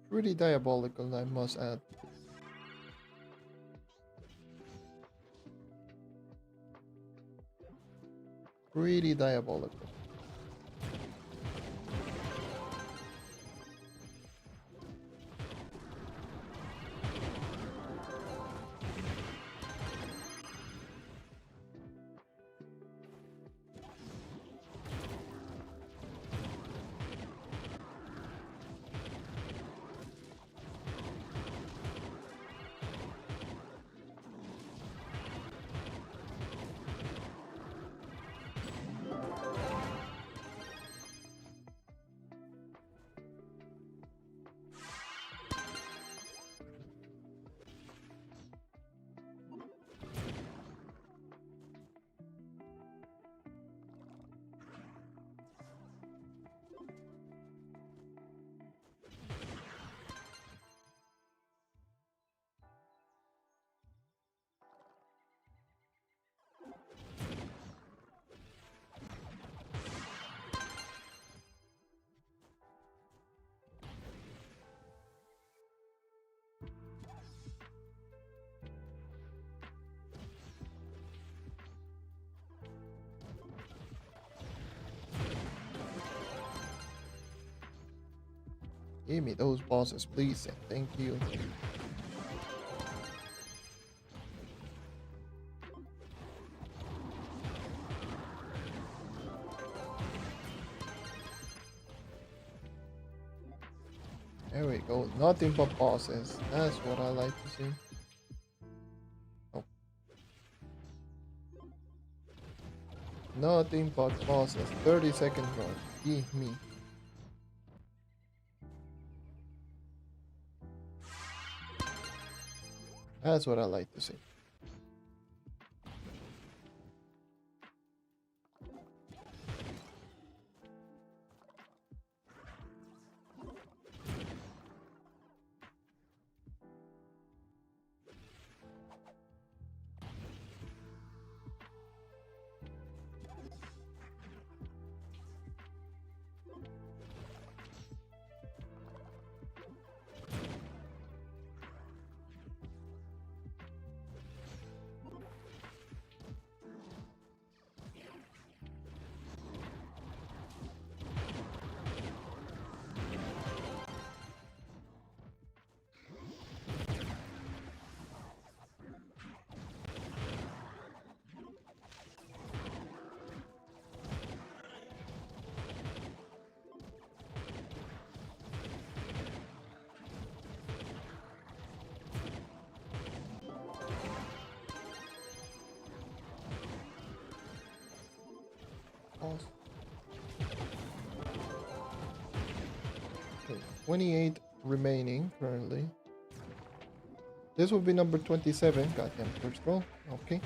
S1: Pretty diabolical, I must add. Pretty diabolical. Give me those bosses, please, and thank you. There we go. Nothing but bosses. That's what I like to see. Oh. Nothing but bosses. 30-second run. Give me. That's what I like to see. Awesome. Okay, 28 remaining currently. This will be number 27. Goddamn first roll. Okay.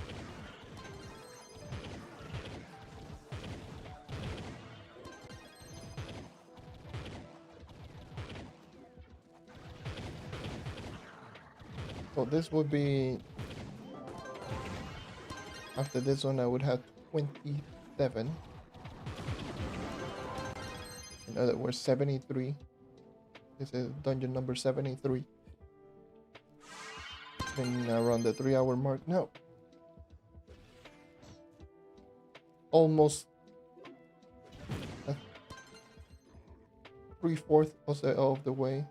S1: So this would be, after this one I would have 27. In other words, 73. This is dungeon number 73. Been around the 3-hour mark now. Almost. 3/4 of the way.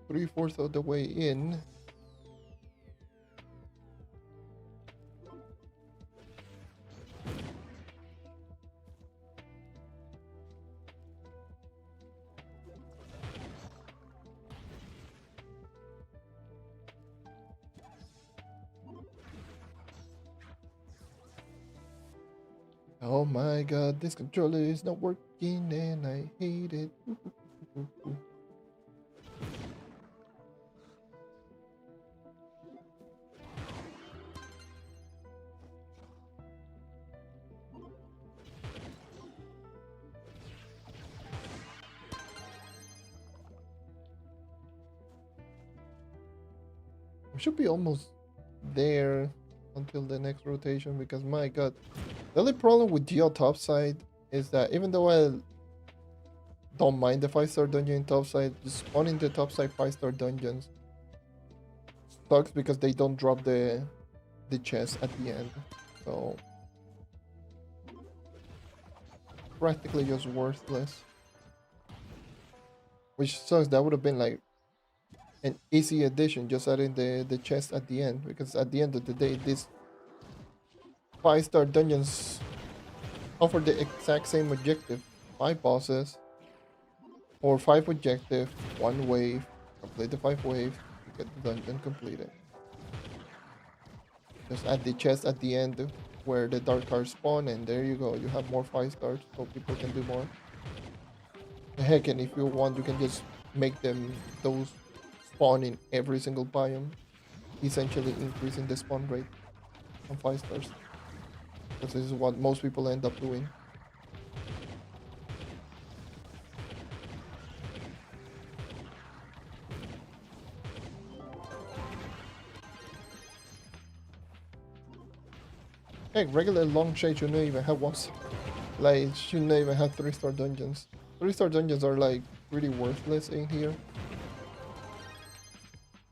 S1: Three-fourths of the way in. Oh my god, this controller is not working and I hate it. We should be almost there until the next rotation because my god. The only problem with Geo topside is that even though I don't mind the 5-star dungeon in topside, just spawning the topside 5-star dungeons sucks because they don't drop the chest at the end. So practically just worthless. Which sucks. That would have been like an easy addition, just adding the chest at the end, because at the end of the day these 5-star dungeons offer the exact same objective. 5 bosses or 5 objective, 1 wave, complete the 5 waves, you get the dungeon completed. Just add the chest at the end where the dark cards spawn, and there you go, you have more 5 stars so people can do more. Heck, and if you want, you can just make them those spawn in every single biome, essentially increasing the spawn rate on 5 stars. Because this is what most people end up doing. Heck, regular long shade shouldn't even have ones. Like, shouldn't even have 3-star dungeons. 3-star dungeons are like pretty worthless in here.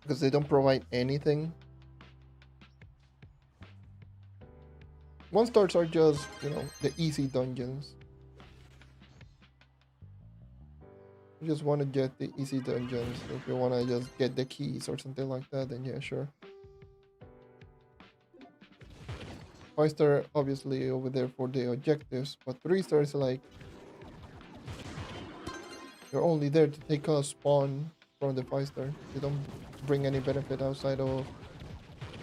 S1: Because they don't provide anything. 1-stars are just, you know, the easy dungeons. You just want to get the easy dungeons. If you want to just get the keys or something like that, then yeah, sure. 5-star obviously over there for the objectives, but 3-star is like you're only there to take a spawn from the 5-star. They don't bring any benefit outside of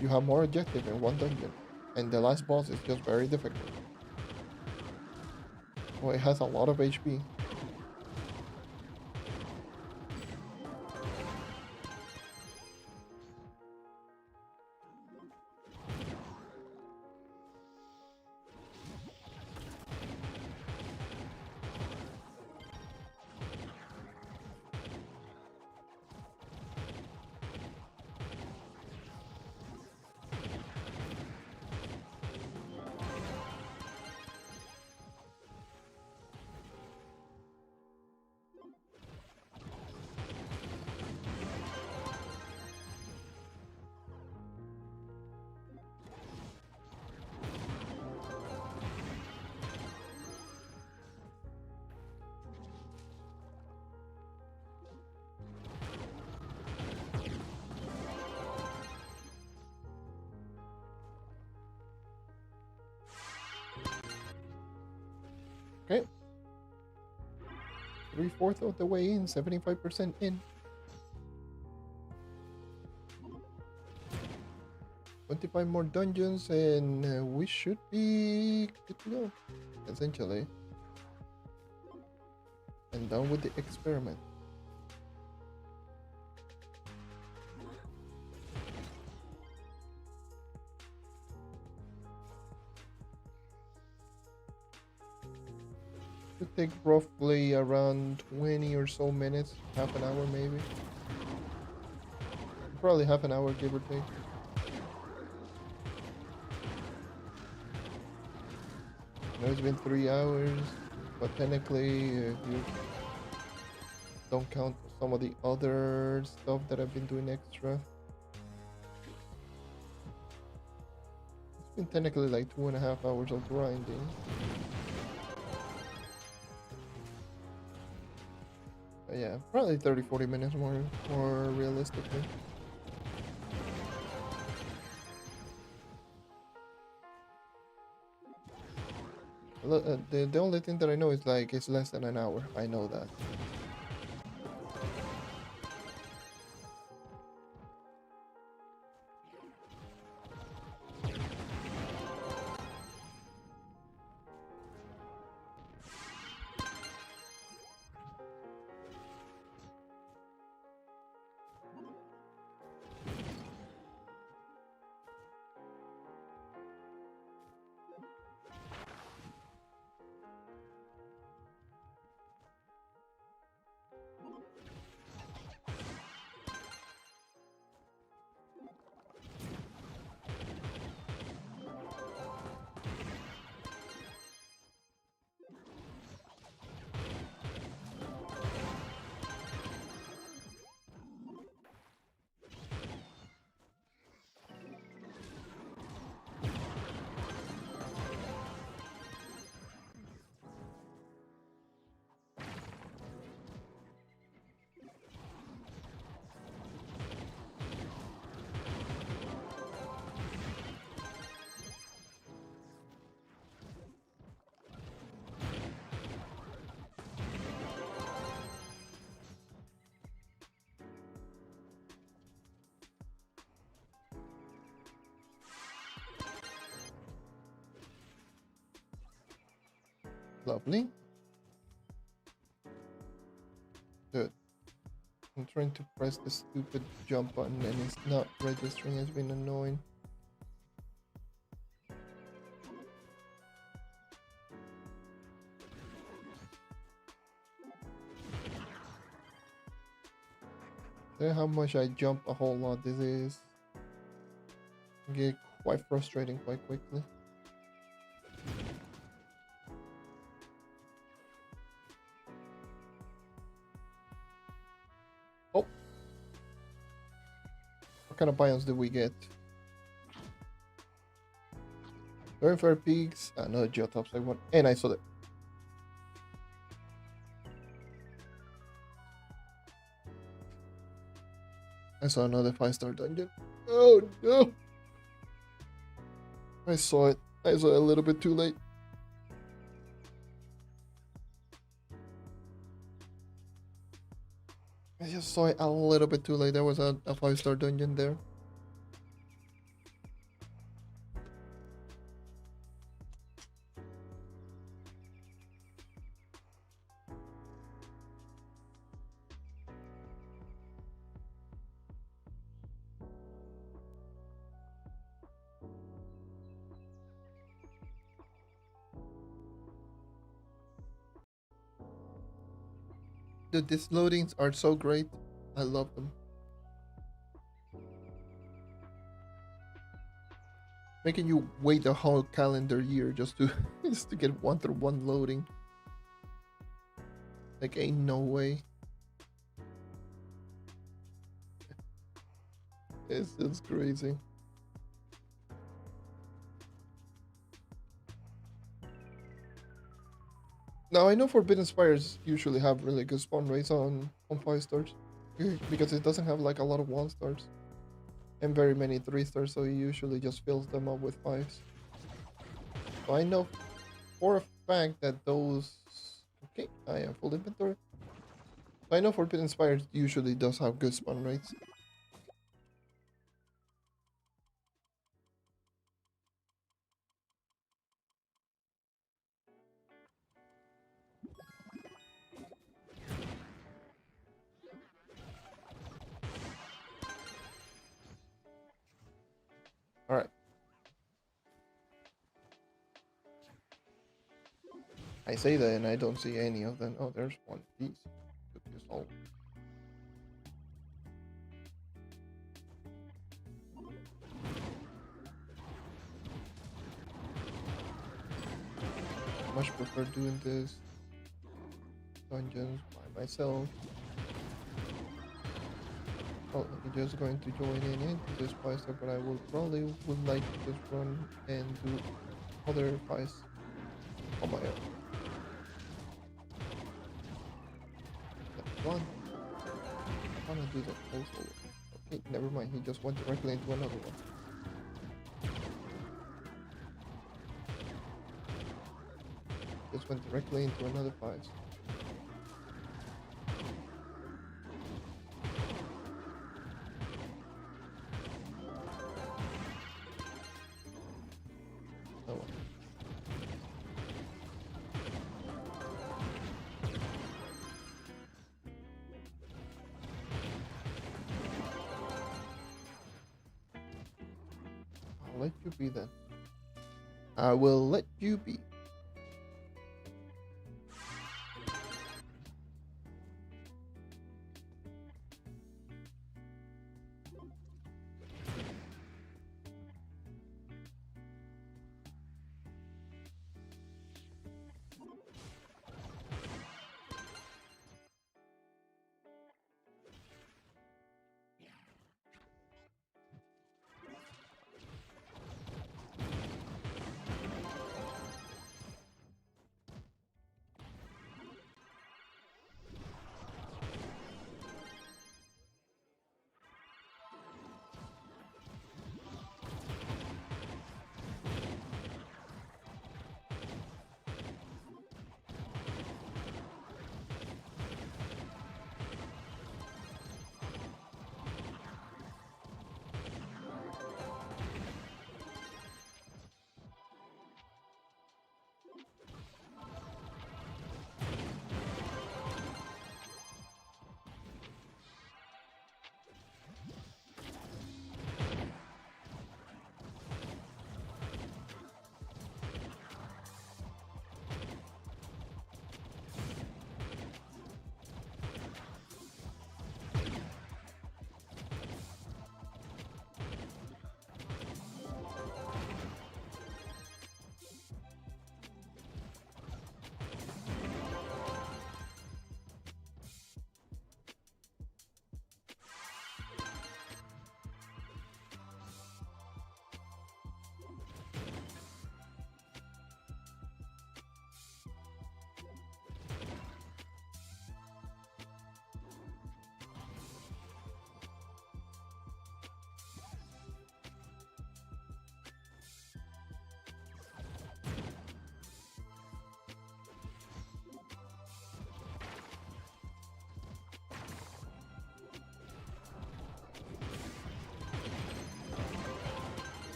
S1: you have more objective in one dungeon, and the last boss is just very difficult. Well, it has a lot of HP. Okay. 3/4 of the way in, 75% in. 25 more dungeons and we should be good to go, essentially. And done with the experiment. Should take roughly around 20 or so minutes, half an hour maybe. Probably half an hour, give or take. I know it's been 3 hours, but technically, if you don't count some of the other stuff that I've been doing extra, it's technically like 2.5 hours of grinding. But yeah, probably 30-40 minutes more realistically. The only thing that I know is like it's less than an hour. I know that. Lovely. Good. I'm trying to press the stupid jump button and it's not registering. It's been annoying. See how much I jump a whole lot. This is get quite frustrating quite quickly. Oh, what kind of biomes did we get? Very fair peaks, another geotops I want, and I saw that. I saw another 5-star dungeon. Oh no! I saw it. I saw it a little bit too late. I just saw it a little bit too late. There was a 5-star dungeon there. Dude, these loadings are so great. I love them. Making you wait a whole calendar year just to just to get 1-through-1 loading. Like ain't no way. It's crazy. Now I know Forbidden Spires usually have really good spawn rates on 5-stars because it doesn't have like a lot of 1-stars and very many 3-stars, so it usually just fills them up with 5s. So I know for a fact that those. Okay, I have full inventory. So I know Forbidden Spires usually does have good spawn rates. All right. I say that and I don't see any of them. Oh, there's one piece. Took this all. Much prefer doing this dungeons by myself. Oh, I'm just going to join in into this fight, but I would like to just run and do other fights on my own. That's one. I wanna do the postal. Okay, never mind. He just went directly into another one. Just went directly into another fight. Oh well. I'll let you be then. I will let you be.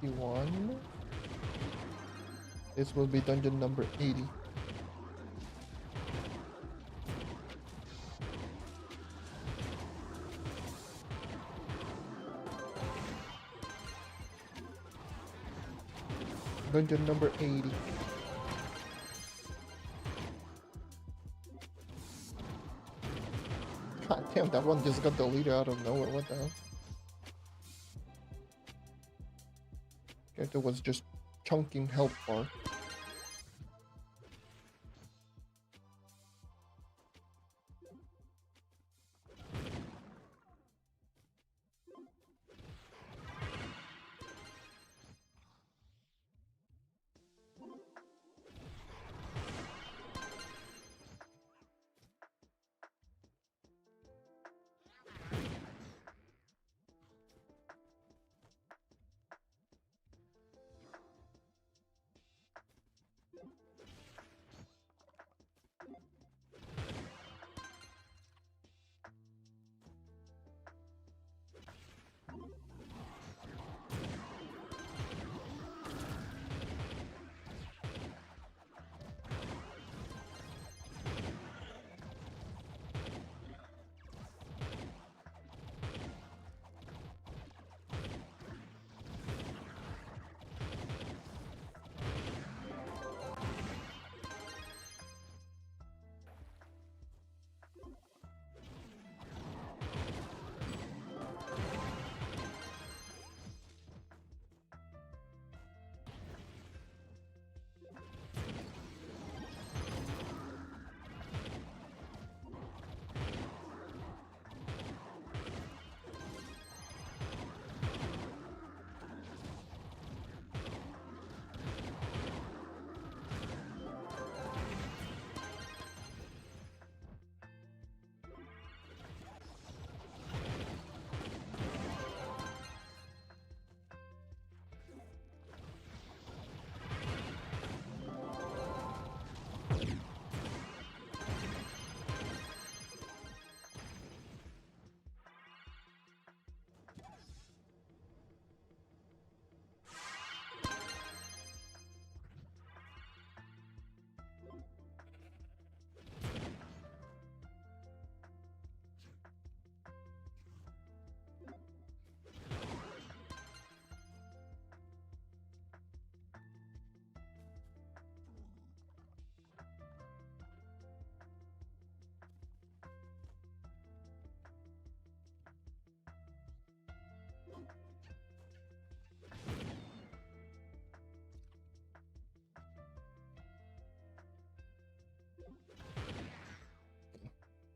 S1: $21. This will be dungeon number 80. Dungeon number 80. God damn, that one just got deleted out of nowhere. What the hell? Character was just chunking health bar.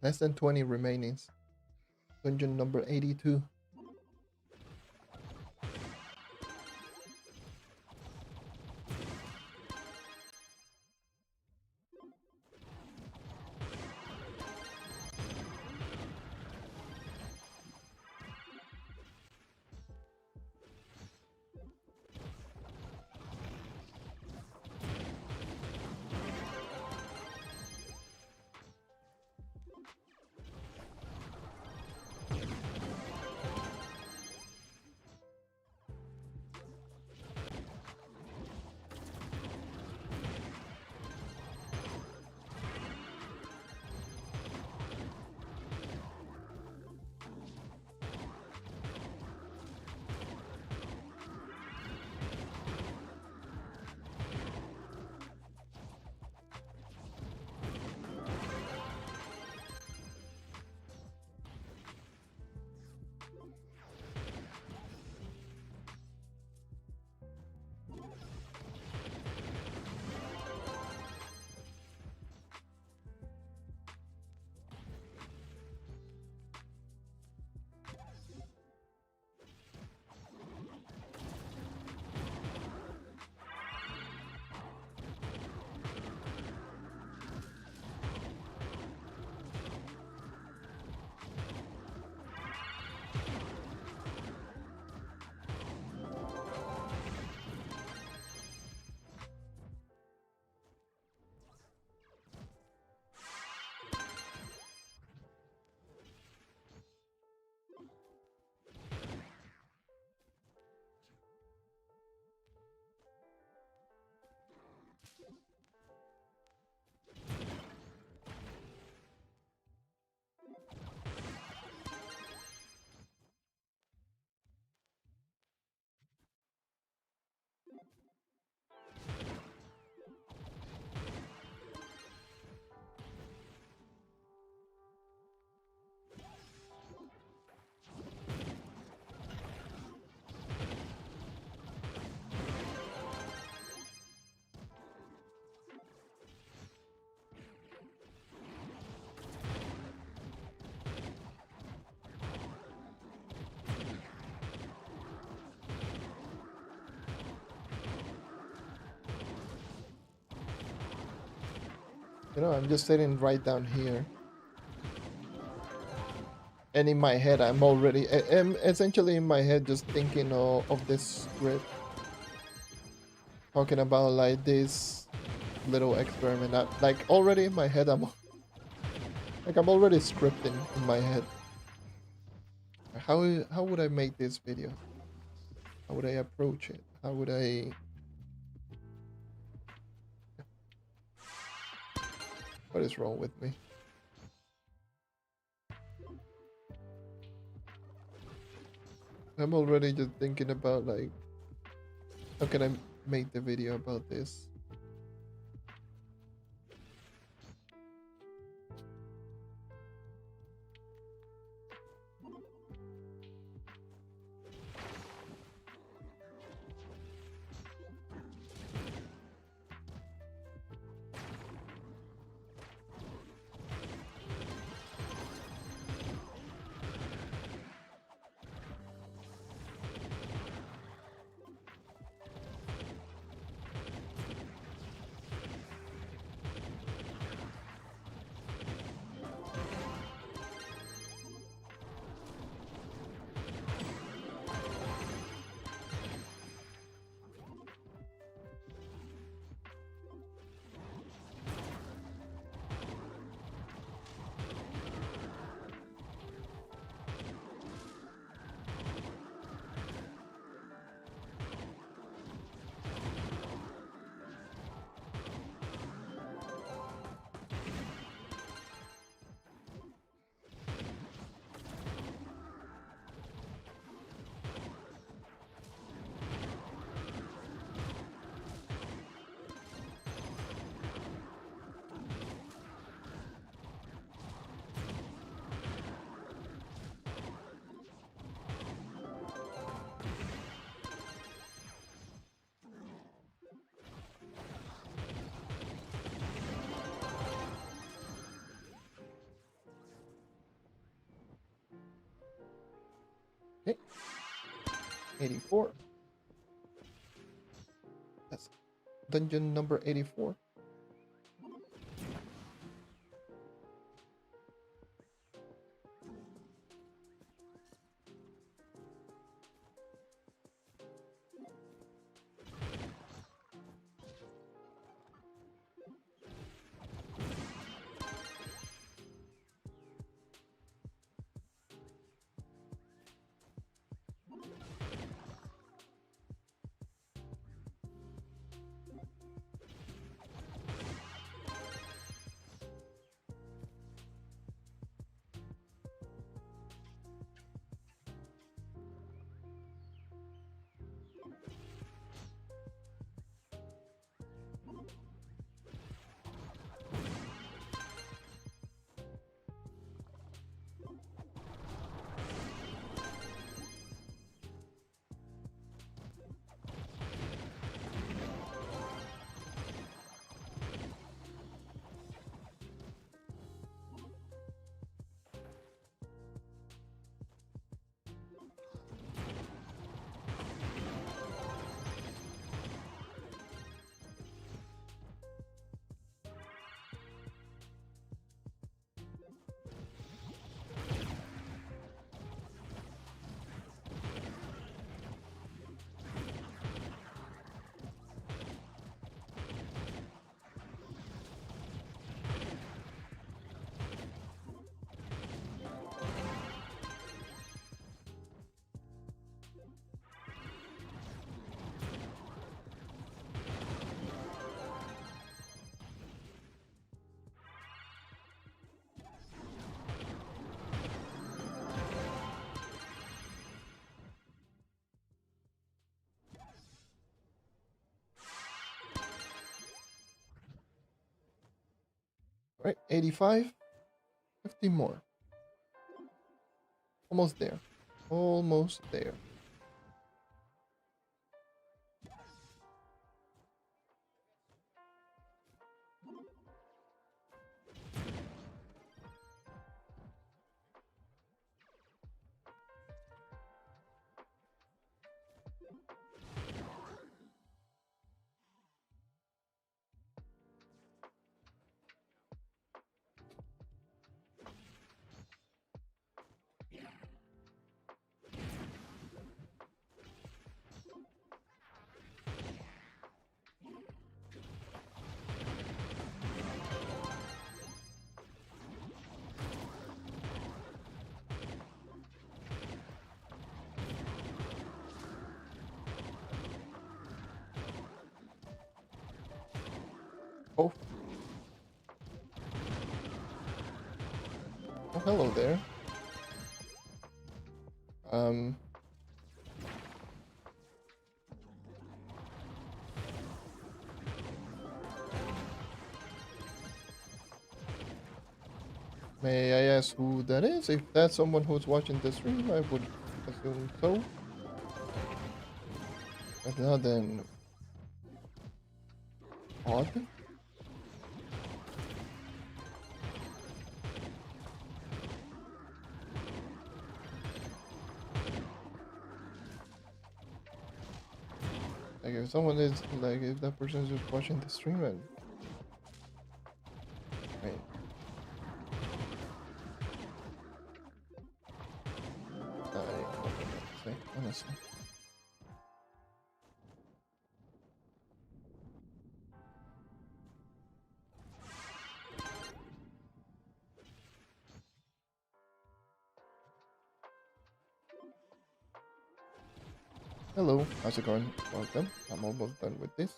S1: Less than 20 remainings. Dungeon number 82. You know, I'm just sitting right down here. And in my head, I'm already, I'm essentially in my head just thinking of this script. Talking about like this little experiment. Like already in my head, I'm already scripting in my head. How would I make this video? How would I approach it? How would I... What is wrong with me? I'm already just thinking about like, how can I make the video about this? 84. That's dungeon number 84. All right, 85. 50 more. Almost there. Almost there. Oh. Oh, hello there. May I ask who that is? If that's someone who's watching the stream, I would assume so. If not, then odd. Like if someone is like if that person is just watching the stream and right. I don't know what to say, honestly. Hello, how's it going? Welcome. I'm almost done with this.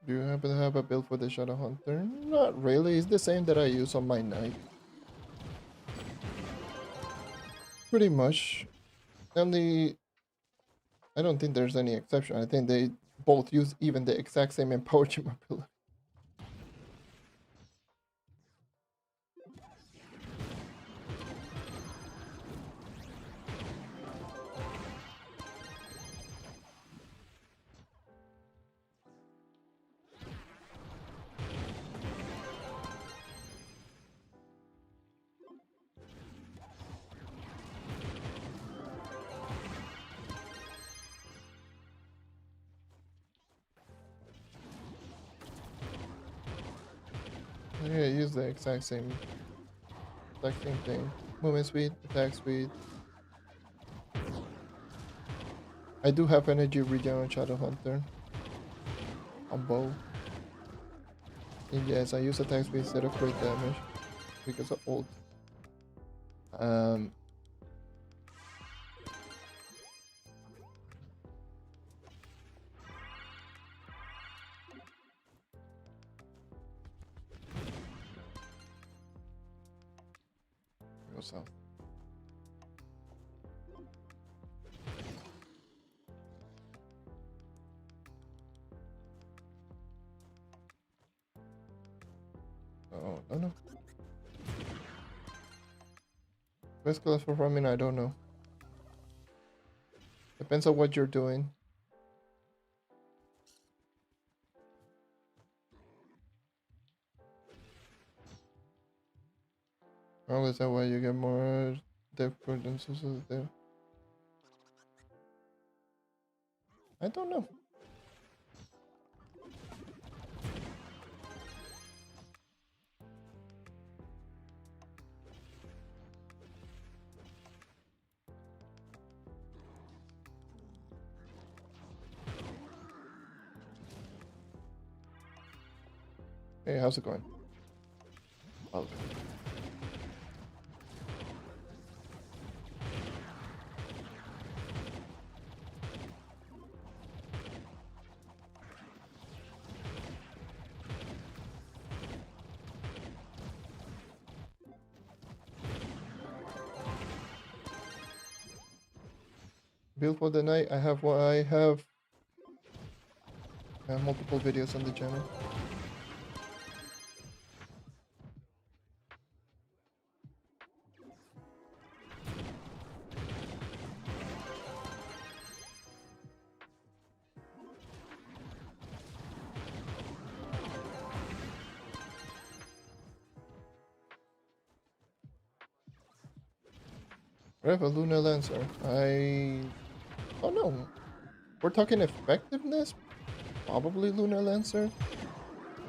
S1: Do you happen to have a build for the Shadow Hunter? Not really. It's the same that I use on my knight. Pretty much. Only I don't think there's any exception. I think they both use even the exact same empower gem ability. Yeah, use the exact same thing. Movement speed, attack speed. I do have energy regen on Shadow Hunter on bow. And yes, I use attack speed instead of crit damage because of ult. Um, what's up? Oh, no. Best class for farming, I don't know. Depends on what you're doing. Oh, is that why you get more depth than social depth? I don't know. Hey, how's it going? Oh. Build for the night. I have multiple videos on the channel. Rev a Luna Lancer. Oh no. We're talking effectiveness? Probably Luna Lancer.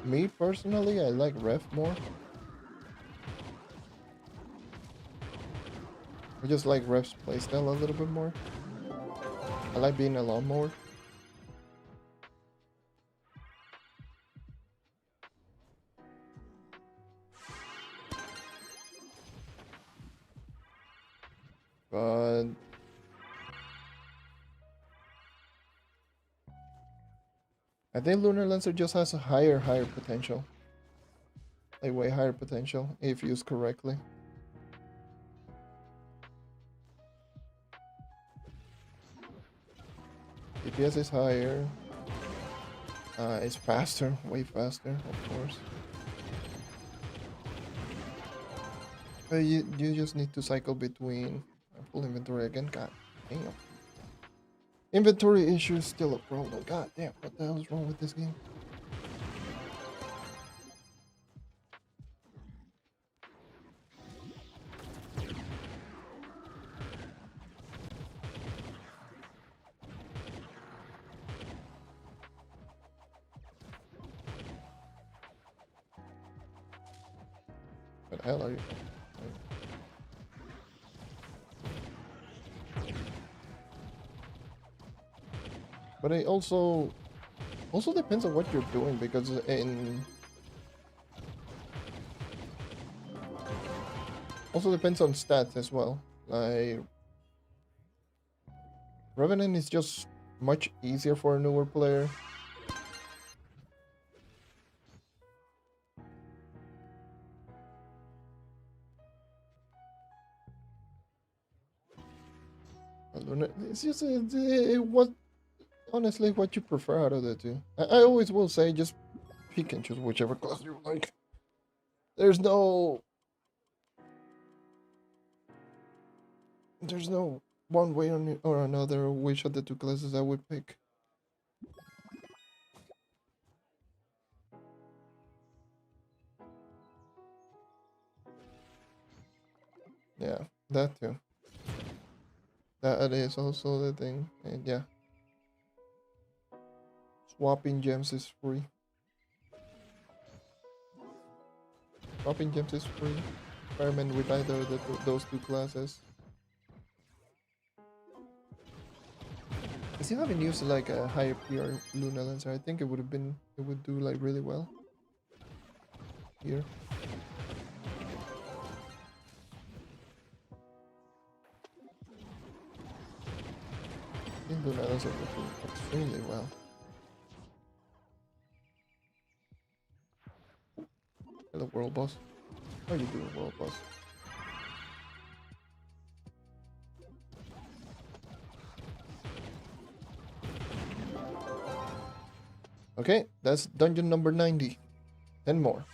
S1: Me personally, I like Rev more. I just like Rev's playstyle a little bit more. I like being alone more. But I think Lunar Lancer just has a higher potential. Like way higher potential if used correctly. DPS is higher. It's faster, way faster, of course. But you just need to cycle between full inventory again. God damn. Inventory issue is still a problem. God damn, what the hell is wrong with this game? What the hell are you? But it also depends on what you're doing because also depends on stats as well. Like Revenant is just much easier for a newer player. It's just what honestly what you prefer out of the two. I always will say just pick and choose whichever class you like. There's no one way or another which of the two classes I would pick. Yeah, that too. That is also the thing, and yeah, swapping gems is free. Dropping gems is free. Experiment with either of those two classes. I still haven't used like a higher PR Luna Lancer. I think it would do like really well here. I think Luna Lancer would do extremely well. Hello, world boss. How are you doing, world boss? Okay, that's dungeon number 90. 10 more.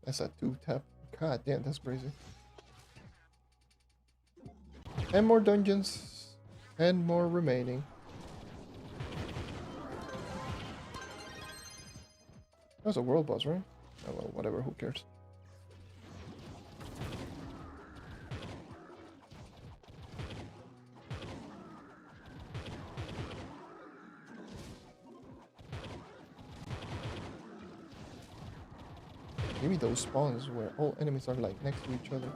S1: That's a 2-tap. God damn, that's crazy. 10 more dungeons. 10 more remaining. That was a world boss, right? Oh well, whatever, who cares? Maybe those spawns where all enemies are like next to each other.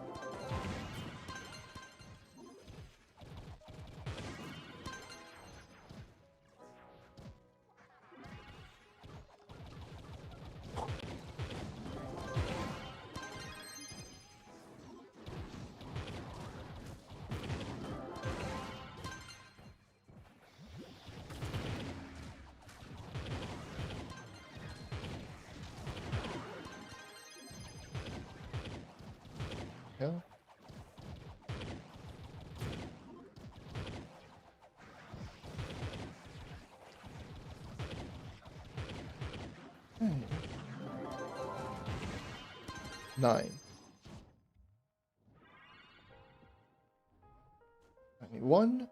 S1: Hell. Hmm. 9. 91.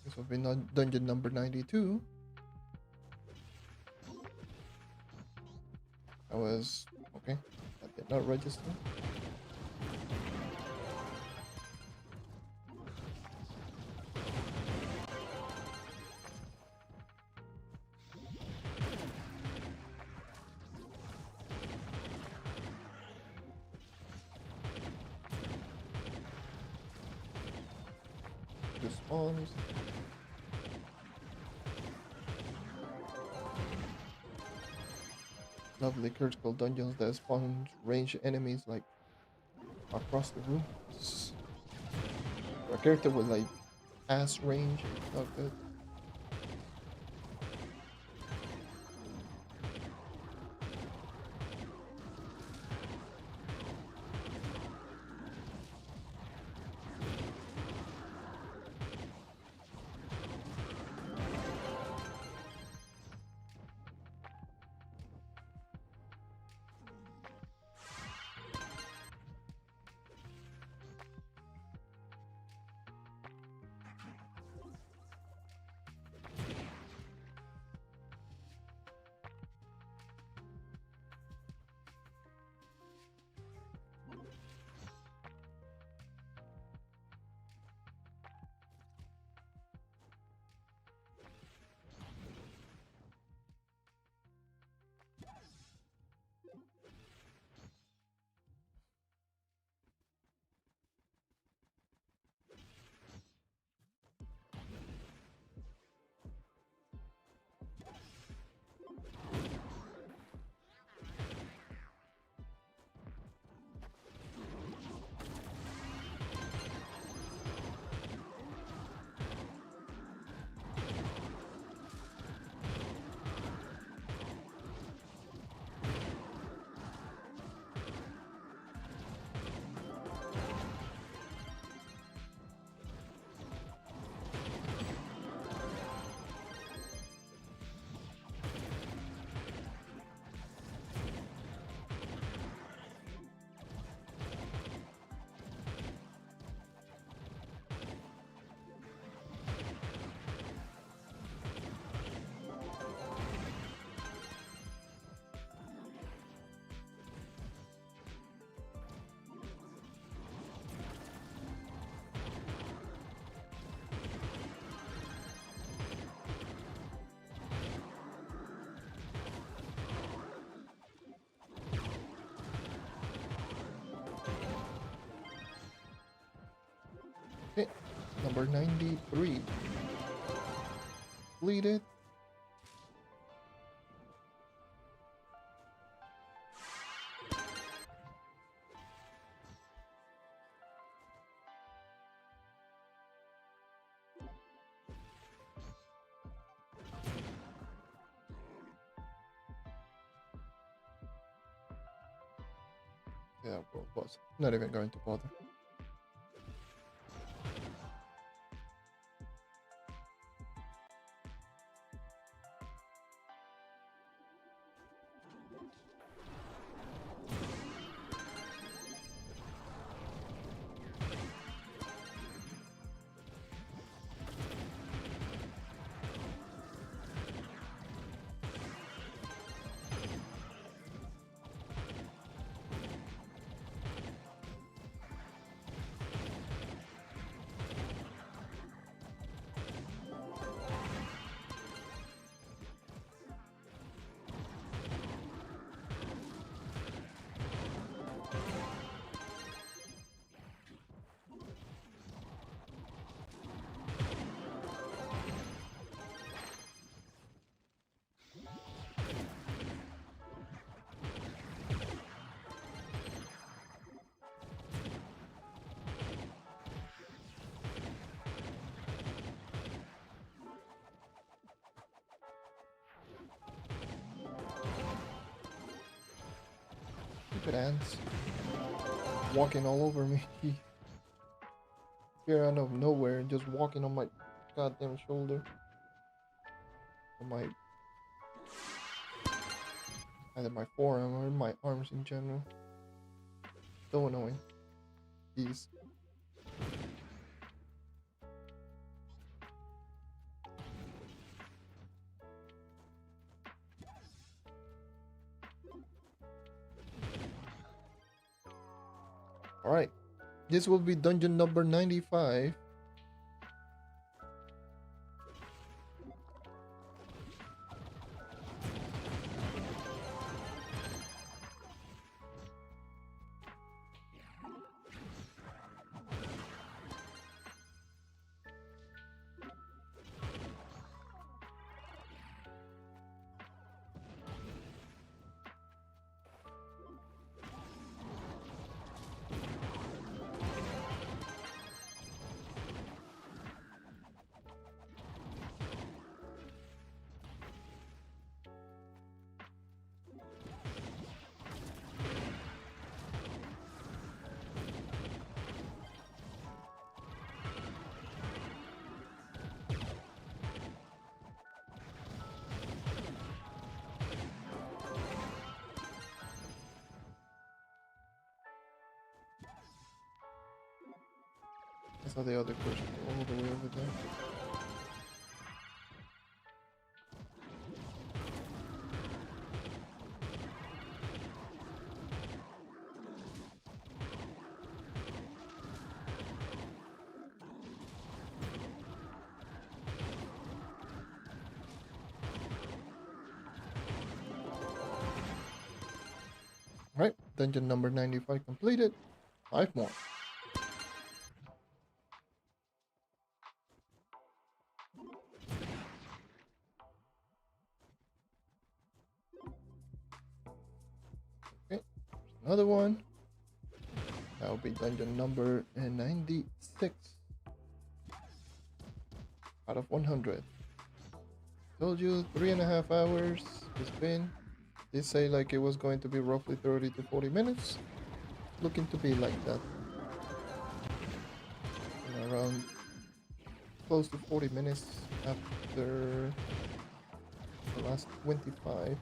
S1: This will be dungeon number 92. I was okay. That did not register. Two spawns. Lovely critical dungeons that spawn ranged enemies like across the room. For a character with like ass range, it's not good. Number 93. Completed. Yeah, bro, boss. Not even going to bother. Stupid ants. Walking all over me. Here out of nowhere, just walking on my goddamn shoulder. On my either my forearm or my arms in general. So annoying. These. Alright. This will be dungeon number 95. I saw the other person all the way over there. Alright, dungeon number 95 completed. 5 more. Okay, another one. That will be dungeon number 96 out of 100. Told you 3.5 hours it's been. They say like it was going to be roughly 30 to 40 minutes. Looking to be like that. And around close to 40 minutes after the last 25.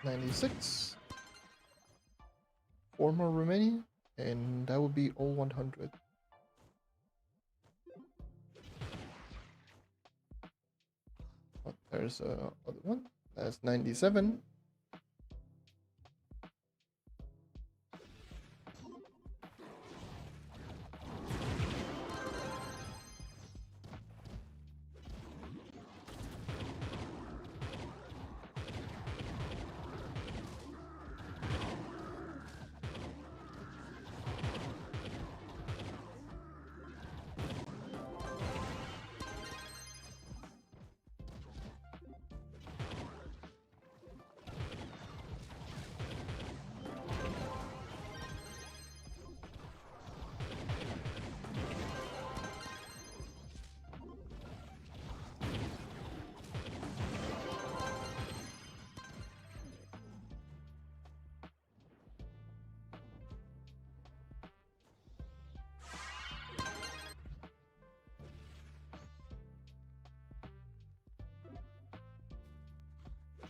S1: 96. 4 more remaining, and that would be all 100. Oh, there's a other one. That's 97.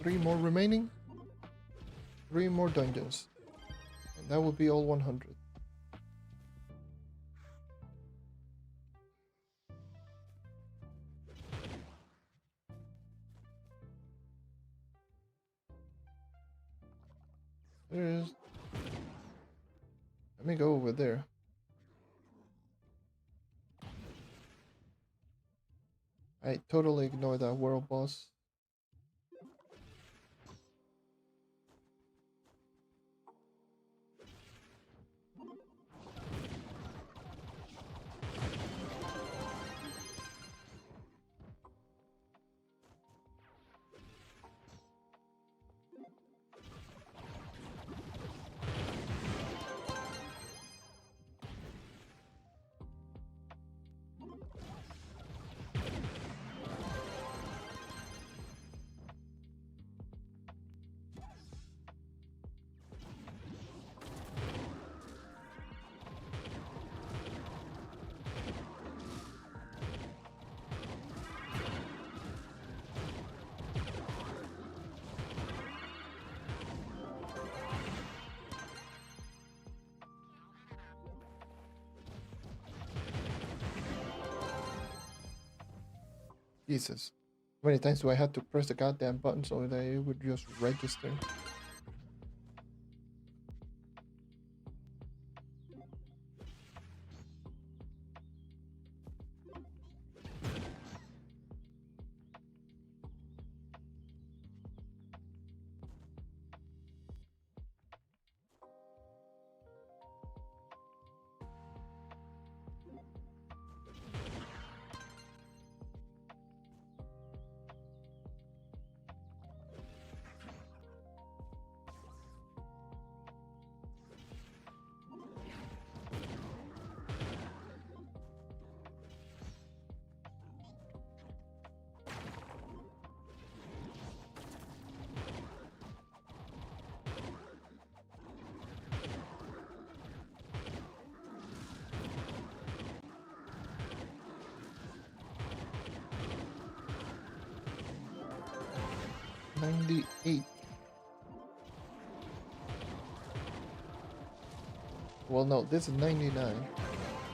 S1: Three more remaining. 3 more dungeons. And that will be all 100. There's... Let me go over there. I totally ignored that world boss. Jesus. How many times do I have to press the goddamn button so that it would just register? $98. Well, no, this is 99.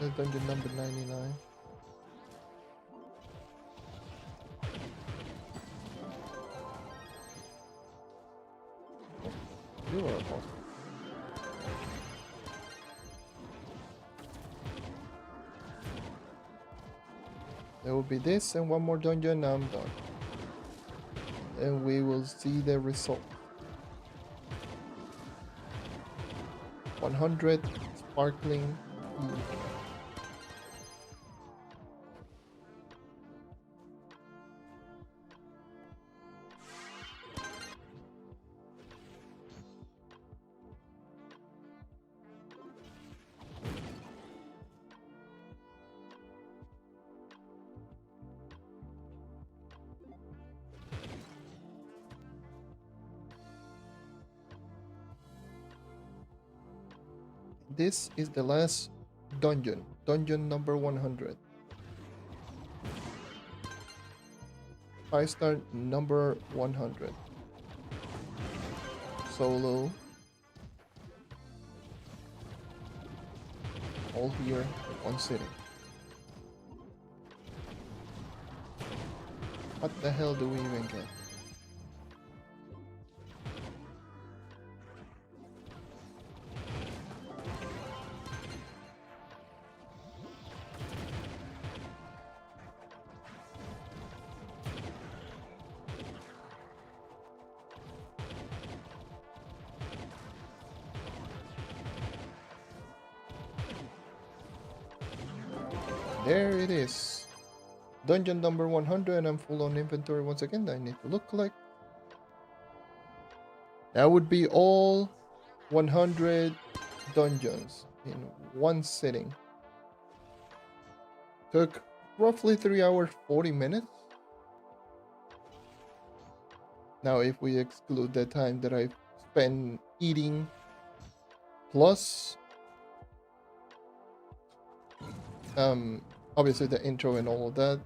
S1: This is dungeon number 99. You are a boss. There will be this and one more dungeon, I'm done. And we will see the result. 100 sparkling tea. This is the last dungeon, dungeon number 100. 5-star number 100. solo. All here in one sitting. What the hell do we even get? There it is. Dungeon number 100, and I'm full on inventory once again. I need to look like. That would be all 100 dungeons in one sitting. Took roughly 3 hours 40 minutes. Now if we exclude the time that I spent eating plus obviously the intro and all of that,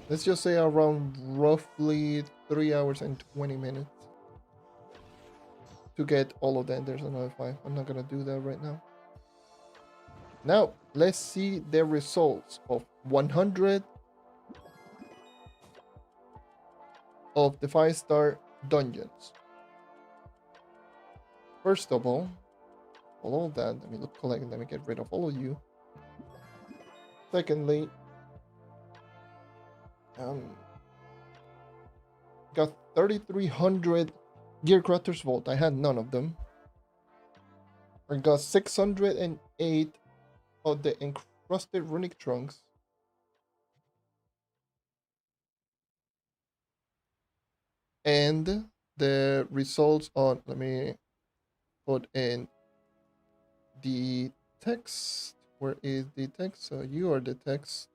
S1: let's just say around roughly 3 hours and 20 minutes to get all of that. There's another 5. I'm not gonna do that right now. Now let's see the results of 100 of the 5-star dungeons. First of all of that, let me collect, let me get rid of all of you. Secondly, got 3,300 Gear Crafters Vault. I had none of them. I got 608 of the encrusted runic trunks. And the results on, let me put in the text. Where is the text? So you are the text.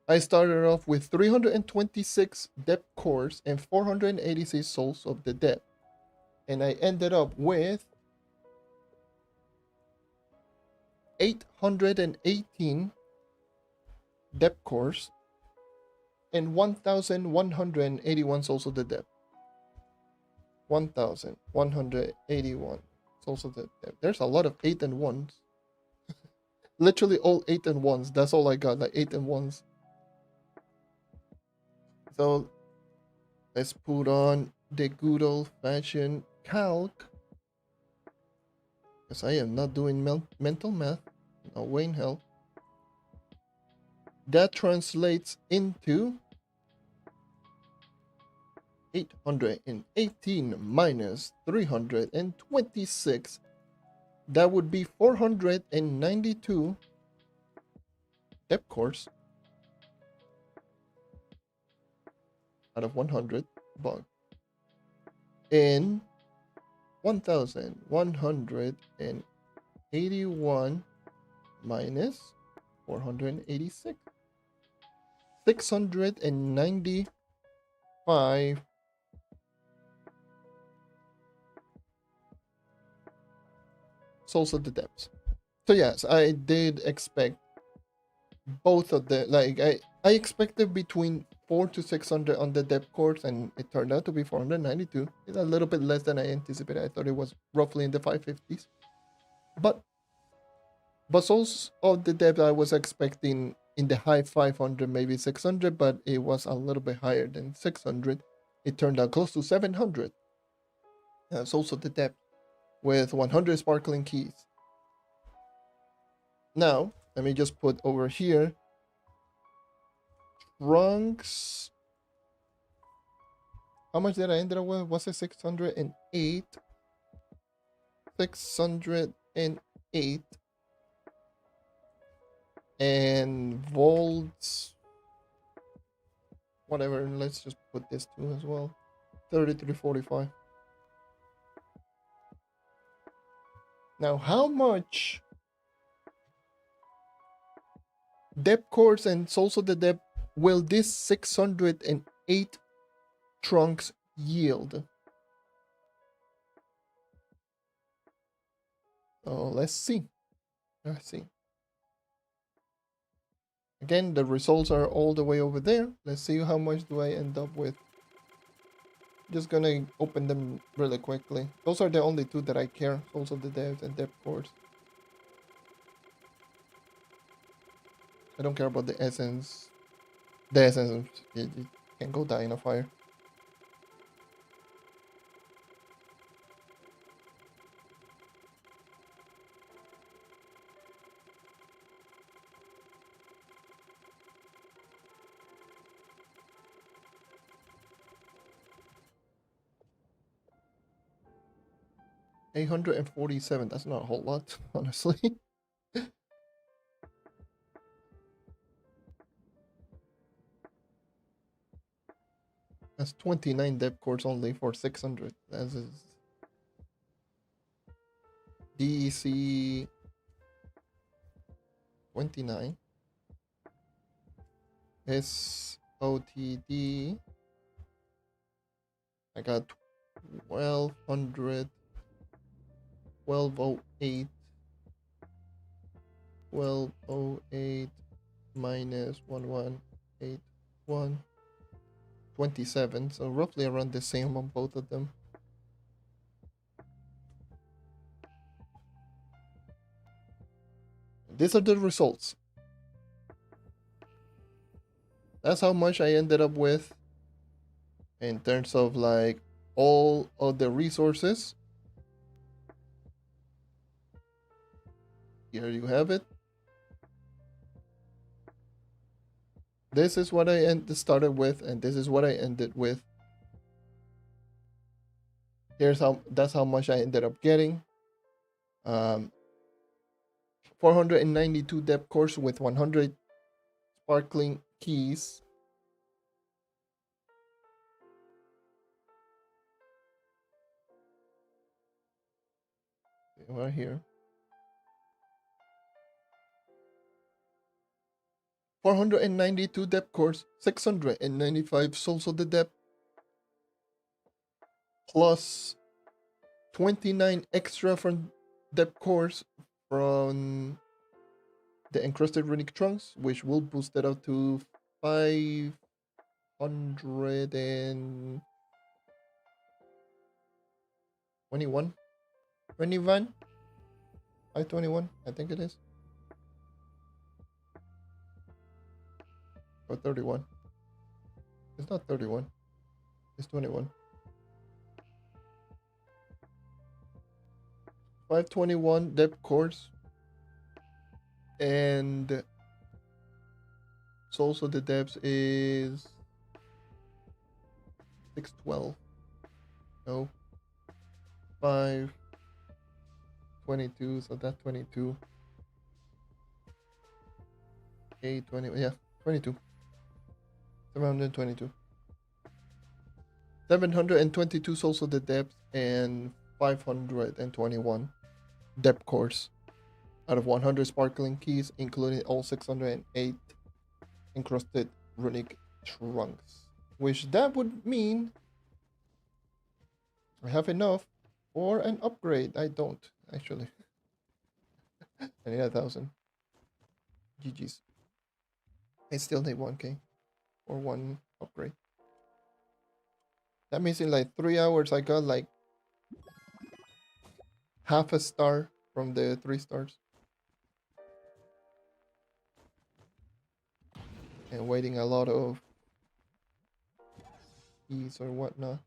S1: I started off with 326 depth cores and 486 souls of the depth. And I ended up with 818 depth cores and 1,181 souls of the depth. 1,181 souls of the depth. There's a lot of 8 and 1s. Literally all 8 and 1s. That's all I got, like 8 and 1s. So let's put on the good old fashioned calc. Because I am not doing mental math. No way in hell. That translates into 818 minus 326. That would be 492 depth cores out of 100 bug. In 1,181 minus 486. 695 souls of the depths. So yes, I did expect both of the, like I expected between 400 to 600 on the depth course, and it turned out to be 492. It's a little bit less than I anticipated. I thought it was roughly in the 550s. But souls of the depth I was expecting in the high 500, maybe 600, but it was a little bit higher than 600. It turned out close to 700 souls of the depth with 100 sparkling keys. Now, let me just put over here trunks. How much did I end up with? Was it 608? 608. And volts, whatever, let's just put this too as well. 3345. Now, how much depth cores and souls of the depth will this 608 trunks yield? Oh, let's see. Let's see. Again, the results are all the way over there. Let's see how much do I end up with. Just gonna open them really quickly. Those are the only two that I care. Also the depth and depth cores. I don't care about the essence. The essence, you can go die in a fire. $847. That's not a whole lot, honestly. That's 29 depth cores only for 600. That is DEC 29. SOTD. I got 1200. 1208. 1208 minus 1181. 27. So roughly around the same on both of them. These are the results. That's how much I ended up with in terms of like all of the resources. Here you have it. This is what I started with, and this is what I ended with. That's how much I ended up getting. 492 depth cores with 100 sparkling keys. Right here. 492 depth cores, 695 souls of the depth, plus 29 extra from depth cores from the encrusted runic trunks, which will boost it up to 521. 21? 521, I think it is. Or 31. It's not 31. It's 21. 521 depth cores. And souls of the depths is 612. No. 522. So that's 22. 820. Yeah, 22. 722. 722 souls of the depths and 521 depth cores out of 100 sparkling keys, including all 608 encrusted runic trunks. Which that would mean I have enough for an upgrade. I don't, actually. I need 1,000. GG's. I still need 1K or one upgrade. That means in like 3 hours I got like half a star from the 3 stars. And waiting a lot of keys or whatnot.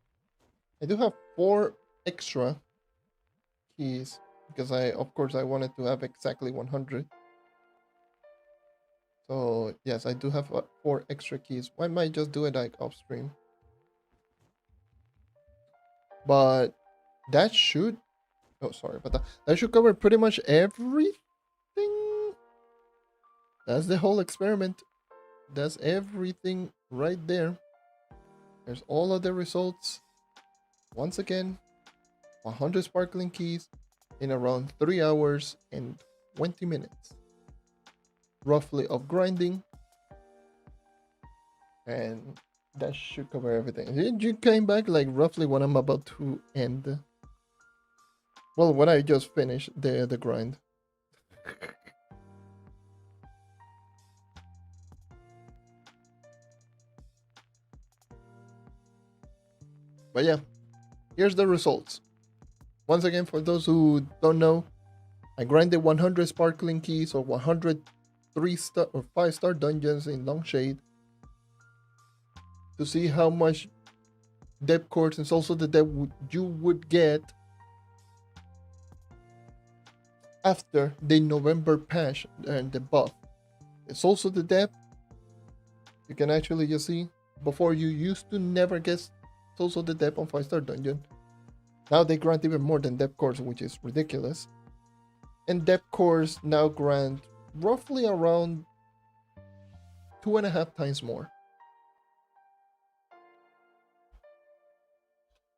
S1: I do have 4 extra keys because of course I wanted to have exactly 100. So yes, I do have 4 extra keys. I might just do it like off stream. But that should, oh sorry about that. That should cover pretty much everything. That's the whole experiment. That's everything right there. There's all of the results. Once again, 100 sparkling keys in around 3 hours and 20 minutes. Roughly of grinding. And that should cover everything. You came back like roughly when I'm about to end. Well, when I just finished the grind. But yeah, here's the results. Once again, for those who don't know, I grinded 100 sparkling keys or 100 3-star or 5-star dungeons in Longshade to see how much depth cores and also the depth you would get after the November patch and the buff. It's also the depth. You can actually just see before you used to never get also the depth on 5-star dungeon. Now they grant even more than depth cores, which is ridiculous. And depth cores now grant roughly around 2.5 times more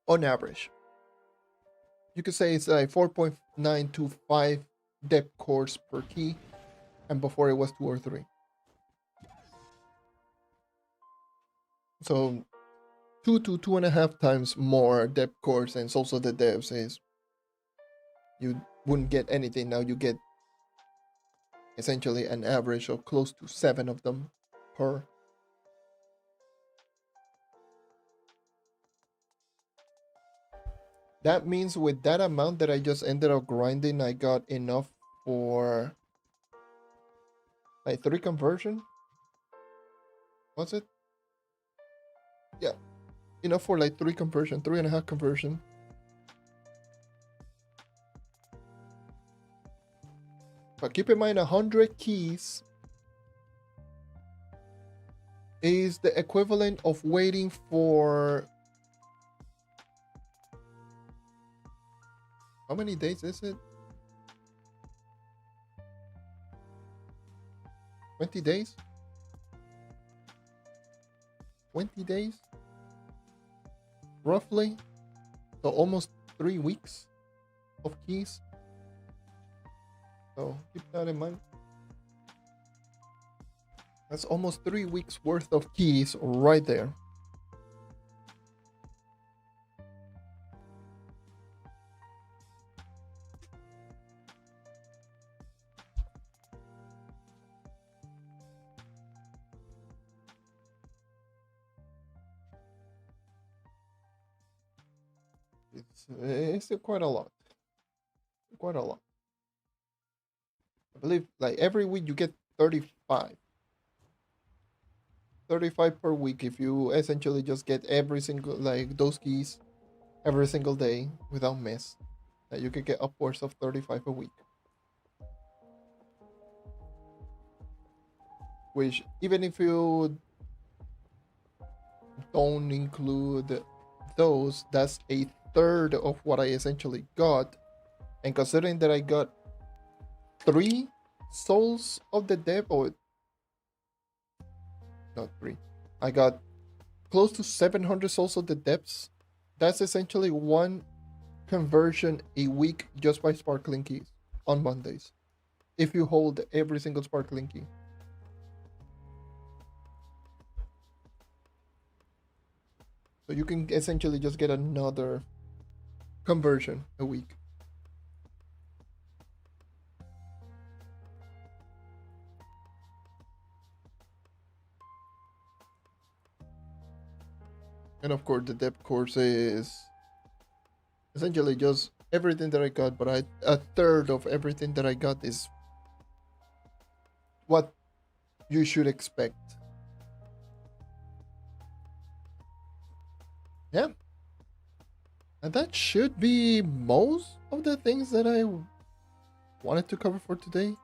S1: on average. You could say it's like 4.9 to 5 depth cores per key, and before it was 2 or 3. So 2 to 2.5 times more depth cores, and also the devs is you wouldn't get anything. Now you get essentially an average of close to 7 of them per. That means with that amount that I just ended up grinding, I got enough for like 3 conversion. Was it? Yeah, enough for like 3 conversion, 3.5 conversion. But keep in mind, 100 keys is the equivalent of waiting for, how many days is it? 20 days? 20 days? Roughly. So almost 3 weeks of keys. So keep that in mind. That's almost 3 weeks worth of keys right there. It's still quite a lot. Quite a lot. I believe like every week you get 35. 35 per week if you essentially just get every single, like those keys every single day without miss. That you could get upwards of 35 a week. Which, even if you don't include those, that's a third of what I essentially got. And considering that I got 3 souls of the depth, or not 3, I got close to 700 souls of the depths. That's essentially 1 conversion a week just by sparkling keys on Mondays, if you hold every single sparkling key. So you can essentially just get another conversion a week. And of course, the depth course is essentially just everything that I got, but a third of everything that I got is what you should expect. Yeah. And that should be most of the things that I wanted to cover for today.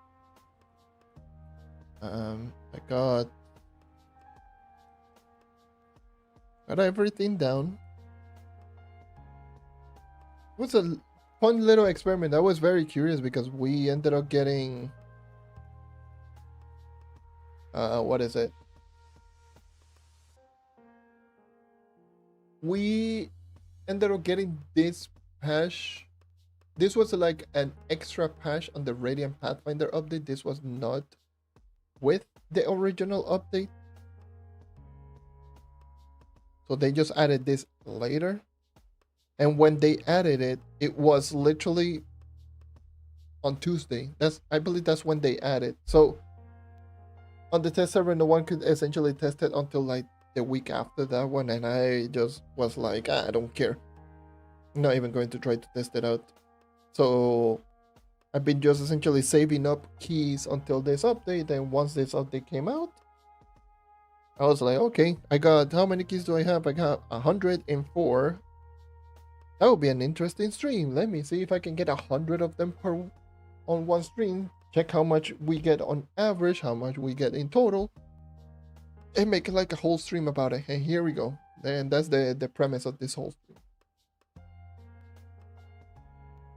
S1: I got everything down. It was a fun little experiment. I was very curious because we ended up getting what is it? We ended up getting this patch. This was like an extra patch on the Radiant Pathfinder update. This was not with the original update. So they just added this later. And when they added it, it was literally on Tuesday. I believe that's when they added. So on the test server, no one could essentially test it until like the week after that one, and I just was like, I don't care. I'm not even going to try to test it out. So I've been just essentially saving up keys until this update, and once this update came out, I was like, okay, I got, how many keys do I have? I got 104. That would be an interesting stream. Let me see if I can get 100 of them per on one stream. Check how much we get on average, how much we get in total, and make like a whole stream about it. And here we go. And that's the premise of this whole stream.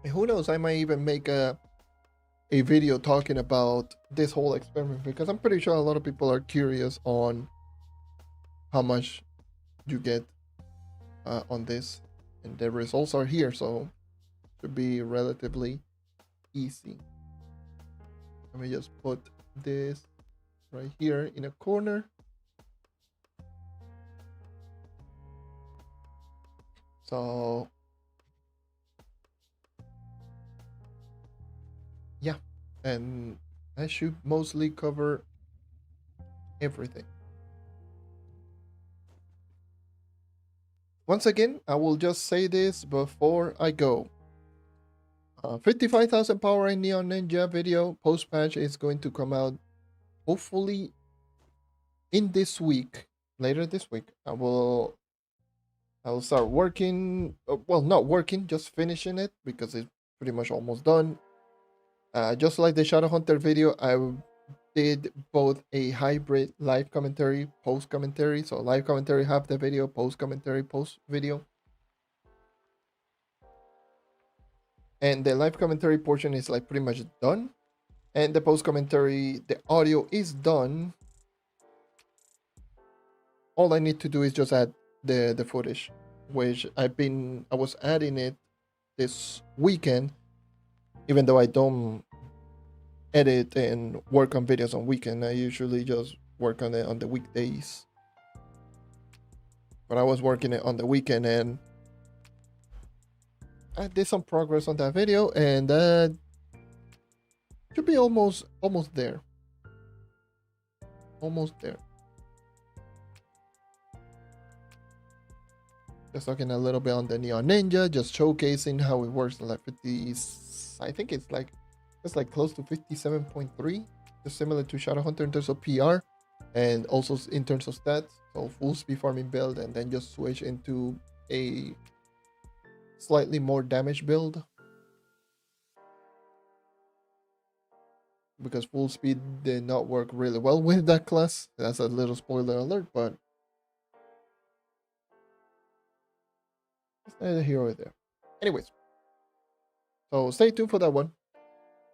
S1: And who knows, I might even make a video talking about this whole experiment, because I'm pretty sure a lot of people are curious on how much you get on this, and the results are here, so it should be relatively easy. Let me just put this right here in a corner. So yeah, and I should mostly cover everything. Once again, I will just say this before I go. 55,000 power in Neon Ninja video post patch is going to come out hopefully in this week. Later this week, I will start working. Well, not working, just finishing it, because it's pretty much almost done. Just like the Shadow Hunter video, I did both a hybrid live commentary, post commentary. So live commentary, half the video, post commentary, post video. And the live commentary portion is like pretty much done. And the post commentary, the audio is done. All I need to do is just add the footage, which I was adding it this weekend, even though I don't edit and work on videos on weekend. I usually just work on it on the weekdays. But I was working it on the weekend, and I did some progress on that video, and that should be almost there. Almost there. Just talking a little bit on the Neon Ninja, just showcasing how it works. Like 50, I think it's like close to 57.3, just similar to Shadow Hunter in terms of PR, and also in terms of stats. So full speed farming build, and then just switch into a slightly more damage build, because full speed did not work really well with that class. That's a little spoiler alert, but it's neither here or there. Anyways, so stay tuned for that one.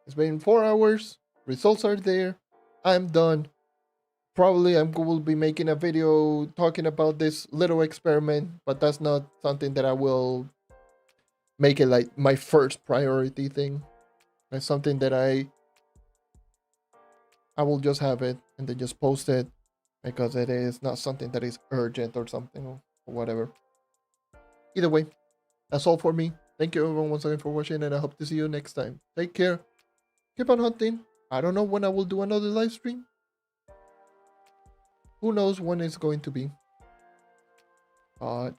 S1: It's been 4 hours. Results are there. I'm done. Probably I will be making a video talking about this little experiment, but that's not something that I will make it like my first priority thing. It's something that I will just have it and then just post it, because it is not something that is urgent or something or whatever. Either way, that's all for me. Thank you everyone once again for watching, and I hope to see you next time. Take care. Keep on hunting. I don't know when I will do another live stream. Who knows when it's going to be? It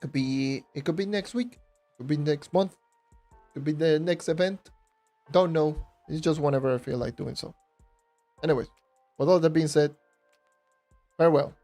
S1: could be next week. It could be next month. It could be the next event. Don't know. It's just whenever I feel like doing so. Anyways, with all that being said, farewell.